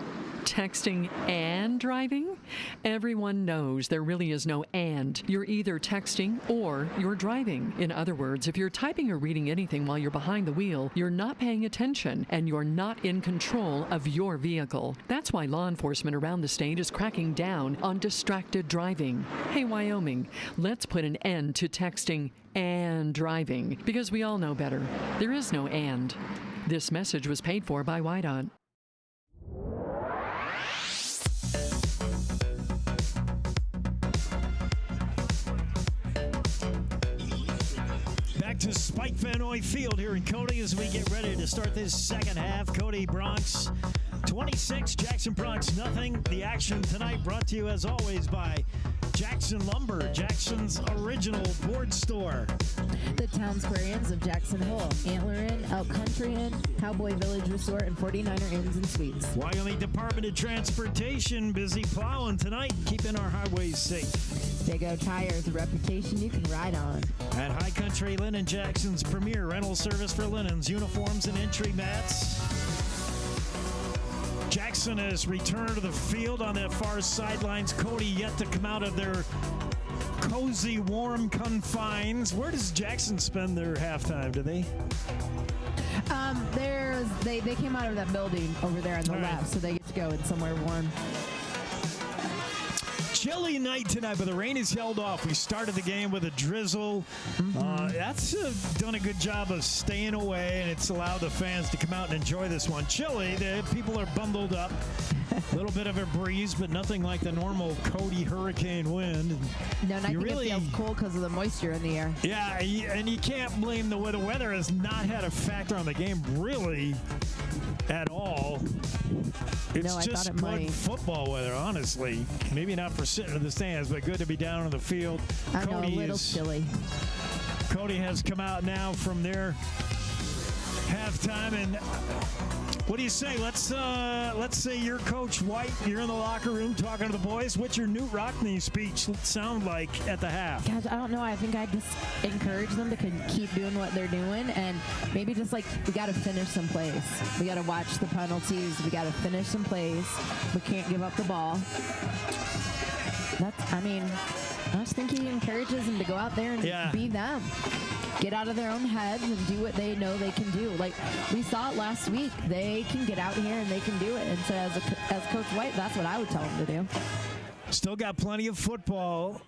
Texting and driving? Everyone knows there really is no and. You're either texting or you're driving. In other words, if you're typing or reading anything while you're behind the wheel, you're not paying attention and you're not in control of your vehicle. That's why law enforcement around the state is cracking down on distracted driving. Hey, Wyoming, let's put an end to texting and driving, because we all know better. There is no and. This message was paid for by WYDOT. Back to Spike Vannoy Field here in Cody as we get ready to start this second half. Cody Bronx 26, Jackson Bronx nothing. The action tonight brought to you as always by Jackson Lumber, Jackson's original board store. The town square inns of Jackson Hole, Antler Inn, Elk Country Inn, Cowboy Village Resort, and 49er Inns and Suites. Wyoming Department of Transportation busy plowing tonight, keeping our highways safe. Big O Tires, a reputation you can ride on. At High Country Linen, Jackson's premier rental service for linens, uniforms, and entry mats. Jackson has returned to the field on that far sidelines. Cody yet to come out of their cozy, warm confines. Where does Jackson spend their halftime? Do they? They came out of that building over there on the left, so they get to go in somewhere warm. Chilly night tonight, but the rain is held off. We started the game with a drizzle. That's done a good job of staying away, and it's allowed the fans to come out and enjoy this one. Chilly, the people are bundled up. A little bit of a breeze, but nothing like the normal Cody hurricane wind. No, and I think it feels cold because of the moisture in the air. Yeah, and you can't blame the weather. The weather has not had a factor on the game, really, at all. It's just good football weather, honestly. Maybe not for sitting in the stands, but good to be down on the field. I know, a little chilly. Cody has come out now from their halftime, and What do you say? Let's say you're Coach White. You're in the locker room talking to the boys. What's your Newt Rockne speech sound like at the half? Gosh, I don't know. I think I just encourage them to keep doing what they're doing, and maybe just like we got to finish some plays. We got to watch the penalties. We got to finish some plays. We can't give up the ball. I just think he encourages them to go out there and be them. Get out of their own heads and do what they know they can do. Like we saw it last week. They can get out here and they can do it. And so as Coach White, that's what I would tell them to do. Still got plenty of football.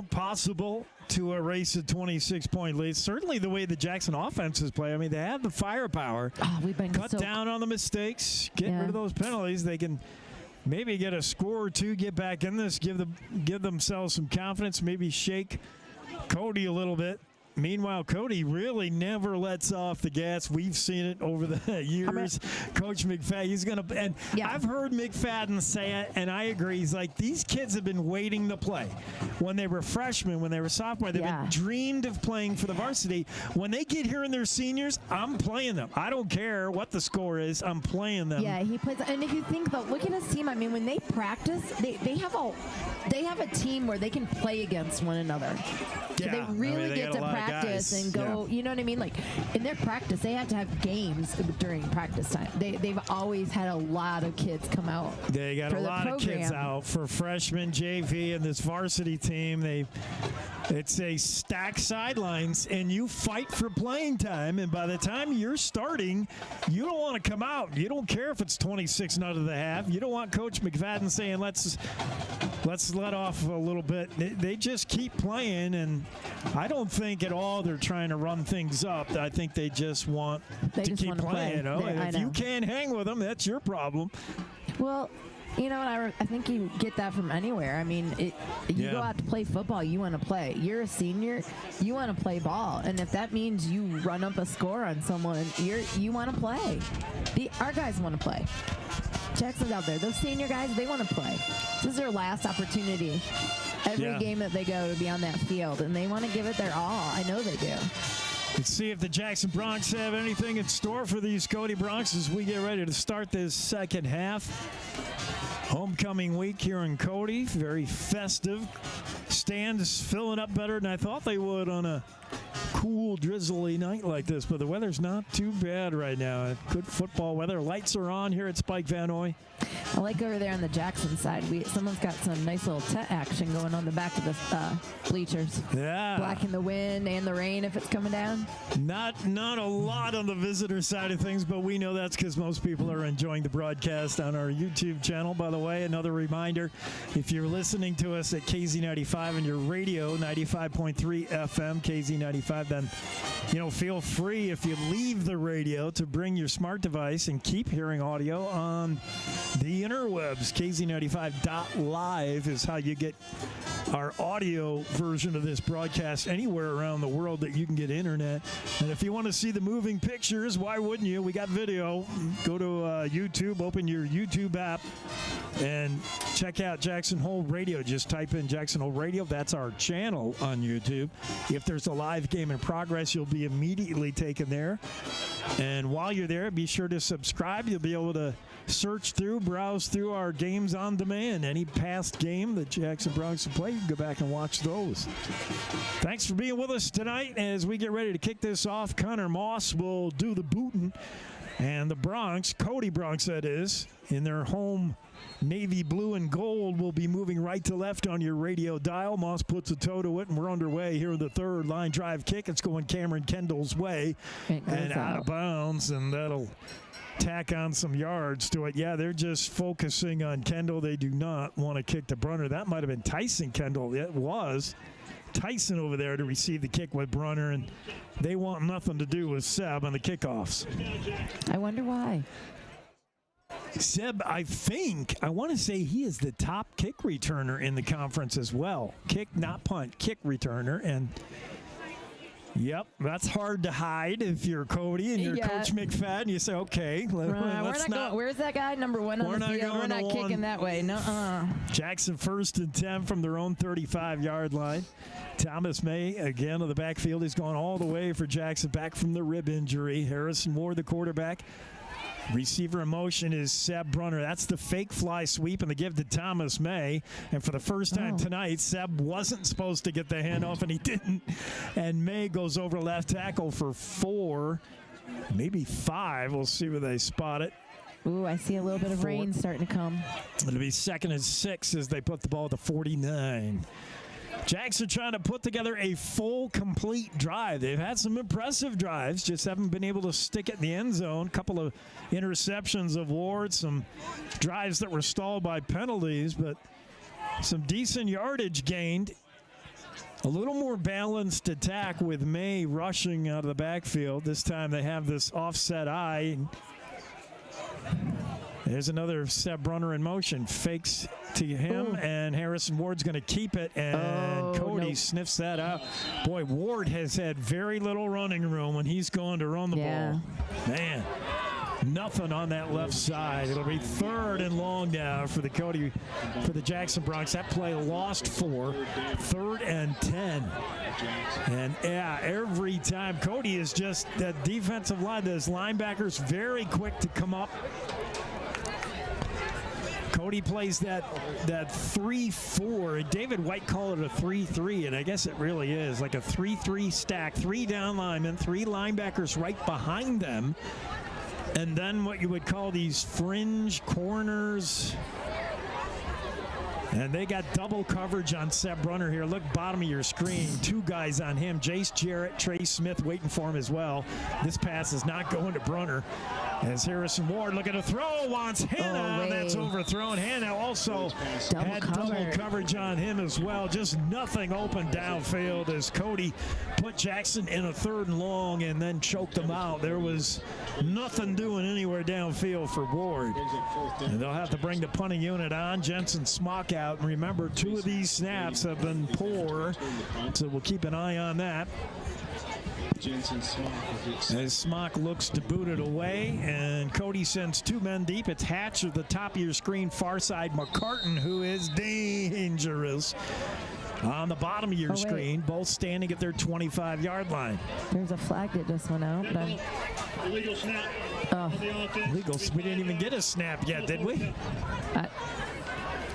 Possible to erase a 26-point lead. Certainly the way the Jackson offenses play. I mean, they have the firepower. We've been cut down on the mistakes, get rid of those penalties. They can maybe get a score or two, get back in this, give themselves some confidence, maybe shake Cody a little bit. Meanwhile, Cody really never lets off the gas. We've seen it over the years. Coach McFadden, he's going to – and I've heard McFadden say it, and I agree. He's like, these kids have been waiting to play. When they were freshmen, when they were sophomore, they've been dreamed of playing for the varsity. When they get here and they're seniors, I'm playing them. I don't care what the score is. I'm playing them. Yeah, he plays – and if you think about – look at his team. I mean, when they practice, they have a team where they can play against one another. So they really get to practice and go, you know what I mean? Like in their practice, they have to have games during practice time. They've always had a lot of kids come out. They got a lot of kids out for freshman JV and this varsity team. It's a stacked sidelines, and you fight for playing time. And by the time you're starting, you don't want to come out. You don't care if it's 26-0 at the half. You don't want Coach McFadden saying, let's let off a little bit. They just keep playing, and I don't think at all they're trying to run things up. I think they just want to keep playing. If you can't hang with them, that's your problem. Well, you know, I think you get that from anywhere. I mean, you go out to play football, you want to play. You're a senior, you want to play ball. And if that means you run up a score on someone, you want to play. Our guys want to play. Jackson's out there. Those senior guys, they want to play. This is their last opportunity. Every game that they go to be on that field, and they want to give it their all. I know they do. Let's see if the Jackson Broncs have anything in store for these Cody Broncs as we get ready to start this second half. Homecoming week here in Cody. Very festive. Stands filling up better than I thought they would on a cool, drizzly night like this, but the weather's not too bad right now. Good football weather. Lights are on here at Spike Vannoy. I like over there on the Jackson side. Someone's got some nice little tent action going on the back of the bleachers. Yeah. Blocking the wind and the rain if it's coming down. Not a lot on the visitor side of things, but we know that's because most people are enjoying the broadcast on our YouTube channel. By the way, another reminder, if you're listening to us at KZ95 and your radio, 95.3 FM, KZ95, then, feel free if you leave the radio to bring your smart device and keep hearing audio on the interwebs. KZ95.live is how you get our audio version of this broadcast anywhere around the world that you can get internet. And if you want to see the moving pictures, why wouldn't you? We got video. Go to YouTube, open your YouTube app, and check out Jackson Hole Radio. Just type in Jackson Hole Radio. That's our channel on YouTube. If there's a live game in progress, you'll be immediately taken there. And while you're there, be sure to subscribe. You'll be able to search through, browse through our games on demand. Any past game that Jackson Broncs have played, you can go back and watch those. Thanks for being with us tonight as we get ready to kick this off. Connor Moss will do the booting. And the Broncs, Cody Broncs that is, in their home navy blue and gold, will be moving right to left on your radio dial. Moss puts a toe to it, and we're underway here in the third line drive kick. It's going Cameron Kendall's way and out of bounds, and that'll tack on some yards to it. Yeah, they're just focusing on Kendall. They do not want to kick to Brunner. That might have been Tyson Kendall. It was Tyson over there to receive the kick with Brunner, and they want nothing to do with Seb on the kickoffs. I wonder why. Seb, I want to say he is the top kick returner in the conference as well. Kick, not punt, kick returner. And Yep, that's hard to hide if you're Cody and you're Coach McFadden. You say, okay, let's not. Where's that guy? Number 1 on the field. We're not kicking that way. Nuh-uh. Jackson 1st and 10 from their own 35-yard line. Thomas May, again, of the backfield. He's gone all the way for Jackson, back from the rib injury. Harrison Ward, the quarterback. Receiver in motion is Seb Brunner. That's the fake fly sweep and the give to Thomas May. And for the first time tonight, Seb wasn't supposed to get the handoff, and he didn't. And May goes over left tackle for 4, maybe 5. We'll see where they spot it. Ooh, I see a little bit of rain starting to come. It'll be 2nd and 6 as they put the ball at the 49. Jackson trying to put together a full, complete drive. They've had some impressive drives, just haven't been able to stick it in the end zone. A couple of interceptions of Ward, some drives that were stalled by penalties, but some decent yardage gained. A little more balanced attack with May rushing out of the backfield. This time they have this offset eye. There's another Seb Brunner in motion. Fakes to him, and Harrison Ward's going to keep it, and Cody sniffs that out. Boy, Ward has had very little running room when he's going to run the ball. Man, nothing on that left side. It'll be 3rd and long now for the Jackson Bronx. That play lost 4, 3rd and 10. And every time Cody is just that defensive line, those linebackers very quick to come up. Cody plays that 3-4. David White called it a 3-3, and I guess it really is like a 3-3 stack. 3 down linemen, 3 linebackers right behind them, and then what you would call these fringe corners. And they got double coverage on Seb Brunner here. Look, bottom of your screen. 2 guys on him. Jace Jarrett, Trey Smith waiting for him as well. This pass is not going to Brunner. As Harrison Ward looking to throw, wants Hanna, and that's overthrown. Hanna also had double coverage on him as well. Just nothing open downfield as Cody put Jackson in a 3rd and long and then choked them out. There was nothing doing anywhere downfield for Ward. And they'll have to bring the punting unit on. Jensen Smock out. And remember, 2 of these snaps have been poor, so we'll keep an eye on that. As Smock looks to boot it away, and Cody sends 2 men deep. It's Hatch at the top of your screen, far side McCartan, who is dangerous. On the bottom of your screen, both standing at their 25-yard line. There's a flag that just went out. Illegal snap. Illegal. We didn't even get a snap yet, did we?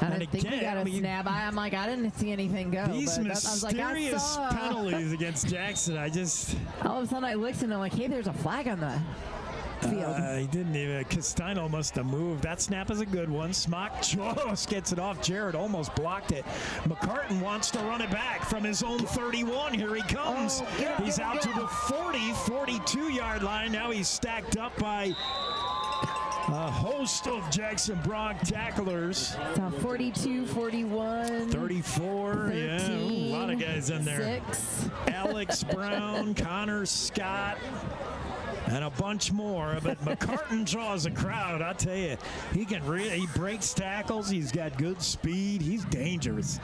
I didn't think we got a snap. I'm like, I didn't see anything go. These mysterious penalties against Jackson. All of a sudden I looked and I'm like, hey, there's a flag on the field. He didn't even. Castino must have moved. That snap is a good one. Smock just gets it off. Jared almost blocked it. McCartan wants to run it back from his own 31. Here he comes. He's out to the 40, 42-yard line. Now he's stacked up by a host of Jackson Bronx tacklers. 42, 41, 34, 13, a lot of guys in there. 6. Alex Brown, Connor Scott, and a bunch more. But McCartan draws a crowd. I tell you, he breaks tackles. He's got good speed. He's dangerous.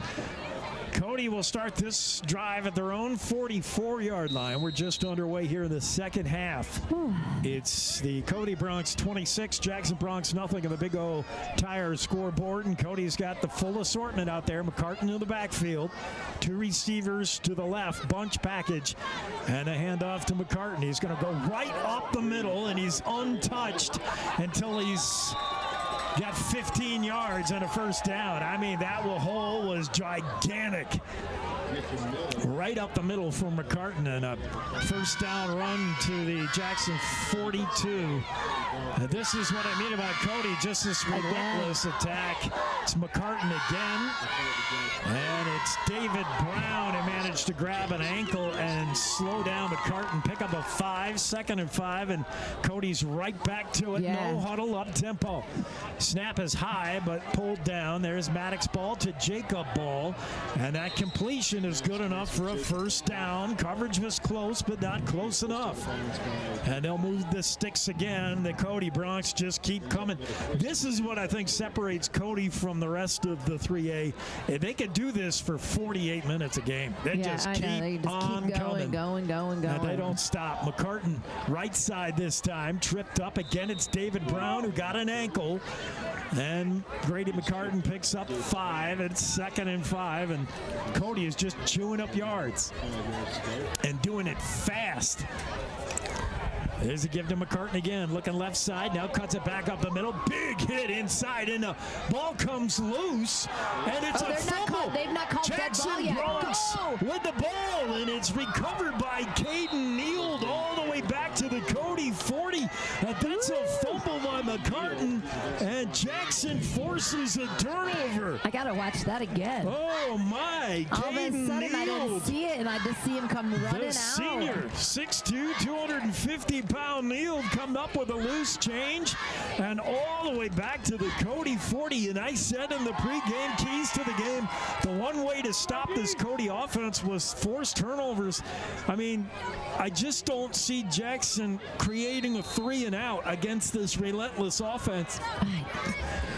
Cody will start this drive at their own 44-yard line. We're just underway here in the second half. It's the Cody Bronx 26, Jackson Bronx nothing on the Big O Tire scoreboard. And Cody's got the full assortment out there. McCartan in the backfield. 2 receivers to the left, bunch package. And a handoff to McCartan. He's going to go right up the middle, and he's untouched until he's got 15 yards and a first down. I mean, that hole was gigantic. Right up the middle for McCartan, and a first down run to the Jackson 42. This is what I mean about Cody, just this relentless attack. It's McCartan again, and it's David Brown who managed to grab an ankle and slow down McCartan, pick up a 5, 2nd and 5, and Cody's right back to it. No huddle, up tempo. Snap is high, but pulled down. There's Maddox Ball to Jacob Ball, and that completion completion is good enough for a first down. Coverage was close, but not close enough. And they'll move the sticks again. The Cody Broncs just keep coming. This is what I think separates Cody from the rest of the 3A. If they could do this for 48 minutes a game, they just keep on coming. Going. And they don't stop. McCartan right side this time, tripped up. Again, it's David Brown who got an ankle. And Grady McCartan picks up 5. It's 2nd and 5. And Cody is just chewing up yards and doing it fast. There's a give to McCartan again. Looking left side. Now cuts it back up the middle. Big hit inside. And the ball comes loose. And it's a fumble. They've not called Jackson that ball yet. Broncs with the ball. And it's recovered by Caden Neild all the way back to the Cody 40. And that's a fumble by McCartan. And Jackson forces a turnover. I got to watch that again. Oh, my. All of a sudden, I didn't see it, and I just see him come running out. The senior, 6'2", 250-pound Neild come up with a loose change and all the way back to the Cody 40. And I said in the pregame keys to the game, the one way to stop this Cody offense was forced turnovers. I mean, I just don't see Jackson creating a 3-and-out against this relentless offense.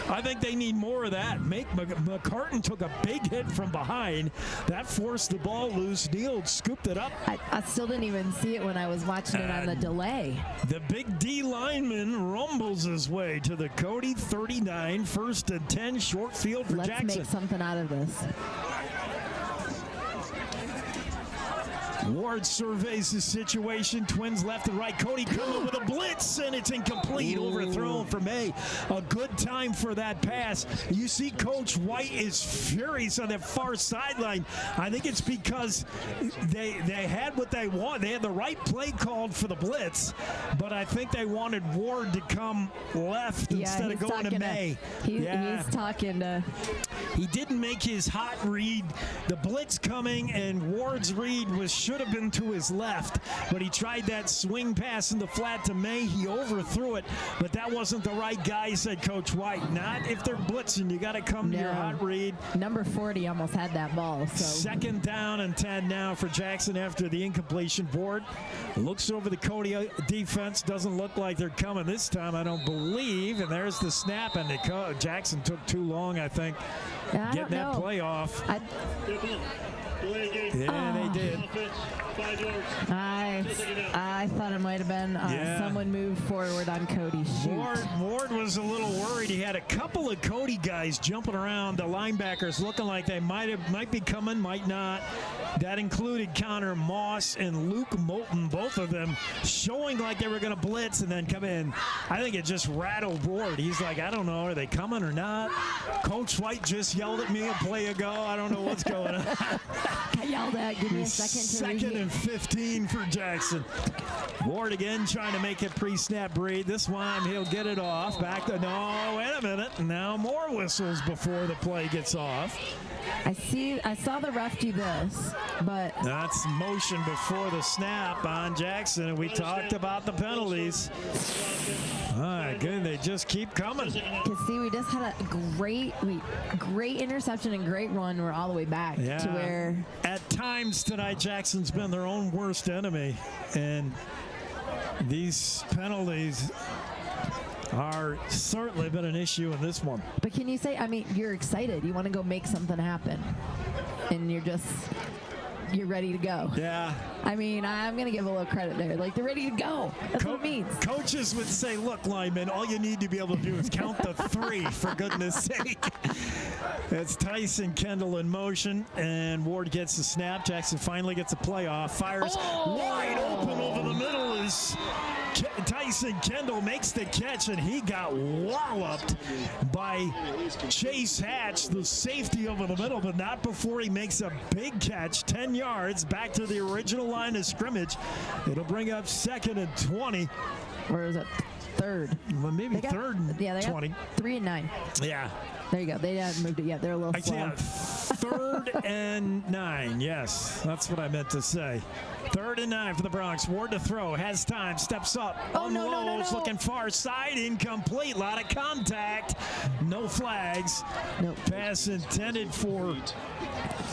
I think they need more of that. McCartan took a big hit from behind. That forced the ball loose. Neild scooped it up. I still didn't even see it when I was watching it on the delay. The big D lineman rumbles his way to the Cody 39. 1st and 10, short field for Jackson. Let's make something out of this. Ward surveys the situation. Twins left and right. Cody coming with a blitz, and it's incomplete. Overthrown for May. A good time for that pass. You see Coach White is furious on that far sideline. I think it's because they had what they want. They had the right play called for the blitz, but I think they wanted Ward to come left instead of going to May. He's talking to... He didn't make his hot read. The blitz coming, and Ward's read should have been to his left, but he tried that swing pass in the flat to May. He overthrew it, but that wasn't the right guy, said Coach White. Not if they're blitzing. You got to come to your hot read. Number 40 almost had that ball. So 2nd down and 10 now for Jackson after the incompletion. Ward looks over the Cody defense. Doesn't look like they're coming this time, I don't believe. And there's the snap, and Jackson took too long, I think, getting that play off. Yeah, they did. I thought it might have been someone moved forward on Cody. Ward was a little worried. He had a couple of Cody guys jumping around, the linebackers looking like they might be coming, might not. That included Connor Moss and Luke Moulton, both of them showing like they were going to blitz and then come in. I think it just rattled Ward. He's like, I don't know, are they coming or not? Coach White just yelled at me a play ago. I don't know what's going on. I yelled at, give me a second to 2nd and 15 for Jackson. Ward again trying to make it pre-snap read. This one he'll get it off. Back to, no, wait a minute. Now more whistles before the play gets off. I saw the ref do this, but that's motion before the snap on Jackson, and we talked about the penalties. All right, good. They just keep coming. To see, we just had a great interception and great run. We're all the way back to where. At times tonight, Jackson's been their own worst enemy, and these penalties are certainly been an issue in this one. But can you say, I mean, you're excited. You want to go make something happen. And you're ready to go. Yeah. I mean, I'm going to give a little credit there. Like, they're ready to go. That's what it means. Coaches would say, look, lineman, all you need to be able to do is count the 3, for goodness sake. It's Tyson Kendall in motion, and Ward gets the snap. Jackson finally gets a playoff. Fires wide open over the middle is Tyson Kendall makes the catch, and he got walloped by Chase Hatch, the safety over the middle, but not before he makes a big catch, 10 yards back to the original line of scrimmage. It'll bring up 2nd and 20. Or is it 3rd? Well, maybe 3rd and 20. Yeah, they got 3 and 9. Yeah. There you go. They haven't moved it yet. They're a little slow. 3rd and 9. Yes, that's what I meant to say. 3rd and 9 for the Broncs. Ward to throw. Has time. Steps up. Unloads. Looking far side. Incomplete. A lot of contact. no flags. Nope. Pass intended for,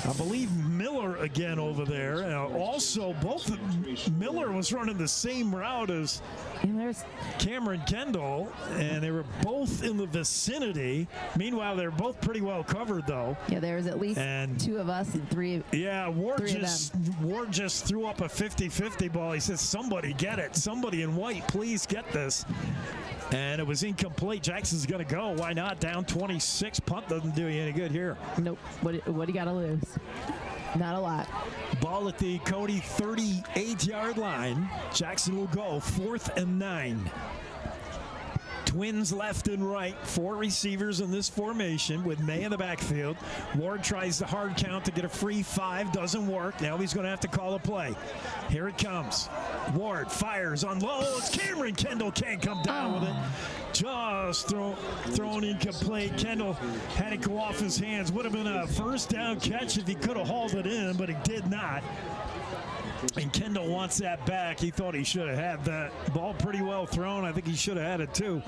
I believe, Miller again over there. Also, both Miller was running the same route as Cameron Kendall, and they were both in the vicinity. Meanwhile, they're both pretty well covered, though. Yeah, there's at least two of us and three. Yeah, Ward just threw up a 50-50 ball. He says, somebody get it. Somebody in white, please get this. And it was incomplete. Jackson's going to go. Why not? Down 26. Punt doesn't do you any good here. Nope. What do you got to lose? Not a lot. Ball at the Cody 38-yard line. Jackson will go 4th and 9. Twins left and right. 4 receivers in this formation with May in the backfield. Ward tries the hard count to get a free 5. Doesn't work. Now he's going to have to call a play. Here it comes. Ward fires on low. It's Cameron Kendall. Can't come down with it. Just thrown incomplete. Kendall had it go off his hands. Would have been a first down catch if he could have hauled it in, but he did not. And Kendall wants that back. He thought he should have had that ball pretty well thrown. I think he should have had it too.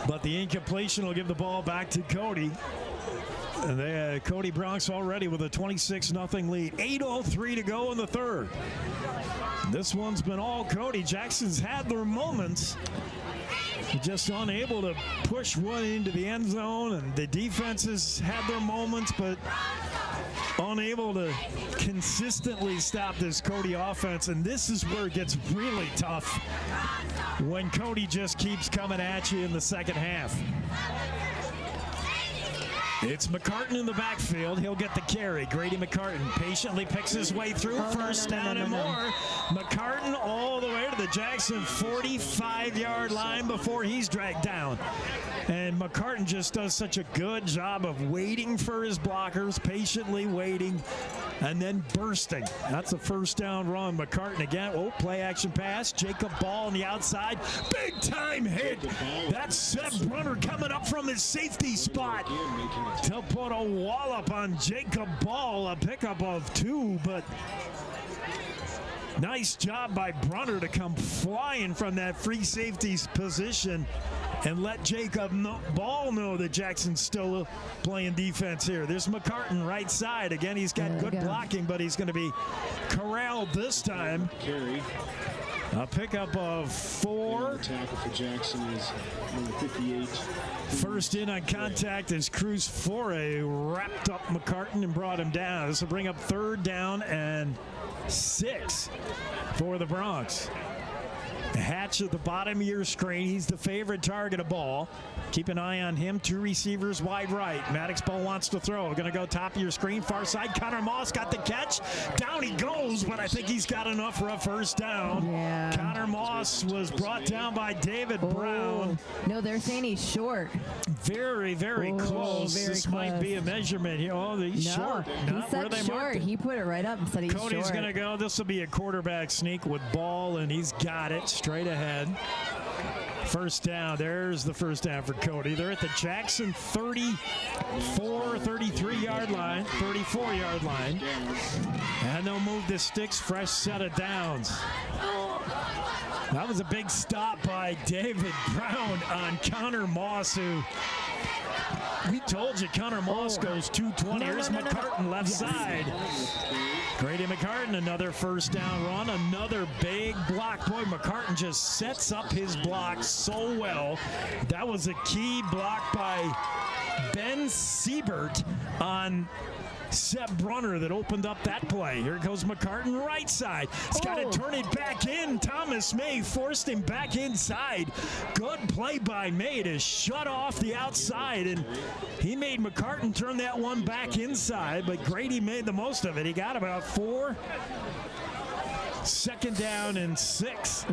But the incompletion will give the ball back to Cody. And Cody Bronx already with a 26-0 lead. 8:03 to go in the third. This one's been all Cody. Jackson's had their moments. Just unable to push one into the end zone. And the defenses had their moments, but unable to consistently stop this Cody offense. And this is where it gets really tough, when Cody just keeps coming at you in the second half. It's McCartan in the backfield. He'll get the carry. Grady McCartan patiently picks his way through. First down and more. McCartan all the way to the Jackson 45-yard line before he's dragged down. And McCartan just does such a good job of waiting for his blockers, patiently waiting, and then bursting. That's a first down run. McCartan again. Oh, play action pass. Jacob Ball on the outside. Big time hit. That's Seth Brunner coming up from his safety spot to put a wallop on Jacob Ball. A pickup of 2, but nice job by Brunner to come flying from that free safety's position and let Jacob Ball know that Jackson's still playing defense here. There's McCartan right side. Again, he's got good blocking, but he's going to be corralled this time. A pickup of 4. Tackle for Jackson is number 58. First in on contact as Cruz Foray wrapped up McCartan and brought him down. This will bring up 3rd down and 6 for the Bronx. Hatch at the bottom of your screen. He's the favorite target of Ball. Keep an eye on him. 2 receivers wide right. Maddox Ball wants to throw. Going to go top of your screen. Far side. Connor Moss got the catch. Down he goes, but I think he's got enough for a first down. Yeah. Connor Moss was brought down by David Brown. No, they're saying he's short. Very, very close. This might be a measurement here. Oh, he's short. He said short. He put it right up and said he's short. Cody's going to go. This will be a quarterback sneak with Ball, and he's got it straight ahead. First down. There's the first down for Cody. They're at the Jackson 33-yard line, 34-yard line. And they'll move the sticks. Fresh set of downs. That was a big stop by David Brown on Connor Moss, who we told you Connor Moss goes 220. Here's McCartan left side. Grady McCartan, another first down run, another big block. Boy, McCartan just sets up his block so well. That was a key block by Ben Siebert on Seth Brunner that opened up that play. Here goes McCartan right side. He's got to turn it back in. Thomas May forced him back inside. Good play by May to shut off the outside, and he made McCartan turn that one back inside, but Grady made the most of it. He got about 4. Second down and 6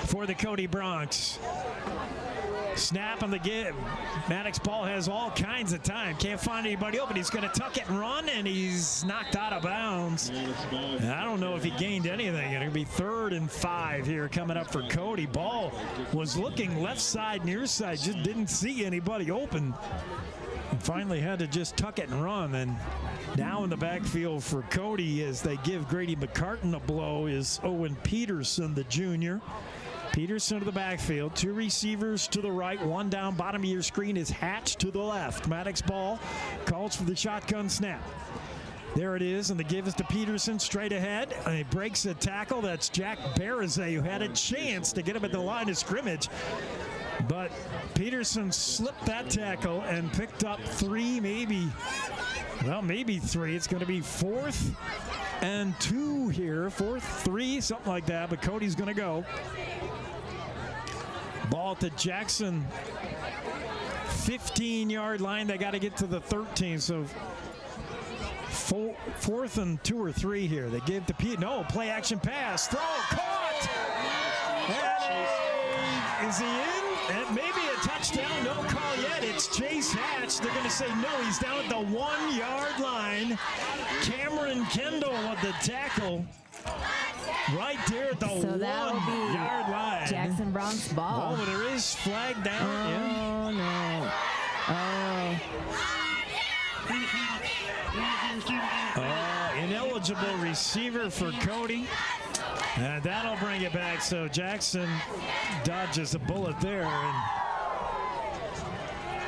for the Cody Bronx. Snap on the give. Maddox Ball has all kinds of time. Can't find anybody open. He's going to tuck it and run, and he's knocked out of bounds. And I don't know if he gained anything. It'll be 3rd and 5 here coming up for Cody. Ball was looking left side, near side, just didn't see anybody open. And finally had to just tuck it and run. And now in the backfield for Cody as they give Grady McCartan a blow is Owen Peterson, the junior. Peterson to the backfield. 2 receivers to the right. 1 down. Bottom of your screen is Hatch to the left. Maddox ball calls for the shotgun snap. There it is, and the give is to Peterson straight ahead. And he breaks a tackle. That's Jack Barazay, who had a chance to get him at the line of scrimmage. But Peterson slipped that tackle and picked up 3, maybe 3. It's going to be 4th and 2 here. 4th, 3, something like that. But Cody's going to go. Ball to Jackson. 15-yard line. They got to get to the 13. So 4th and 2 or 3 here. They give to Pete. No, play action pass. Throw, caught. And is he in? And maybe a touchdown. No call yet. It's Chase Hatch. They're going to say no. He's down at the 1-yard line. Cameron Kendall with the tackle. Right there at the 1-yard line. Jackson Bronx ball. Oh, but there is flag down. Oh, no. Ineligible receiver for Cody. And that'll bring it back. So Jackson dodges a bullet there. And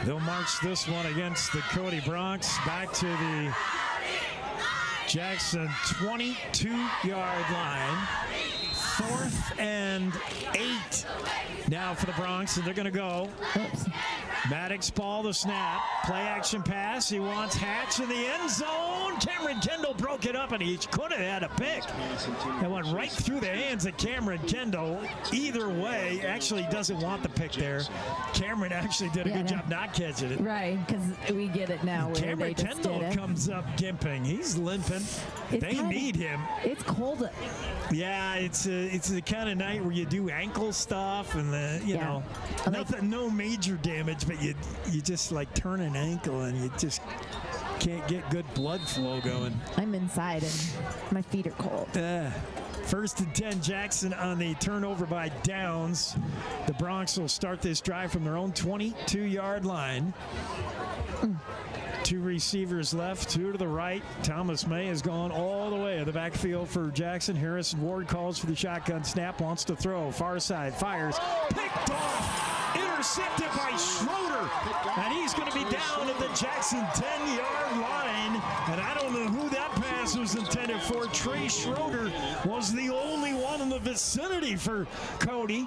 they'll march this one against the Cody Bronx back to the Jackson 22-yard line. 4th and 8 now for the Bronx, and they're going to go. Oops. Maddox ball, the snap. Play action pass. He wants Hatch in the end zone. Cameron Kendall broke it up, and he could have had a pick. It went right through the hands of Cameron Kendall. Either way, actually doesn't want the pick there. Cameron actually did a good job not catching it. Right, because we get it now. Cameron Kendall comes up gimping. He's limping. They need him. It's cold. Yeah, it's the kind of night where you do ankle stuff and nothing, no major damage, but you just like turn an ankle and you just can't get good blood flow going. I'm inside and my feet are cold. 1st and 10, Jackson on the turnover by Downs. The Bronx will start this drive from their own 22-yard line. 2 receivers left, 2 to the right. Thomas May has gone all the way to the backfield for Jackson. Harrison Ward calls for the shotgun snap, wants to throw. Far side, fires. Picked off. Intercepted by Schroeder. And he's going to be down at the Jackson 10-yard line. And I don't know who that pass was intended for. Trey Schroeder was the only one in the vicinity for Cody.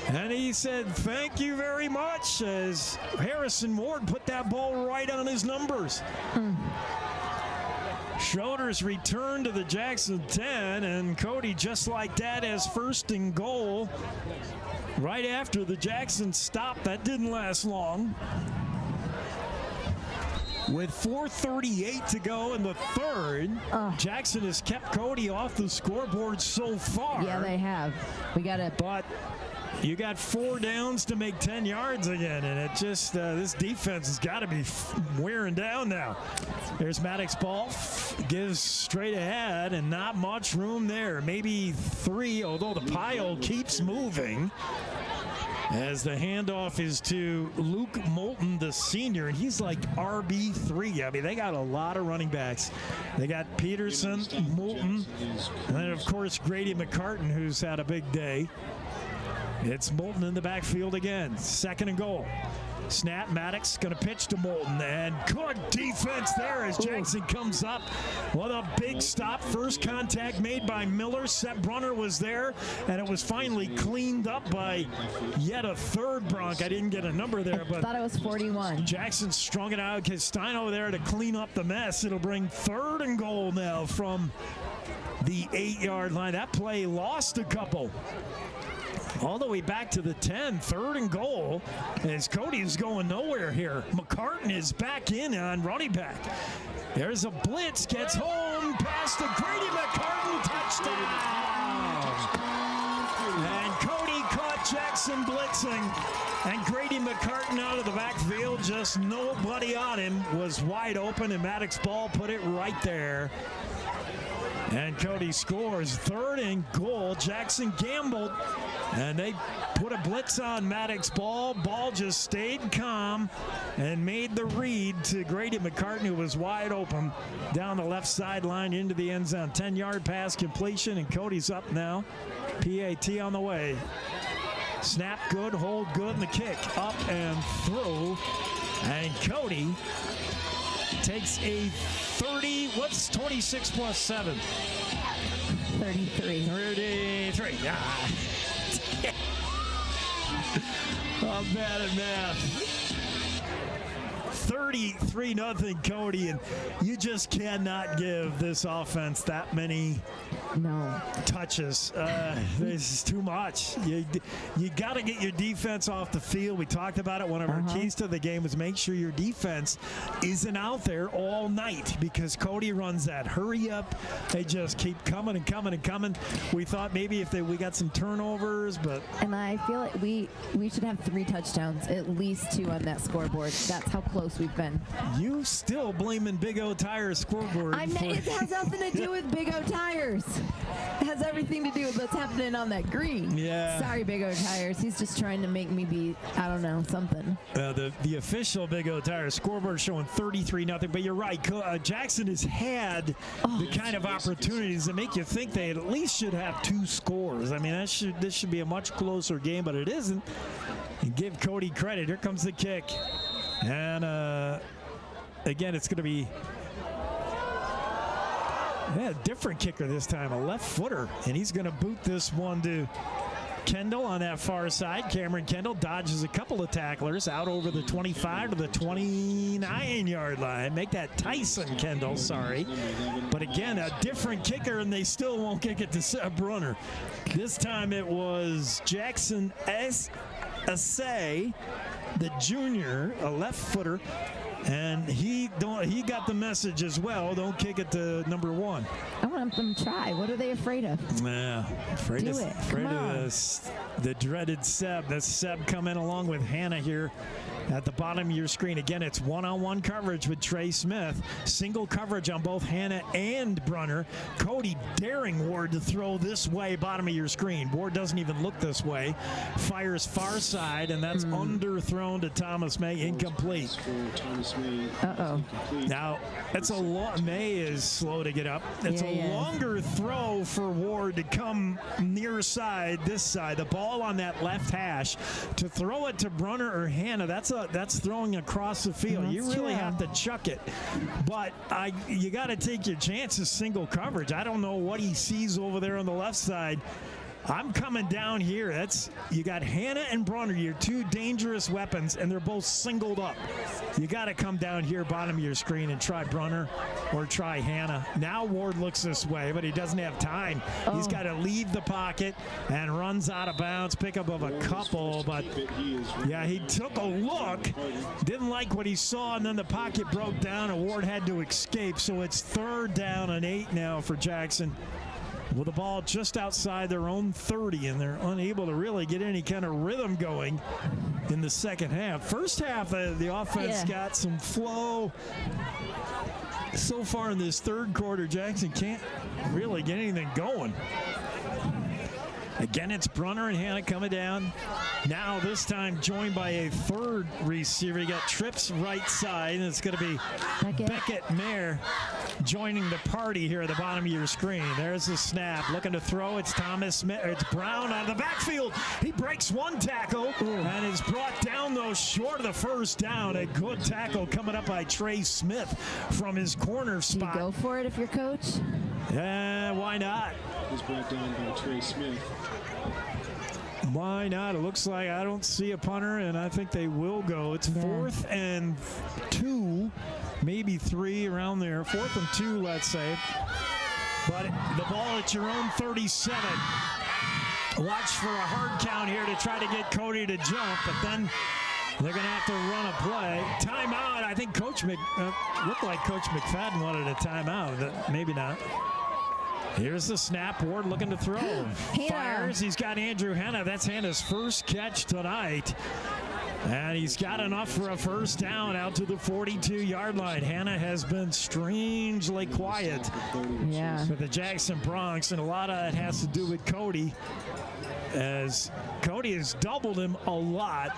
And he said, thank you very much, as Harrison Ward put that ball right on his numbers. Schroeder's return to the Jackson 10, and Cody, just like that, has 1st and goal right after the Jackson stop. That didn't last long. With 4:38 to go in the 3rd, Jackson has kept Cody off the scoreboard so far. Yeah, they have. We got it. But you got 4 downs to make 10 yards again, and it just this defense has got to be wearing down now. There's Maddox ball, gives straight ahead, and not much room there. Maybe 3, although the pile keeps moving. As the handoff is to Luke Moulton, the senior, and he's like RB3. I mean, they got a lot of running backs. They got Peterson, Moulton, and then, of course, Grady McCartan, who's had a big day. It's Moulton in the backfield again. 2nd and goal. Snap, Maddox going to pitch to Moulton, and good defense there as Jackson comes up. What a big stop. First contact made by Miller. Seth Brunner was there, and it was finally cleaned up by yet a 3rd Bronc. I didn't get a number there, but I thought it was 41. Jackson strung it out. Castano there to clean up the mess. It'll bring 3rd and goal now from the 8-yard line. That play lost a couple. All the way back to the 10, 3rd and goal, as Cody is going nowhere here. McCartan is back in on running back. There's a blitz, gets home, pass to Grady McCartan, touchdown! And Cody caught Jackson blitzing, and Grady McCartan out of the backfield, just nobody on him, was wide open, and Maddox ball put it right there. And Cody scores. 3rd and goal. Jackson gambled, and they put a blitz on Maddox ball. Ball just stayed calm and made the read to Grady McCartan, who was wide open down the left sideline into the end zone. 10-yard pass completion, and Cody's up now. PAT on the way. Snap good, hold good, and the kick up and through. And Cody takes a 26 plus 7. 33. 33. I'm bad at math. 33-0 Cody, and you just cannot give this offense that many touches. This is too much. You got to get your defense off the field. We talked about it. One of our keys to the game was make sure your defense isn't out there all night, because Cody runs that hurry up. They just keep coming and coming and coming. We thought maybe if we got some turnovers, but I feel like we should have 3 touchdowns, at least 2 on that scoreboard. That's how close we've been. You still blaming Big O Tires scoreboard. It has nothing to do with Big O Tires. It has everything to do with what's happening on that green. Yeah. Sorry, Big O Tires. He's just trying to make me be, I don't know, something. The official Big O Tires scoreboard showing 33-0. But you're right. Jackson has had the kind of opportunities that make you think they at least should have 2 scores. I mean, this should be a much closer game, but it isn't. And give Cody credit. Here comes the kick. And again, it's going to be a different kicker this time, a left footer. And he's going to boot this one to Kendall on that far side. Cameron Kendall dodges a couple of tacklers out over the 25 to the 29-yard line. Make that Tyson Kendall, sorry. But again, a different kicker, and they still won't kick it to Seb Brunner. This time it was Jackson Assay, the junior, a left footer, and he got the message as well. Don't kick it to number 1. I want them to try. What are they afraid of? Yeah, afraid of the dreaded Seb. That's Seb coming along with Hannah here at the bottom of your screen. Again, it's one-on-one coverage with Trey Smith. Single coverage on both Hannah and Brunner. Cody daring Ward to throw this way, bottom of your screen. Ward doesn't even look this way. Fires far side, and that's underthrown to Thomas May, incomplete. Uh-oh. Now, it's May is slow to get up. It's a longer throw for Ward to come near side, this side. The ball on that left hash. To throw it to Brunner or Hannah, that's throwing across the field. You really have to chuck it. But you got to take your chances single coverage. I don't know what he sees over there on the left side. I'm coming down here. You got Hannah and Brunner, your 2 dangerous weapons, and they're both singled up. You got to come down here, bottom of your screen, and try Brunner or try Hannah. Now Ward looks this way, but he doesn't have time. He's got to leave the pocket and runs out of bounds. Pickup of a couple, but yeah, he took a look, didn't like what he saw, and then the pocket broke down, and Ward had to escape. So it's 3rd down and 8 now for Jackson, with the ball just outside their own 30, and they're unable to really get any kind of rhythm going in the second half. First half, the offense got some flow. So far in this third quarter, Jackson can't really get anything going. Again, it's Brunner and Hannah coming down. Now this time joined by a 3rd receiver. You got Trips right side, and it's going to be Beckett Mayer joining the party here at the bottom of your screen. There's the snap. Looking to throw. It's it's Brown out of the backfield. He breaks one tackle and is brought down, though, short of the first down. A good tackle coming up by Trey Smith from his corner spot. Do you go for it if you're coach? Yeah, why not? He's brought down by Trey Smith. Why not? It looks like I don't see a punter, and I think they will go. It's 4th and 2, maybe 3 around there. 4th and 2, let's say. But the ball at your own 37. Watch for a hard count here to try to get Cody to jump, but then they're going to have to run a play. Timeout. I think looked like Coach McFadden wanted a timeout. Maybe not. Here's the snap. Ward looking to throw. Fires. He's got Andrew Hannah. That's Hannah's first catch tonight. And he's got enough for a first down out to the 42-yard line. Hannah has been strangely quiet for the Jackson Bronx, and a lot of it has to do with Cody, as Cody has doubled him a lot.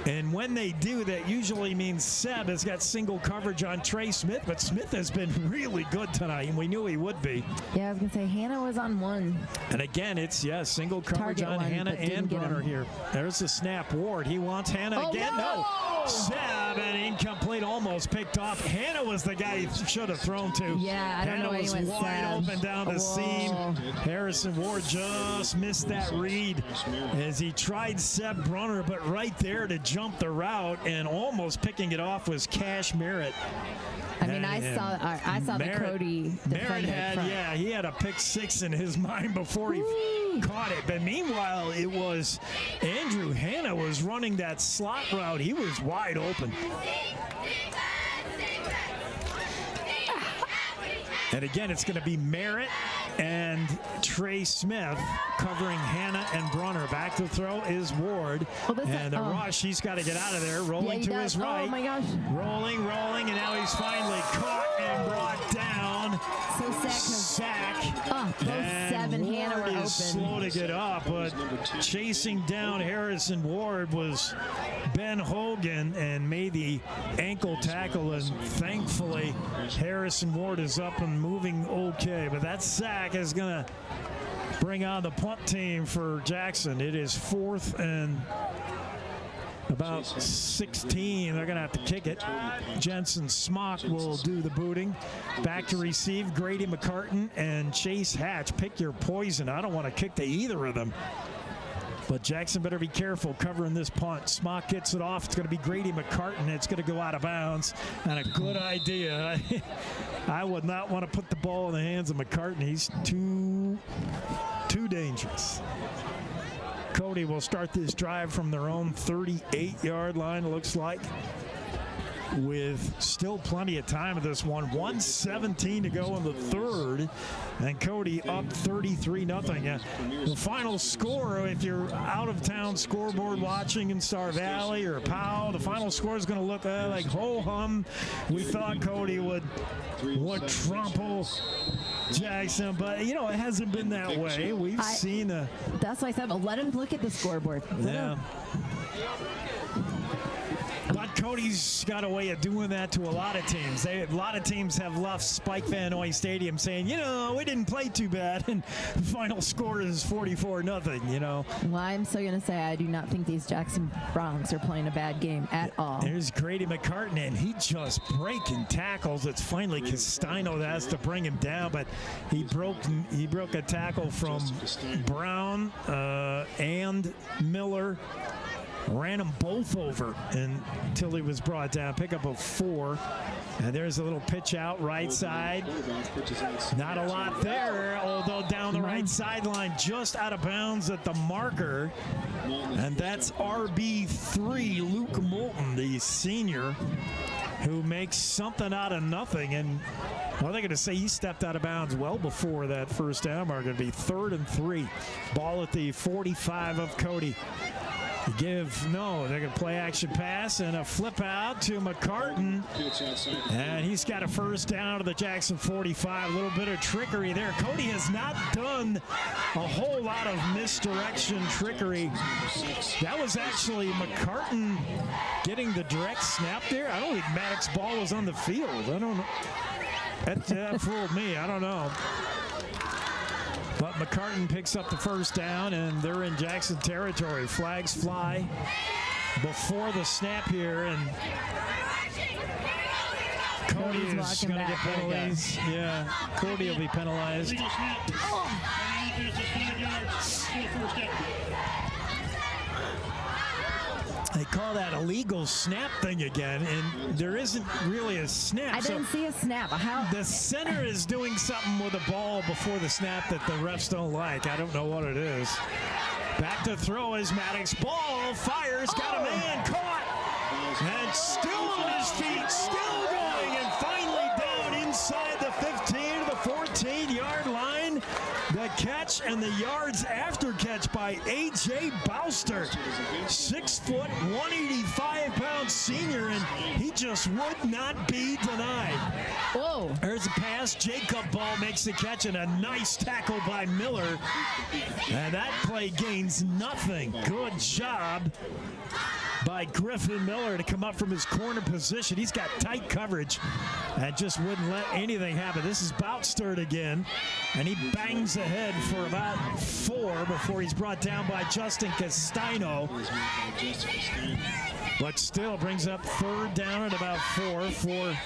And when they do, that usually means Seb has got single coverage on Trey Smith, but Smith has been really good tonight, and we knew he would be. Yeah, I was going to say, Hannah was on one. And again, it's, single coverage on Hannah and Brunner here. There's the snap. Ward, he wants Hannah again. No! Seb, and incomplete, almost picked off. Hannah was the guy he should have thrown to. Yeah, I don't know why he went wide open down the seam. Harrison Ward just missed that read as he tried Seb Brunner, but right there to jump the route and almost picking it off was Cash Merritt. I mean, I saw the Cody Merritt had, he had a pick six in his mind before he caught it. But meanwhile, it was Andrew Hannah was running that slot route. He was wide open. And again, it's going to be Merritt and Trey Smith covering Hannah and Brunner. Back to throw is Ward. And the rush, he's got to get out of there. Rolling to his right. Oh, my gosh. Rolling, and now he's finally caught and brought down. So sack. Both Seb and Hannah were open. Slow to get up, but chasing down Harrison Ward was Ben Hogan and made the ankle tackle, and thankfully Harrison Ward is up and moving okay. But that sack is going to bring on the punt team for Jackson. It is 4th and about 16. They're going to have to kick it. Jensen Smock will do the booting. Back to receive, Grady McCartan and Chase Hatch. Pick your poison. I don't want to kick to either of them. But Jackson better be careful covering this punt. Smock gets it off. It's going to be Grady McCartan. It's going to go out of bounds. And a good idea. I would not want to put the ball in the hands of McCartan. He's too dangerous. Cody will start this drive from their own 38-yard line, it looks like, with still plenty of time of this one. 1:17 to go in the third, and Cody up 33-0. The final score, if you're out of town scoreboard watching in Star Valley or Powell, the final score is going to look like ho-hum. We thought Cody would trample Jackson, but it hasn't been that way. We've seen that's why I said, let him look at the scoreboard. Yeah. But Cody's got a way of doing that to a lot of teams. A lot of teams have left Spike Vannoy Stadium saying, we didn't play too bad, and the final score is 44-0, Well, I'm still going to say I do not think these Jackson Broncs are playing a bad game at all. There's Grady McCartan, and he just breaking tackles. It's finally Castino that has to bring him down, but he broke a tackle from Brown and Miller. Ran them both over until he was brought down. Pickup of 4. And there's a little pitch out right side. Not a lot there, although down the right sideline, just out of bounds at the marker. And that's RB3, Luke Moulton, the senior, who makes something out of nothing. And they're going to say he stepped out of bounds well before that first down mark. Going to be 3rd and 3. Ball at the 45 of Cody. They're going to play action pass and a flip out to McCartan. And he's got a first down to the Jackson 45. A little bit of trickery there. Cody has not done a whole lot of misdirection trickery. That was actually McCartan getting the direct snap there. I don't think Maddox's ball was on the field. I don't know. That fooled me. I don't know. But McCartan picks up the first down, and they're in Jackson territory. Flags fly before the snap here, and Cody is going to get penalties. Yeah, Cody will be penalized. They call that illegal snap thing again, and there isn't really a snap. I didn't see a snap. The center is doing something with the ball before the snap that the refs don't like. I don't know what it is. Back to throw is Maddox. Ball fires, got a man caught, and still on his feet, still going, and finally down inside the 15 to the 14-yard line. The catch and the yards after catch by A.J. Boustert. 6 foot, 185-pound senior, and he just would not be denied. Whoa. There's a pass. Jacob Ball makes the catch, and a nice tackle by Miller. And that play gains nothing. Good job by Griffin Miller to come up from his corner position. He's got tight coverage and just wouldn't let anything happen. This is Boutstert again, and he bangs ahead for about 4 before he's brought down by Justin Castano. But still brings up 3rd down at about 4 for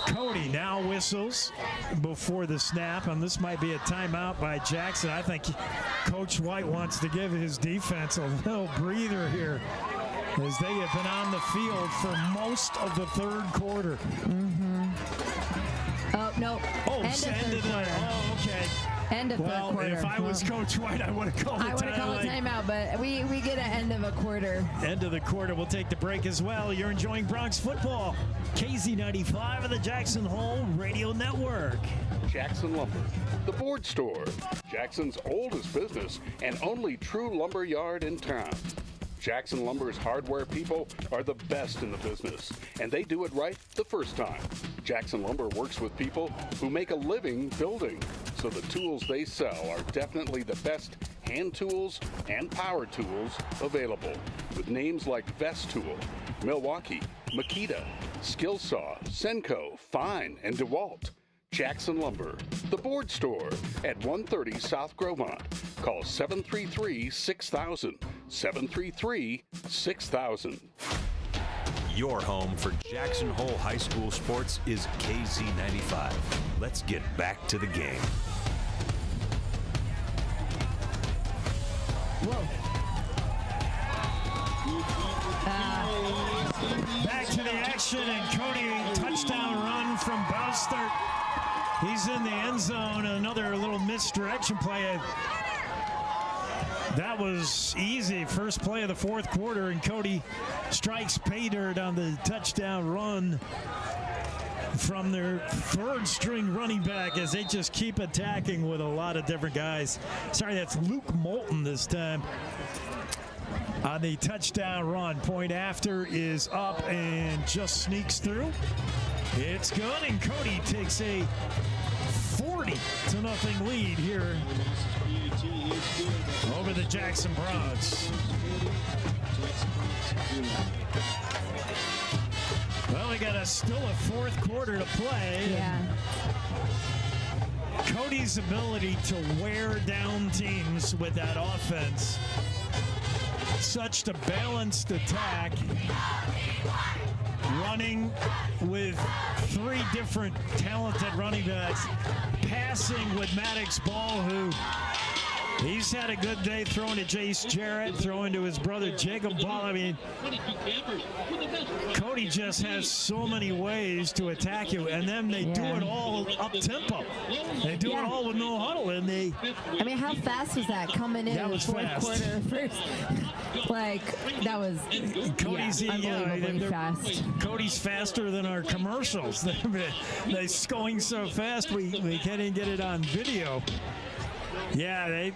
Cody. Now whistles before the snap, and this might be a timeout by Jackson. I think Coach White wants to give his defense a little breather here, as they have been on the field for most of the 3rd quarter. Oh, no. Oh, end of the Oh, okay. End of 3rd quarter. If I was Coach White, I would have called a timeout. I would have called a timeout, but we get an end of a quarter. End of the quarter. We'll take the break as well. You're enjoying Bronx football. KZ95 of the Jackson Hole Radio Network. Jackson Lumber, the board store, Jackson's oldest business and only true lumber yard in town. Jackson Lumber's hardware people are the best in the business, and they do it right the first time. Jackson Lumber works with people who make a living building, so the tools they sell are definitely the best hand tools and power tools available, with names like Vestool, Milwaukee, Makita, Skillsaw, Senco, Fine, and DeWalt. Jackson Lumber, the board store at 130 South Gromont. Call 733-6000, 733-6000. Your home for Jackson Hole High School sports is KZ95. Let's get back to the game. Whoa. Back to the action, and Cody, touchdown run from Boutstert. He's in the end zone. Another little misdirection play. That was easy. First play of the 4th quarter, and Cody strikes pay dirt on the touchdown run from their 3rd-string running back, as they just keep attacking with a lot of different guys. Sorry, that's Luke Moulton this time on the touchdown run. Point after is up and just sneaks through. It's good, and Cody takes a 40-0 lead here over the Jackson Bronx. Well, we got still a 4th quarter to play. Yeah. Cody's ability to wear down teams with that offense, such a balanced attack, running with 3 different talented running backs, passing with Maddox Ball, who he's had a good day throwing to Jace Jarrett, throwing to his brother Jacob Ball. I mean, Cody just has so many ways to attack you, and then they do it all up tempo. They do it all with no huddle, and they. I mean, how fast was that coming in? That was 4th fast. quarter first? Like, that was Cody's unbelievably fast. Cody's faster than our commercials. They're going so fast we can't even get it on video. Yeah,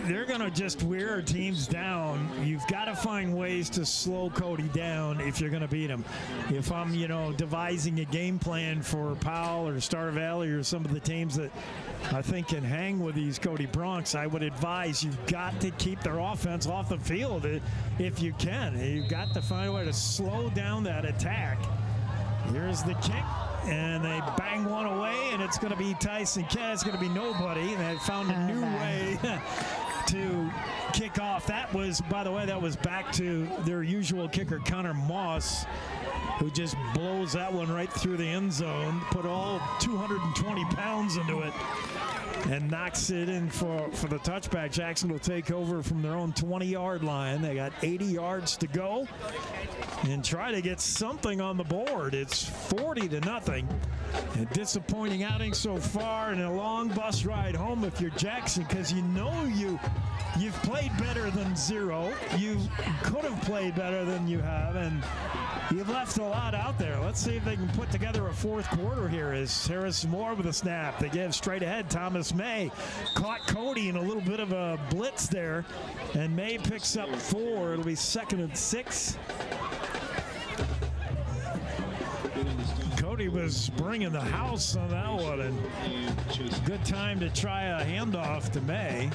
they're going to just wear teams down. You've got to find ways to slow Cody down if you're going to beat him. If I'm, devising a game plan for Powell or Star Valley or some of the teams that I think can hang with these Cody Bronx, I would advise you've got to keep their offense off the field if you can. You've got to find a way to slow down that attack. Here's the kick. And they bang one away, and it's going to be Tyson Kett. It's going to be nobody. And they found a new way to kick off. That was, by the way, that was back to their usual kicker, Connor Moss, who just blows that one right through the end zone, put all 220 pounds into it, and knocks it in for the touchback. Jackson will take over from their own 20-yard line. They got 80 yards to go and try to get something on the board. It's 40-0. A disappointing outing so far, and a long bus ride home if you're Jackson, because you've played better than 0. You could have played better than you have, and you've left a lot out there. Let's see if they can put together a 4th quarter here. As Harrison Moore with a snap. They give straight ahead. Thomas May caught Cody in a little bit of a blitz there, and May picks up 4. It'll be 2nd and 6. Cody was bringing the house on that one, and good time to try a handoff to May.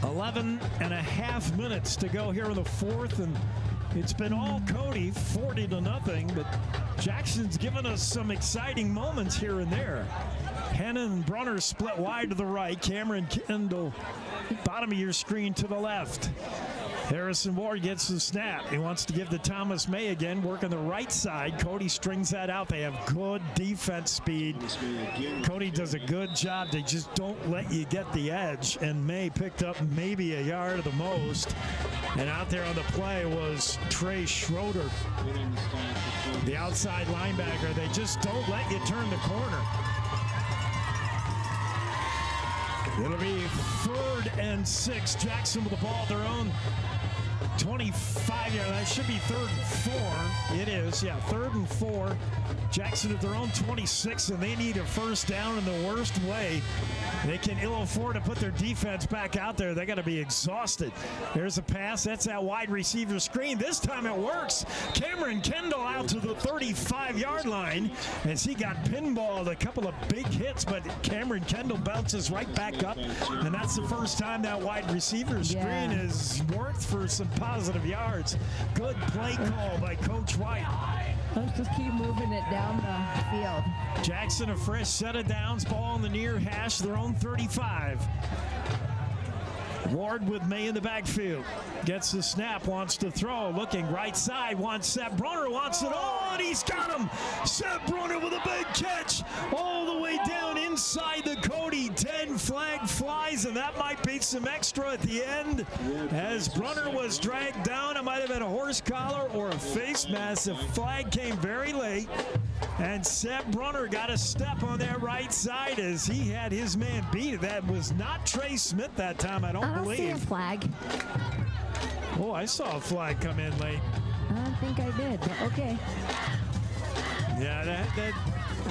A 11 and a half minutes to go here in the fourth, and it's been all Cody, 40-0, but Jackson's given us some exciting moments here and there. Hanna and Brunner split wide to the right. Cameron Kendall, bottom of your screen to the left. Harrison Ward gets the snap. He wants to give to Thomas May again, working the right side. Cody strings that out. They have good defense speed. Cody does a good job. They just don't let you get the edge. And May picked up maybe a yard at the most. And out there on the play was Trey Schroeder, the outside linebacker. They just don't let you turn the corner. It'll be 3rd and 6. Jackson with the ball at their own 25 yard. That should be 3rd and 4. It is, yeah, 3rd and 4. Jackson at their own 26, and they need a first down in the worst way. They can ill afford to put their defense back out there. They got to be exhausted. There's a pass. That's that wide receiver screen. This time it works. Cameron Kendall out to the 35-yard line as he got pinballed. A couple of big hits, but Cameron Kendall bounces right back up, and that's the first time that wide receiver screen has worked for some positive yards. Good play call by Coach White. Let's just keep moving it down the field. Jackson, a fresh set of downs, ball on the near hash, their own 35. Ward with May in the backfield. Gets the snap, wants to throw, looking right side, wants Seth Brunner, wants it all, and he's got him. Seth Brunner with a big catch all the way down inside the Cody 10. Flag flies, and that might be some extra at the end. As Brunner was dragged down, it might have been a horse collar or a face mask. The flag came very late, and Seth Brunner got a step on that right side as he had his man beat. That was not Trey Smith that time, I don't believe. See a flag. Oh, I saw a flag come in late. I don't think I did, but okay. Yeah, that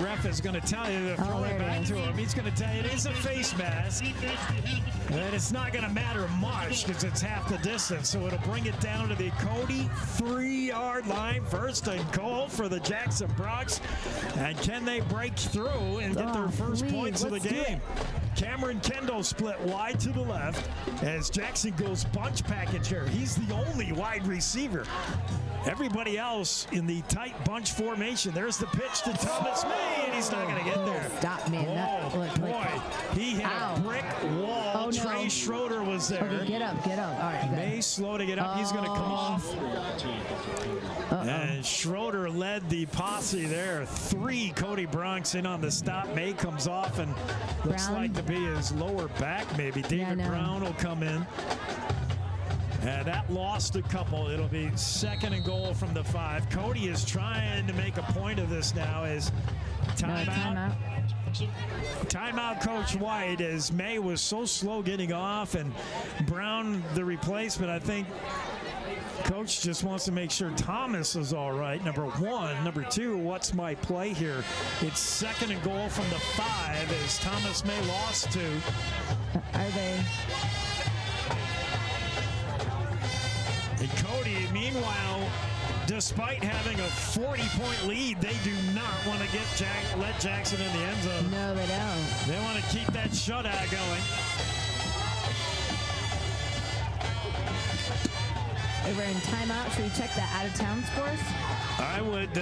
ref is going to tell you to throw it back to him. He's going to tell you it is a face mask. And it's not going to matter much because it's half the distance. So it'll bring it down to the Cody 3-yard line. 1st and goal for the Jackson Bronx. And can they break through and get their first points of the game? Cameron Kendall split wide to the left as Jackson goes bunch package here. He's the only wide receiver. Everybody else in the tight bunch formation. There's the pitch to Thomas May, and he's not going to get there. Stop, man. Oh, boy. He hit a brick wall. Oh, no. Trey Schroeder was there. Okay, get up. All right, May slow to get up. He's going to come off. And Schroeder led the posse there. 3 Cody Bronx in on the stop. May comes off and looks like to be his lower back maybe. David Brown will come in. And that lost a couple. It'll be 2nd and goal from the 5. Cody is trying to make a point of this now as timeout. Timeout, Coach White, as May was so slow getting off, and Brown, the replacement. I think Coach just wants to make sure Thomas is all right, number 1. Number 2, what's my play here? It's 2nd and goal from the 5 as Thomas May lost 2. Are they? And Cody, meanwhile, despite having a 40-point lead, they do not want to let Jackson in the end zone. No, they don't. They want to keep that shutout going. We're in timeout. Should we check the out-of-town scores? I would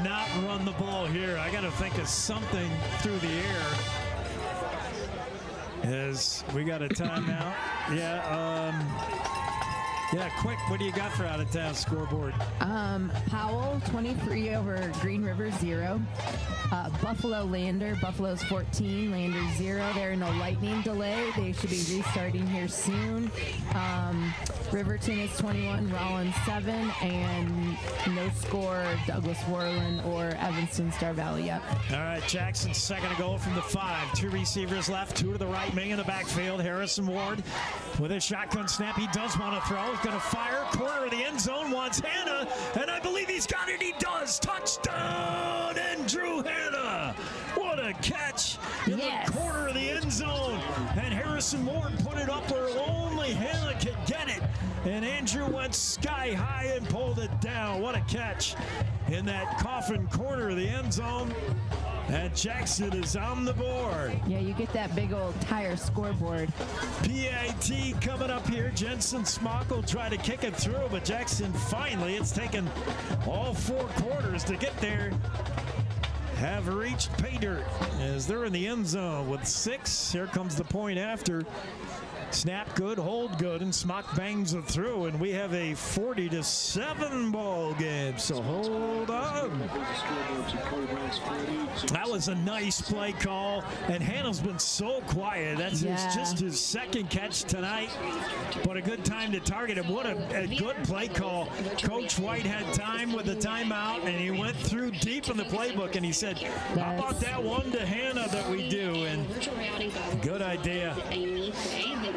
not run the ball here. I got to think of something through the air. As we got a timeout. Yeah, quick, what do you got for out-of-town scoreboard? Powell, 23 over Green River, 0. Buffalo, Lander. Buffalo's 14, Lander 0. They're in a lightning delay. They should be restarting here soon. Riverton is 21, Rollins 7, and no score, Douglas Worland or Evanston Star Valley yet. All right, Jackson, 2nd and goal from the 5. 2 receivers left, 2 to the right, May in the backfield. Harrison Ward with a shotgun snap. He does want to throw. He's going to fire. Corner of the end zone wants Hanna, and I believe he's got it. He does. Touchdown, Andrew Hanna. What a catch in the corner of the end zone. And Harrison Ward put it up where only Hanna could get it. And Andrew went sky high and pulled it down. What a catch in that coffin corner of the end zone. And Jackson is on the board. Yeah, you get that big old tire scoreboard. PAT coming up here. Jensen Smock will try to kick it through, but Jackson finally, it's taken all 4 quarters to get there. Have reached pay dirt as they're in the end zone with 6. Here comes the point after. Snap good, hold good, and Smock bangs it through, and we have a 40-7 ball game. So hold on. That was a nice play call, and Hannah's been so quiet. That's just his 2nd catch tonight, but a good time to target him. What a good play call. Coach White had time with the timeout, and he went through deep in the playbook, and he said, how about that one to Hannah that we do? And good idea.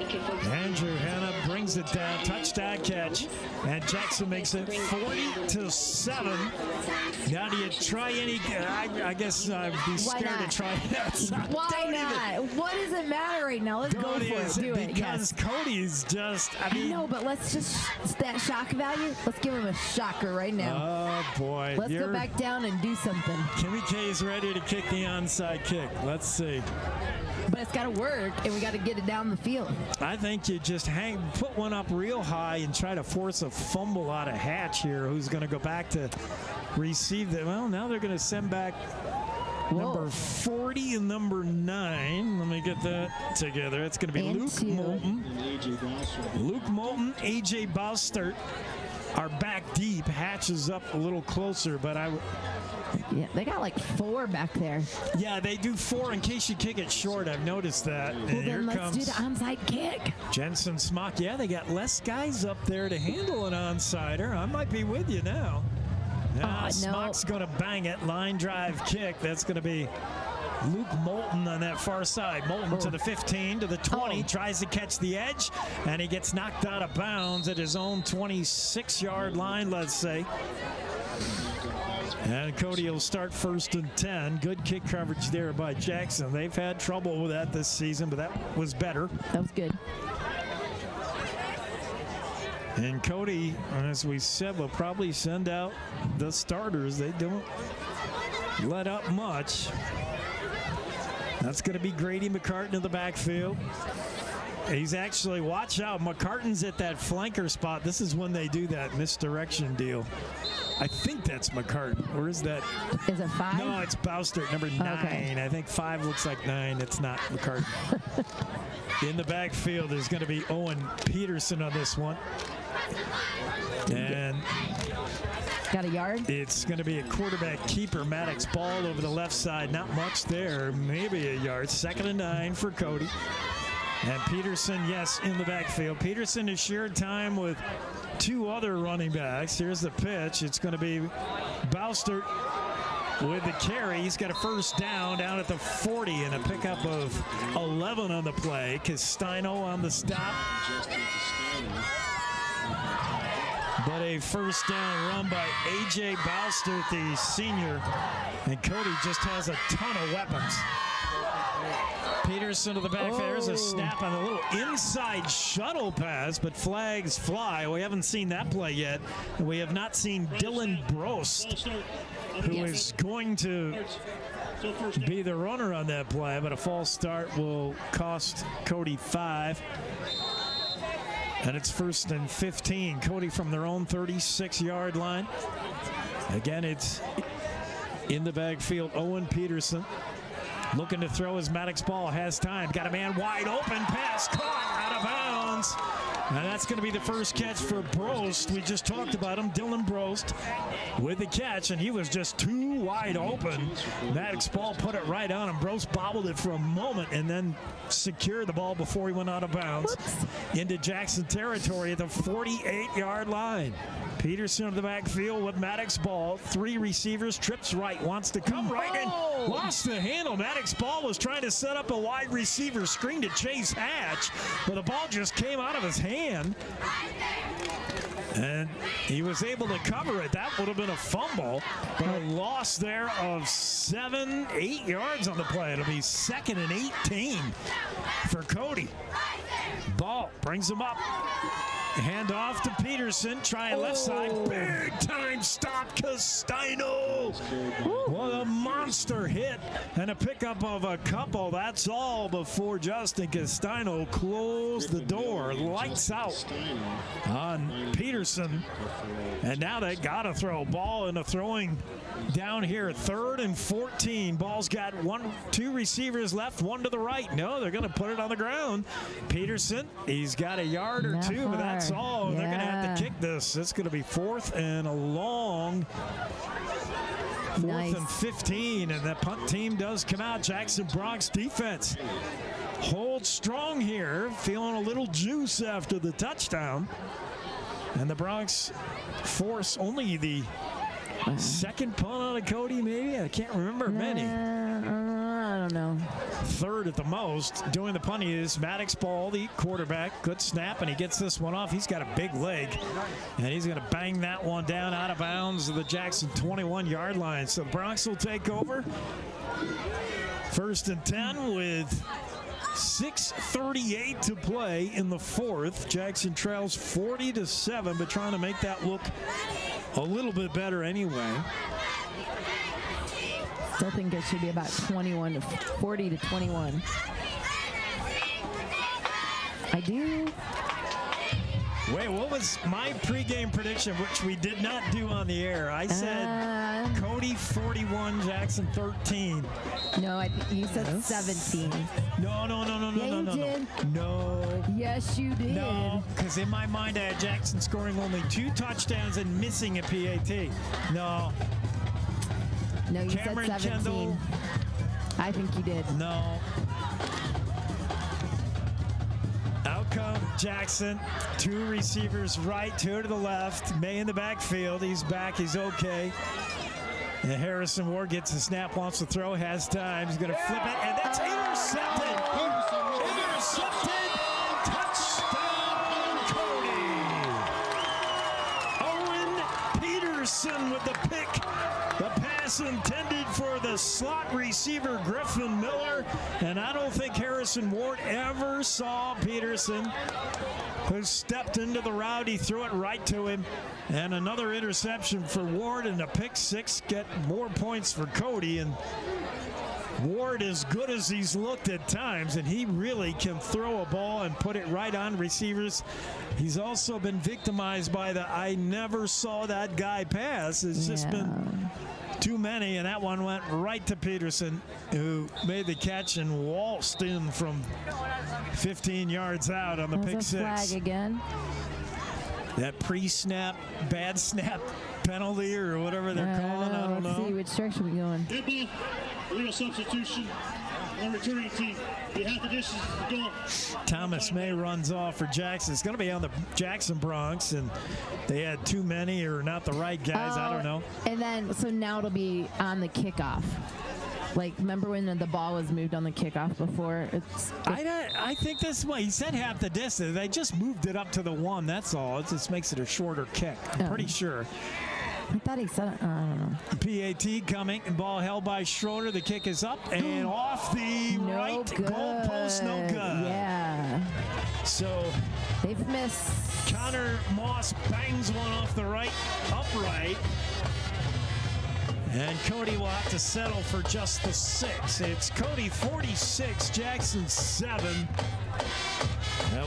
Andrew Hannah brings it down, touchdown catch, and Jackson makes it 40-7. Now do you try any? I guess I'd be scared to try that. Why not? What does it matter right now? Let's go for it. Do it. Because Cody's just, I know, but let's just, that shock value, let's give him a shocker right now. Oh, boy. Let's go back down and do something. Kimmy K's ready to kick the onside kick. Let's see. But it's got to work, and we got to get it down the field. I think you just put one up real high and try to force a fumble out of Hatch here, who's going to go back to receive them. Well, now they're going to send back number 40 and number 9. Let me get that together. It's going to be Luke Moulton. Luke Moulton, A.J. Boustert are back deep. Hatch is up a little closer, but yeah, they got like 4 back there. Yeah, they do 4 in case you kick it short. I've noticed that. Well, and then let's do the onside kick. Jensen Smock. Yeah, they got less guys up there to handle an onsider. I might be with you now. Smock's going to bang it. Line drive kick. That's going to be Luke Moulton on that far side. Moulton to the 15, to the 20, tries to catch the edge, and he gets knocked out of bounds at his own 26-yard line, let's say. And Cody will start 1st and 10. Good kick coverage there by Jackson. They've had trouble with that this season, but that was better. That was good. And Cody, as we said, will probably send out the starters. They don't let up much. That's going to be Grady McCartan in the backfield. He's actually, watch out, McCartan's at that flanker spot. This is when they do that misdirection deal. I think that's McCartan. Or is that? Is it 5? No, it's Boustert, number 9. Okay. I think 5 looks like 9. It's not McCartan. In the backfield, there's going to be Owen Peterson on this one. And got a yard? It's going to be a quarterback keeper. Maddox ball over the left side. Not much there. Maybe a yard. 2nd and 9 for Cody. And Peterson, yes, in the backfield. Peterson has shared time with 2 other running backs. Here's the pitch. It's going to be Boustert with the carry. He's got a 1st down at the 40 and a pickup of 11 on the play. Castino on the stop. But a 1st down run by A.J. Boustert, the senior. And Cody just has a ton of weapons. Peterson to the back. There's a snap on a little inside shuttle pass, but flags fly. We haven't seen that play yet. And we have not seen Dylan Brost, who is going to be the runner on that play, but a false start will cost Cody 5. And it's 1st and 15. Cody from their own 36-yard line. Again, it's in the backfield. Owen Peterson looking to throw his Maddox ball. Has time. Got a man wide open. Pass caught out of bounds. And that's going to be the first catch for Brost. We just talked about him. Dylan Brost with the catch, and he was just too wide open. Maddox ball put it right on him. Brost bobbled it for a moment and then secured the ball before he went out of bounds. Into Jackson territory at the 48-yard line. Peterson of the backfield with Maddox ball. 3 receivers. Trips right. Wants to come right in. Lost the handle. Maddox ball was trying to set up a wide receiver screen to chase Hatch, but the ball just came out of his hand. And he was able to cover it. That would have been a fumble, but a loss there of 7-8 yards on the play. It'll be 2nd and 18 for Cody. Ball brings him up Hand off to Peterson, trying left side. Big time stop, Castino. What a monster hit and a pickup of a couple. That's all before Justin Castino closed the door. Lights out on Peterson. And now they got to throw. Ball in a throwing down here. 3rd and 14. Ball's got 2 receivers left, 1 to the right. No, they're going to put it on the ground. Peterson, he's got a yard or 2, but that's all. Yeah. They're going to have to kick this. It's going to be 4th and a long. 4th and 15, and the punt team does come out. Jackson Bronx defense holds strong here, feeling a little juice after the touchdown. And the Bronx force only the second punt out of Cody, maybe? I can't remember many. I don't know. 3rd at the most. Doing the punting is Maddox Ball, the quarterback. Good snap, and he gets this one off. He's got a big leg, and he's going to bang that one down out of bounds of the Jackson 21-yard line. So the Bronx will take over. 1st and 10 with 6:38 to play in the 4th. Jackson trails 40-7, but trying to make that look a little bit better anyway. Still think it should be about 40-21. I do. Wait, what was my pregame prediction, which we did not do on the air? I said Cody 41, Jackson 13. No, you said 17. No. You did. No. Yes, you did. No, because in my mind I had Jackson scoring only 2 touchdowns and missing a PAT. No. No, you Cameron said 17. Kendall. I think you did. No. Out come Jackson. 2 receivers right, 2 to the left. May in the backfield. He's back. He's okay. And Harrison Ward gets the snap, wants to throw, has time. He's going to flip it, and that's intercepted. Intercepted. Touchdown, Cody. Owen Peterson with the pick. The pass intended for the slot receiver, Griffin Miller. And I don't think Harrison Ward ever saw Peterson, who stepped into the route. He threw it right to him. And another interception for Ward, and a pick 6. Get more points for Cody. And Ward, as good as he's looked at times, and he really can throw a ball and put it right on receivers. He's also been victimized by the I never saw that guy pass. It's just been too many, and that one went right to Peterson, who made the catch and waltzed in from 15 yards out on the pick 6. Flag again. That pre-snap, bad snap penalty or whatever they're calling, I don't know. Let's see which direction we going. Legal substitution on returning team. You have the dishes to go. Thomas May runs off for Jackson. It's going to be on the Jackson Bronx, and they had too many or not the right guys. I don't know. And then, so now it'll be on the kickoff. Like, remember when the ball was moved on the kickoff before? I think this way. He said half the distance. They just moved it up to the 1. That's all. It just makes it a shorter kick. I'm pretty sure. I thought he said it. I don't know. PAT coming, and ball held by Schroeder. The kick is up and off the right goalpost. No good. Yeah. So they've missed. Connor Moss bangs one off the right upright. And Cody will have to settle for just the 6. It's Cody 46, Jackson 7.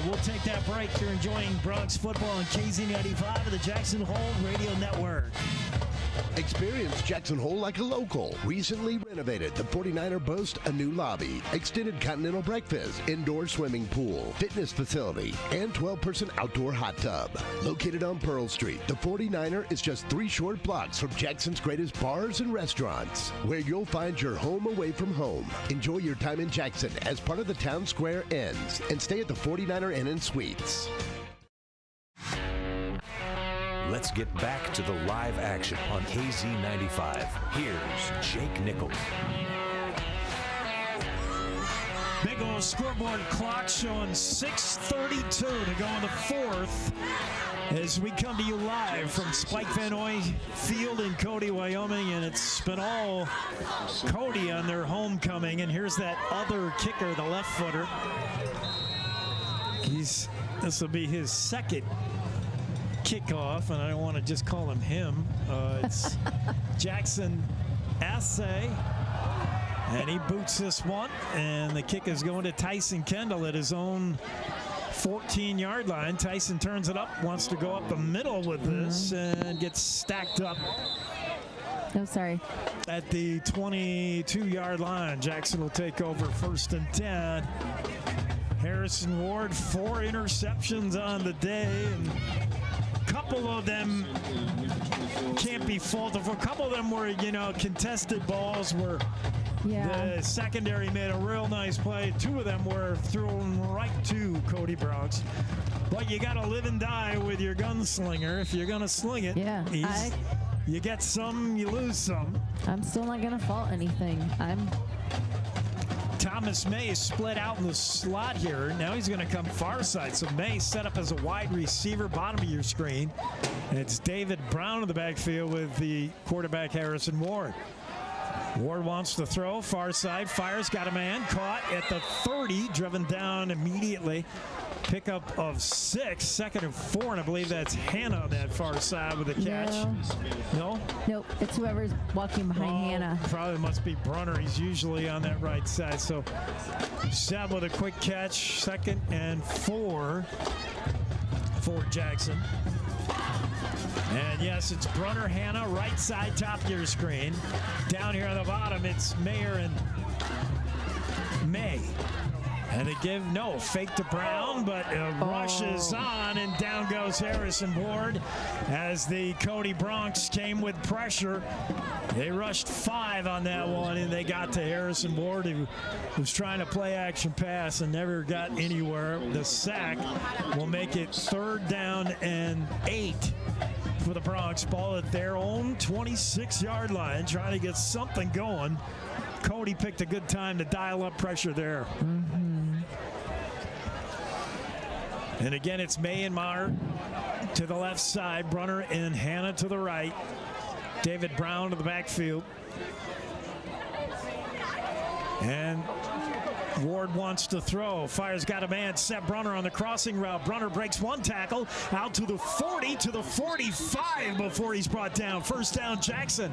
We'll take that break. You're enjoying Bronx football on KZ95 of the Jackson Hole Radio Network. Experience Jackson Hole like a local. Recently renovated, the 49er boasts a new lobby, extended continental breakfast, indoor swimming pool, fitness facility, and 12-person outdoor hot tub. Located on Pearl Street, the 49er is just 3 short blocks from Jackson's greatest bars and restaurants, where you'll find your home away from home. Enjoy your time in Jackson as part of the Town Square Inns, and stay at the 49er Inn and Suites. Let's get back to the live action on KZ95. Here's Jake Nichols. Big old scoreboard clock showing 6:32 to go in the 4th as we come to you live from Spike Vannoy Field in Cody, Wyoming. And it's been all Cody on their homecoming. And here's that other kicker, the left footer. This will be his second kickoff, and I don't want to just call him. It's Jackson Assay, and he boots this one, and the kick is going to Tyson Kendall at his own 14-yard line. Tyson turns it up, wants to go up the middle with this, and gets stacked up. Oh, sorry. At the 22-yard line. Jackson will take over 1st and 10. Harrison Ward, 4 interceptions on the day, and a couple of them can't be faulted. A couple of them were, contested balls where the secondary made a real nice play. 2 of them were thrown right to Cody Bronx. But you got to live and die with your gunslinger. If you're going to sling it, you get some, you lose some. I'm still not going to fault anything. Thomas May is split out in the slot here. Now he's going to come far side. So May set up as a wide receiver, bottom of your screen. And it's David Brown in the backfield with the quarterback Harrison Ward. Ward wants to throw, far side, fires, got a man, caught at the 30, driven down immediately. Pickup of 6, 2nd and 4, and I believe that's Hannah on that far side with a catch. No? Nope, it's whoever's walking behind Hannah. Probably must be Brunner. He's usually on that right side. So Seb with a quick catch, 2nd and 4 for Jackson. And yes, it's Brunner, Hannah, right side, top of your screen. Down here on the bottom, it's Mayer and May. And they give, fake to Brown, but rush is on, and down goes Harrison Ward as the Cody Bronx came with pressure. They rushed 5 on that one, and they got to Harrison Ward, who was trying to play action pass and never got anywhere. The sack will make it 3rd down and 8 for the Bronx. Ball at their own 26-yard line, trying to get something going. Cody picked a good time to dial up pressure there. And again, it's May and Maher to the left side, Brunner and Hannah to the right. David Brown to the backfield. And Ward wants to throw. Fires, got a man. Seth Brunner on the crossing route. Brunner breaks 1 tackle out to the 40, to the 45 before he's brought down. 1st down, Jackson.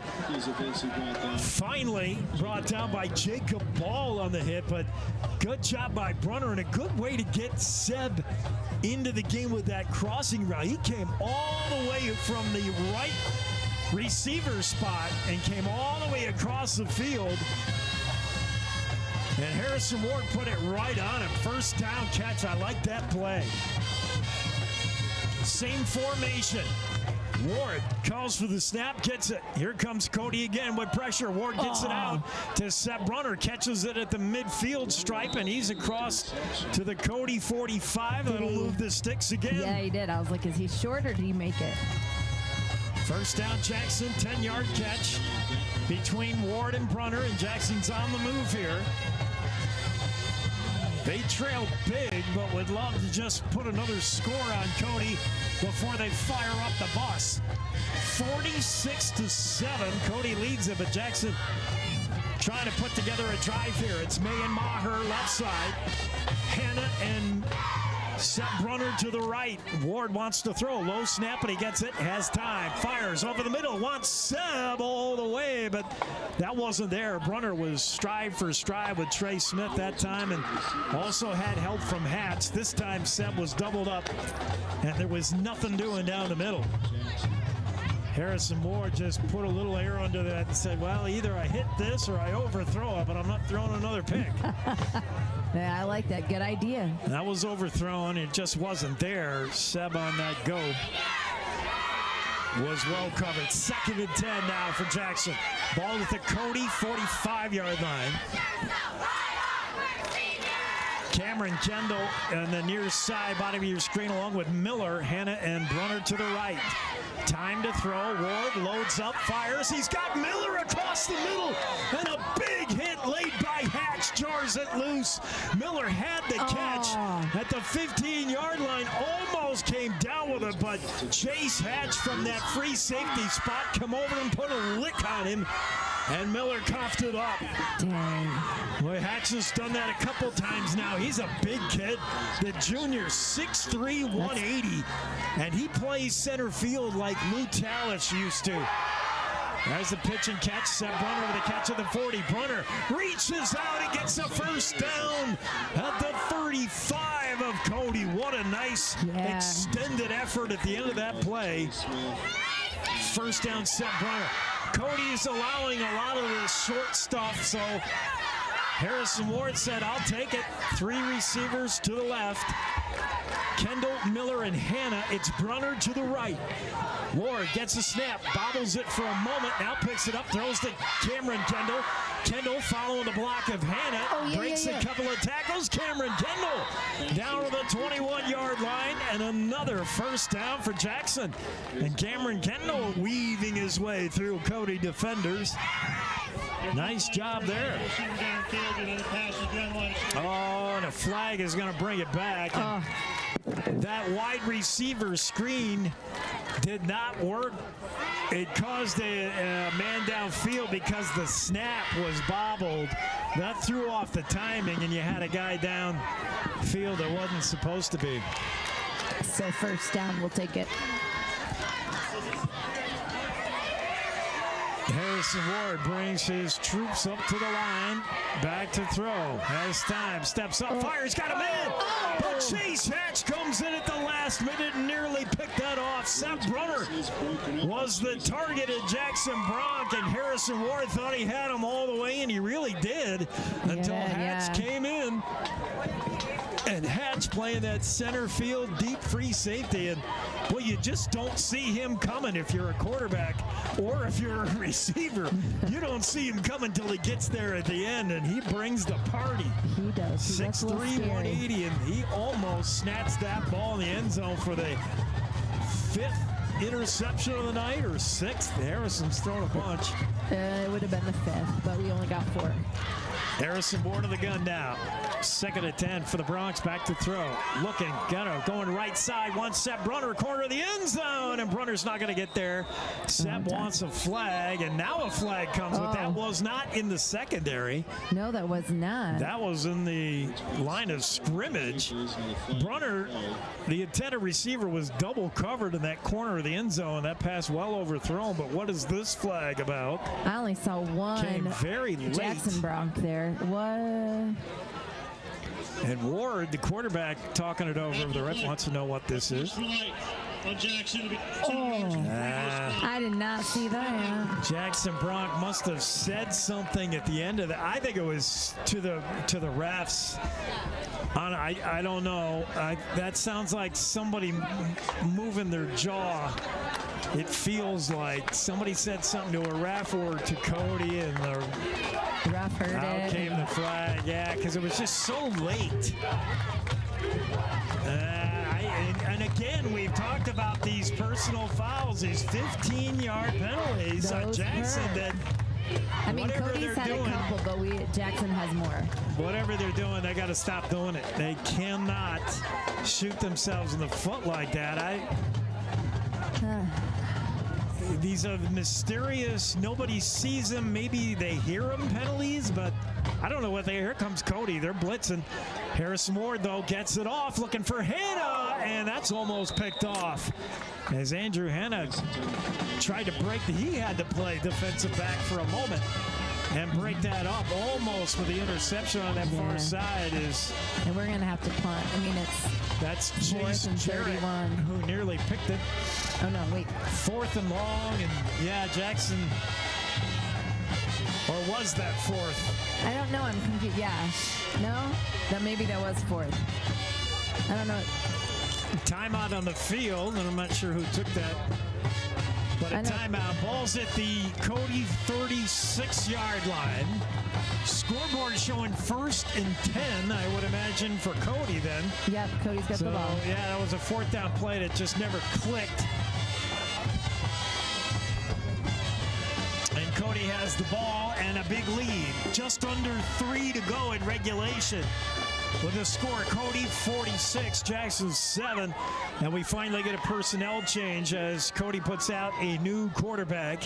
Finally brought down by Jacob Ball on the hit, but good job by Brunner and a good way to get Seb into the game with that crossing route. He came all the way from the right receiver spot and came all the way across the field. And Harrison Ward put it right on him. 1st down catch. I like that play. Same formation. Ward calls for the snap, gets it. Here comes Cody again with pressure. Ward gets it out to Seth Brunner, catches it at the midfield stripe, and he's across to the Cody 45. That'll move the sticks again. Yeah, he did. I was like, is he short or did he make it? 1st down, Jackson, 10-yard catch between Ward and Brunner, and Jackson's on the move here. They trail big, but would love to just put another score on Cody before they fire up the bus. 46-7, Cody leads it, but Jackson trying to put together a drive here. It's May and Maher left side, Hannah and Seth Brunner to the right. Ward wants to throw. Low snap, but he gets it. Has time. Fires over the middle. Wants Seb all the way, but that wasn't there. Brunner was stride for stride with Trey Smith that time, and also had help from Hatch. This time Seb was doubled up, and there was nothing doing down the middle. Harrison Ward just put a little air under that and said, well, either I hit this or I overthrow it, but I'm not throwing another pick. Yeah, I like that. Good idea. That was overthrown. It just wasn't there. Seb on that go was well covered. 2nd and 10 now for Jackson. Ball at the Cody 45-yard line. Cameron Kendall on the near side, bottom of your screen, along with Miller, Hannah, and Brunner to the right. Time to throw. Ward loads up, fires. He's got Miller across the middle, and a big hit laid by Hatch jars it loose. Miller had the catch at the 15-yard line, almost came down with it, but Chase Hatch from that free safety spot come over and put a lick on him. And Miller coughed it up. Dang. Boy, Hatch has done that a couple times now. He's a big kid. The junior, 6'3", 180. And he plays center field like Lou Talich used to. There's the pitch and catch. Seth Brunner with a catch at the 40. Brunner reaches out and gets a first down at the 35 of Cody. What a nice extended effort at the end of that play. First down, Seth Brunner. Cody is allowing a lot of the short stuff, so Harrison Ward said, I'll take it. 3 receivers to the left. Kendall, Miller, and Hanna. It's Brunner to the right. Ward gets a snap, bobbles it for a moment, now picks it up, throws to Cameron Kendall. Kendall following the block of Hanna, breaks a couple of tackles. Cameron Kendall down to the 21-yard line, and another first down for Jackson. And Cameron Kendall weaving his way through Cody defenders. Nice job there. Oh, and a flag is going to bring it back. That wide receiver screen did not work. It caused a man downfield because the snap was bobbled. That threw off the timing, and you had a guy downfield that wasn't supposed to be. So first down, we'll take it. Harrison Ward brings his troops up to the line. Back to throw. Has time. Steps up. Fires. Got a man. But Chase Hatch comes in at the last minute and nearly picked that off. Seth Brunner was the targeted Jackson Bronk, and Harrison Ward thought he had him all the way, and he really did until Hatch came in. And Hatch playing that center field deep free safety, and well, you just don't see him coming if you're a quarterback or if you're a receiver. You don't see him coming until he gets there at the end, and he brings the party. He does. 6'3", 180, and he almost snaps that ball in the end zone for the 5th interception of the night, or 6th. Harrison's thrown a bunch. It would have been the 5th, but we only got 4. Harrison Ward of the gun now. 2nd and 10 for the Bronx. Back to throw. Looking, going right side. One step. Brunner, corner of the end zone. And Brunner's not going to get there. Sepp wants a flag, and now a flag comes. But that was not in the secondary. No, that was not. That was in the line of scrimmage. Brunner, the intended receiver, was double covered in that corner of the end zone. That pass well overthrown. But what is this flag about? I only saw one. Came very late. Jackson Bronk there. What? And Ward, the quarterback, talking it over. The ref wants to know what this is. I did not see that. Jackson Bronk must have said something at the end of that. I think it was to the refs. I don't know. That sounds like somebody moving their jaw. It feels like somebody said something to a ref or to Cody, and the ref heard out it. Came the flag. Yeah, because it was just so late. And again, we've talked about these personal fouls, these 15-yard penalties on Jackson. That I mean, Cody's had a couple, but Jackson has more. Whatever they're doing, they got to stop doing it. They cannot shoot themselves in the foot like that. These are mysterious. Nobody sees them. Maybe they hear them penalties, but I don't know what they. Here comes Cody. They're blitzing. Harrison Ward, though, gets it off, looking for Hanna, and that's almost picked off. As Andrew Hanna tried to break, he had to play defensive back for a moment and break that up almost with the interception on that far side. And we're going to have to punt. I mean, that's Chase Jarrett, who nearly picked it. Oh, no, wait. 4th and long, and Jackson, or was that 4th? I don't know. I'm confused. Yeah. No? Maybe that was 4th. I don't know. Timeout on the field, and I'm not sure who took that. But a timeout. Ball's at the Cody 36-yard line. Scoreboard showing 1st and 10, I would imagine, for Cody then. Yep, Cody's got the ball. Yeah, that was a 4th down play that just never clicked. And Cody has the ball and a big lead. Just under 3 to go in regulation. with the score. Cody 46, Jackson 7. And we finally get a personnel change as Cody puts out a new quarterback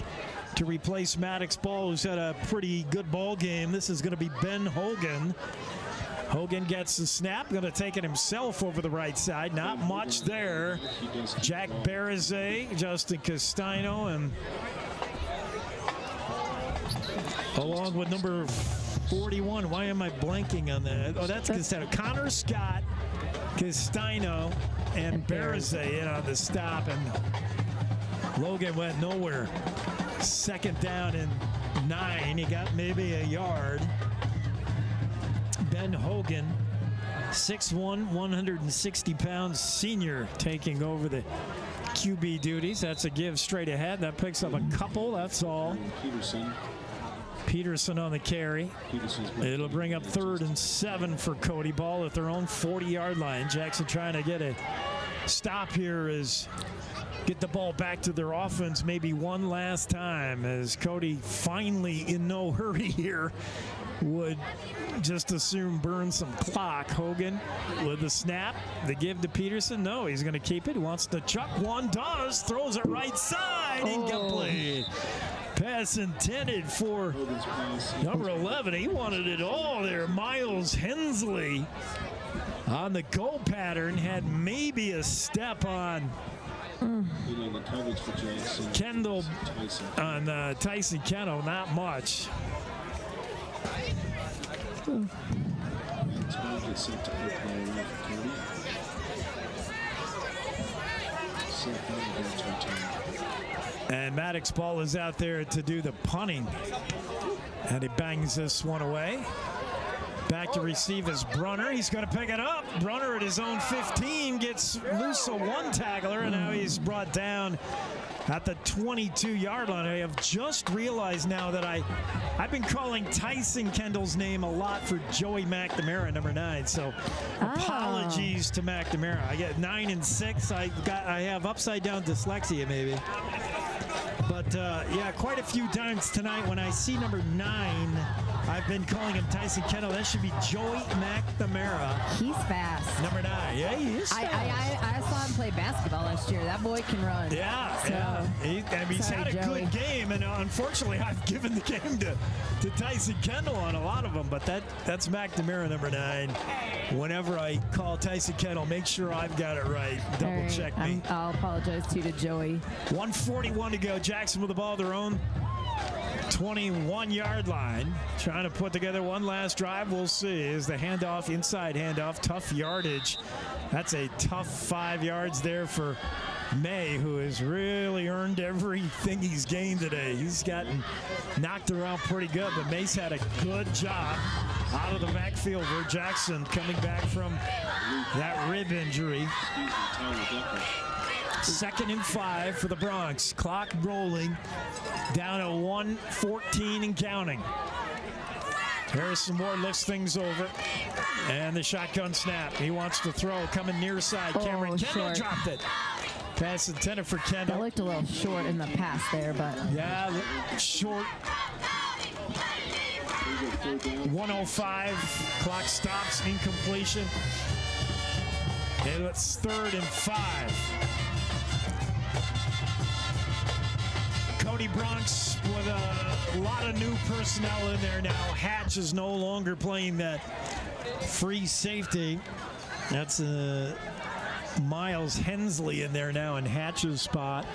to replace Maddox Ball, who's had a pretty good ball game. This is going to be Ben Hogan. Hogan gets the snap, going to take it himself over the right side. Not much there. Jack Barazay, Justin Castino, and along with number 41. Why am I blanking on that? Oh, that's Castino. Connor Scott, Castino, and Barazay in on the stop, and Logan went nowhere. Second down and 9. He got maybe a yard. Ben Hogan, 6'1", 160 pounds senior, taking over the QB duties. That's a give straight ahead. That picks up a couple, that's all. Peterson on the carry. It'll bring up 3rd and 7 for Cody. Ball at their own 40-yard line. Jackson trying to get a stop here as get the ball back to their offense maybe one last time, as Cody finally in no hurry here would just assume burn some clock. Hogan with the snap, the give to Peterson. No, he's going to keep it. He wants to chuck one, does, throws it right side, incomplete. Pass intended for number 11. He wanted it all there. Miles Hensley on the go pattern, had maybe a step on Kendall, on Tyson Kendall, not much. And Maddox Ball is out there to do the punting, and he bangs this one away. Back to receive is Brunner. He's going to pick it up. Brunner at his own 15 gets loose of one tackler, and now he's brought down at the 22-yard line. I have just realized now that I've been calling Tyson Kendall's name a lot for Joey McNamara, number 9. So apologies to McNamara. I get 9 and 6. I have upside down dyslexia maybe. But yeah, quite a few times tonight when I see number 9, I've been calling him Tyson Kendall. That should be Joey McNamara. He's fast. Number 9. Yeah, he is fast. I saw him play basketball last year. That boy can run. Yeah, so, yeah. He's had a good game, and unfortunately, I've given the game to Tyson Kendall on a lot of them. But that's McNamara, number 9. Whenever I call Tyson Kendall, make sure I've got it right. Double check me. I'll apologize to Joey. 1:41 to go. Jackson with the ball, their own 21-yard line, trying to put together one last drive. We'll see. Is the handoff, inside handoff, tough yardage. That's a tough 5 yards there for May, who has really earned everything he's gained today. He's gotten knocked around pretty good, but May's had a good job out of the backfield for Jackson, coming back from that rib injury. 2nd and 5 for the Bronx. Clock rolling down to 1:14 and counting. Harrison Ward looks things over, and the shotgun snap. He wants to throw, coming near side. Cameron Kendall dropped it. Pass intended for Kendall. That looked a little short in the pass there, but yeah, short. 1:05. Clock stops. Incompletion. And it's 3rd and 5. Cody Bronx with a lot of new personnel in there now. Hatch is no longer playing that free safety. That's Miles Hensley in there now in Hatch's spot.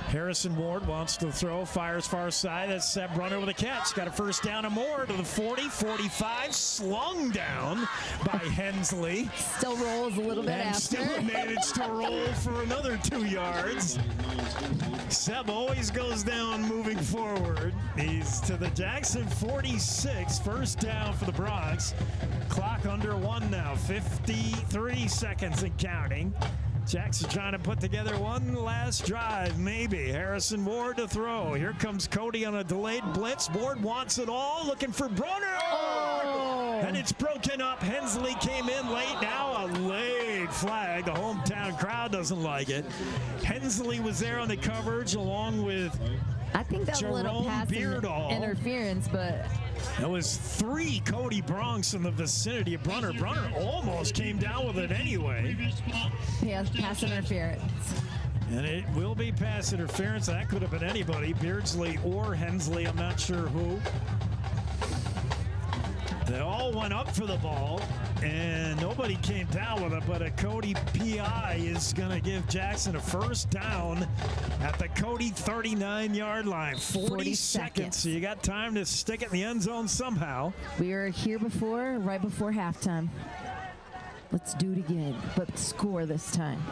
Harrison Ward wants to throw, fires far side. That's Seb Brunner with a catch. Got a first down and more to the 40, 45. Slung down by Hensley. Still rolls a little bit after. Still managed to roll for another 2 yards. Seb always goes down moving forward. He's to the Jackson 46. First down for the Bronx. Clock under 1 now. 53 seconds and counting. Jackson trying to put together one last drive, maybe. Harrison Ward to throw. Here comes Cody on a delayed blitz. Ward wants it all, looking for Brunner. Oh! And it's broken up. Hensley came in late. Now a late flag. The hometown crowd doesn't like it. Hensley was there on the coverage along with I think that was a little pass interference, but there was 3 Cody Bronx in the vicinity of Brunner. Brunner almost came down with it anyway. Pass interference. And it will be pass interference. That could have been anybody, Beardsley or Hensley. I'm not sure who. They all went up for the ball, and nobody came down with it, but a Cody PI is going to give Jackson a first down at the Cody 39-yard line. 40 seconds. So you got time to stick it in the end zone somehow. We were here before, right before halftime. Let's do it again, but score this time.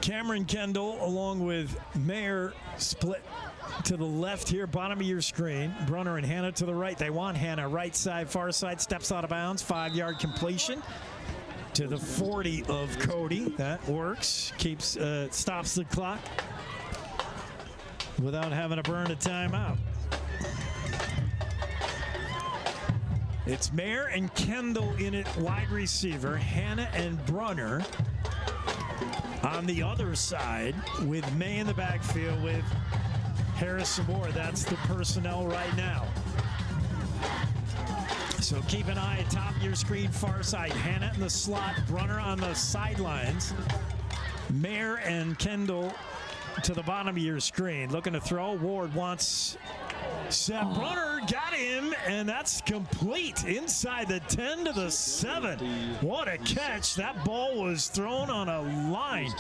Cameron Kendall along with Mayer split to the left here, bottom of your screen. Brunner and Hannah to the right. They want Hannah right side, far side, steps out of bounds. 5-yard completion to the 40 of Cody. That works. Keeps stops the clock without having to burn a timeout. It's Mayer and Kendall in it, wide receiver. Hannah and Brunner on the other side with May in the backfield with Harrison Moore. That's the personnel right now. So keep an eye at top of your screen, far side. Hannah in the slot, Brunner on the sidelines. Mayer and Kendall to the bottom of your screen. Looking to throw. Ward wants set. Brunner got him, and that's complete inside the 10 to the 7. What a catch. That ball was thrown on a line.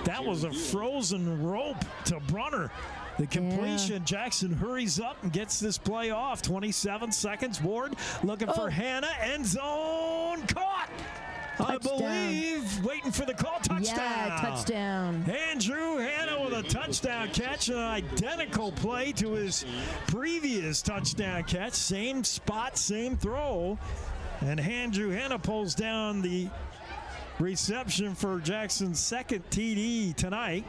That was a frozen rope to Brunner. The completion, Jackson hurries up and gets this play off. 27 seconds. Ward looking for Hannah. End zone. Caught. I believe. Waiting for the call. Touchdown. Yeah, touchdown. Andrew Hannah with a touchdown catch. An identical play to his previous touchdown catch. Same spot, same throw. And Andrew Hannah pulls down the reception for Jackson's second TD tonight.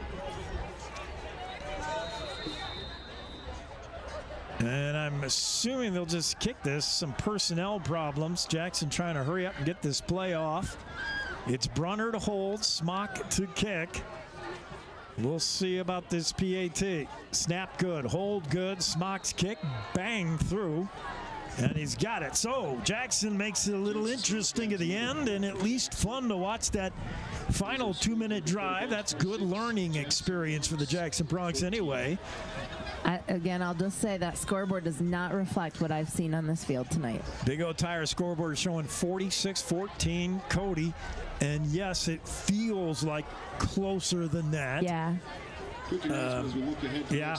And I'm assuming they'll just kick this. Some personnel problems. Jackson trying to hurry up and get this play off. It's Brunner to hold, Smock to kick. We'll see about this PAT. Snap good, hold good, Smock's kick, bang through. And he's got it. So Jackson makes it a little interesting at the end and at least fun to watch that final 2-minute drive. That's good learning experience for the Jackson Bronx anyway. Again, I'll just say that scoreboard does not reflect what I've seen on this field tonight. Big O Tire scoreboard showing 46-14 Cody. And yes, it feels like closer than that. Yeah. Yeah,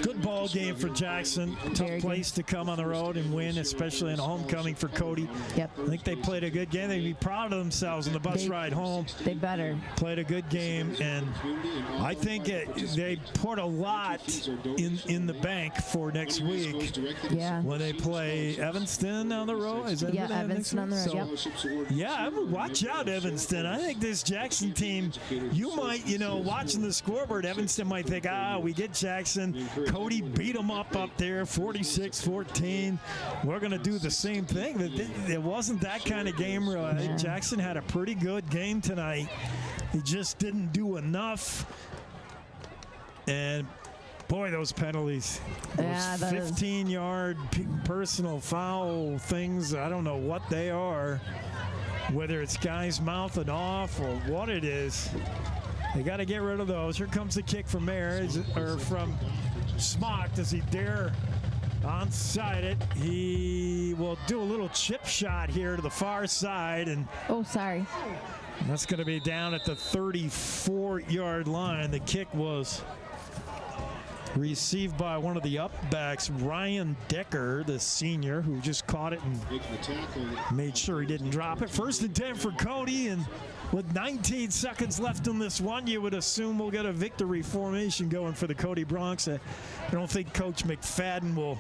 good ball game for Jackson. Tough place to come on the road and win, especially in a homecoming for Cody. Yep. I think they played a good game. They'd be proud of themselves on the bus ride home. They better. Played a good game, and I think they put a lot in the bank for next week. Yeah. When they play Evanston on the road. Is that Evanston on the road. So, yeah, I would watch out, Evanston. I think this Jackson team, you might, watching the scoreboard, Evanston might think, we get Jackson. Cody beat them up there, 46-14. We're going to do the same thing. It wasn't that kind of game, really. Yeah. Jackson had a pretty good game tonight. He just didn't do enough. And, boy, those penalties. Those 15-yard personal foul things, I don't know what they are. Whether it's guys mouthing off or what it is. They got to get rid of those. Here comes the kick from Mayer, or from Smock. Does he dare onside it? He will do a little chip shot here to the far side. And sorry. That's going to be down at the 34-yard line. The kick was received by one of the upbacks, Ryan Decker, the senior, who just caught it and made sure he didn't drop it. 1st and 10 for Cody, and with 19 seconds left in this one, you would assume we'll get a victory formation going for the Cody Bronx. I don't think Coach McFadden will.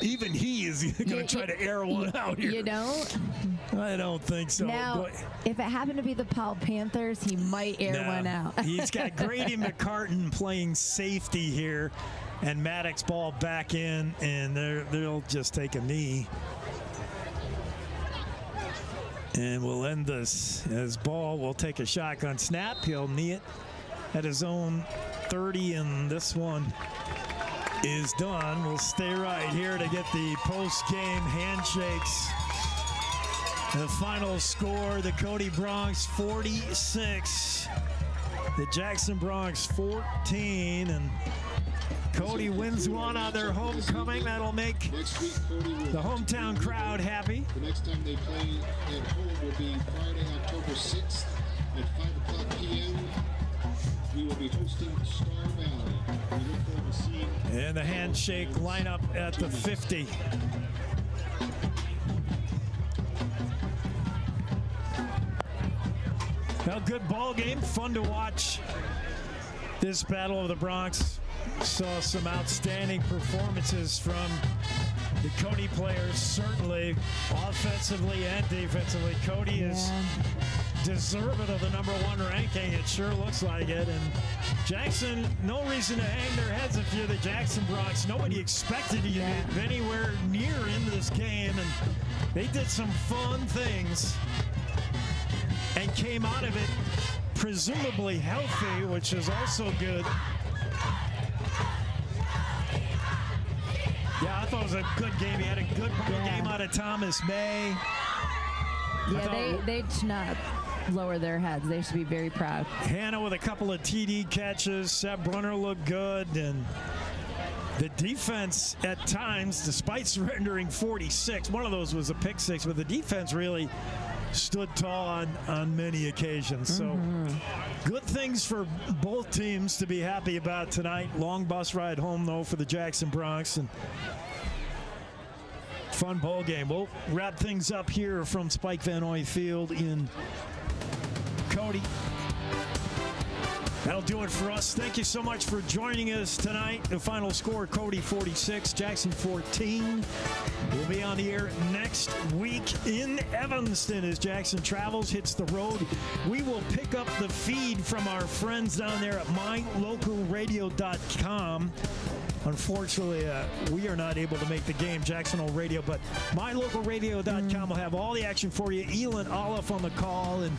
Even he is going to try to air one out here. You don't? I don't think so. Now, if it happened to be the Powell Panthers, he might air one out. He's got Grady McCartan playing safety here. And Maddox ball back in, and they'll just take a knee. And we'll end this as Ball will take a shotgun snap. He'll knee it at his own 30, and this one is done. We'll stay right here to get the post-game handshakes. The final score, the Cody Bronx 46, the Jackson Bronx 14, and Cody wins one on their homecoming. That'll make the hometown crowd happy. The next time they play at home will be Friday, October 6th at 5 o'clock p.m. We will be hosting Star Valley. We look forward to seeing. And the handshake lineup at the 50. Well, good ball game. Fun to watch this Battle of the Bronx. Saw some outstanding performances from the Cody players, certainly offensively and defensively. Cody is deserving of the #1 ranking. It sure looks like it. And Jackson, no reason to hang their heads if you're the Jackson Bronx. Nobody expected you to get anywhere near into this game, and they did some fun things and came out of it presumably healthy, which is also good. Yeah, I thought it was a good game. He had a good game out of Thomas May. Yeah, they should not lower their heads. They should be very proud. Hannah with a couple of TD catches. Seth Brunner looked good. And the defense at times, despite surrendering 46, one of those was a pick six, but the defense really stood tall on many occasions. So good things for both teams to be happy about tonight. Long bus ride home, though, for the Jackson Bronx. And fun ball game. We'll wrap things up here from Spike Vannoy Field in Cody. That'll do it for us. Thank you so much for joining us tonight. The final score, Cody 46, Jackson 14. We'll be on the air next week in Evanston as Jackson travels, hits the road. We will pick up the feed from our friends down there at mylocalradio.com. Unfortunately, we are not able to make the game, Jackson Hole Radio, but mylocalradio.com will have all the action for you. Elon Olive on the call, and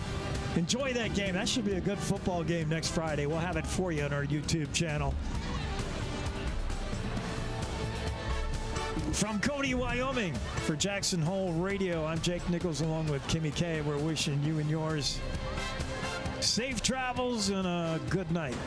enjoy that game. That should be a good football game next Friday. We'll have it for you on our YouTube channel. From Cody, Wyoming, for Jackson Hole Radio, I'm Jake Nichols along with Kimmy K. We're wishing you and yours safe travels and a good night.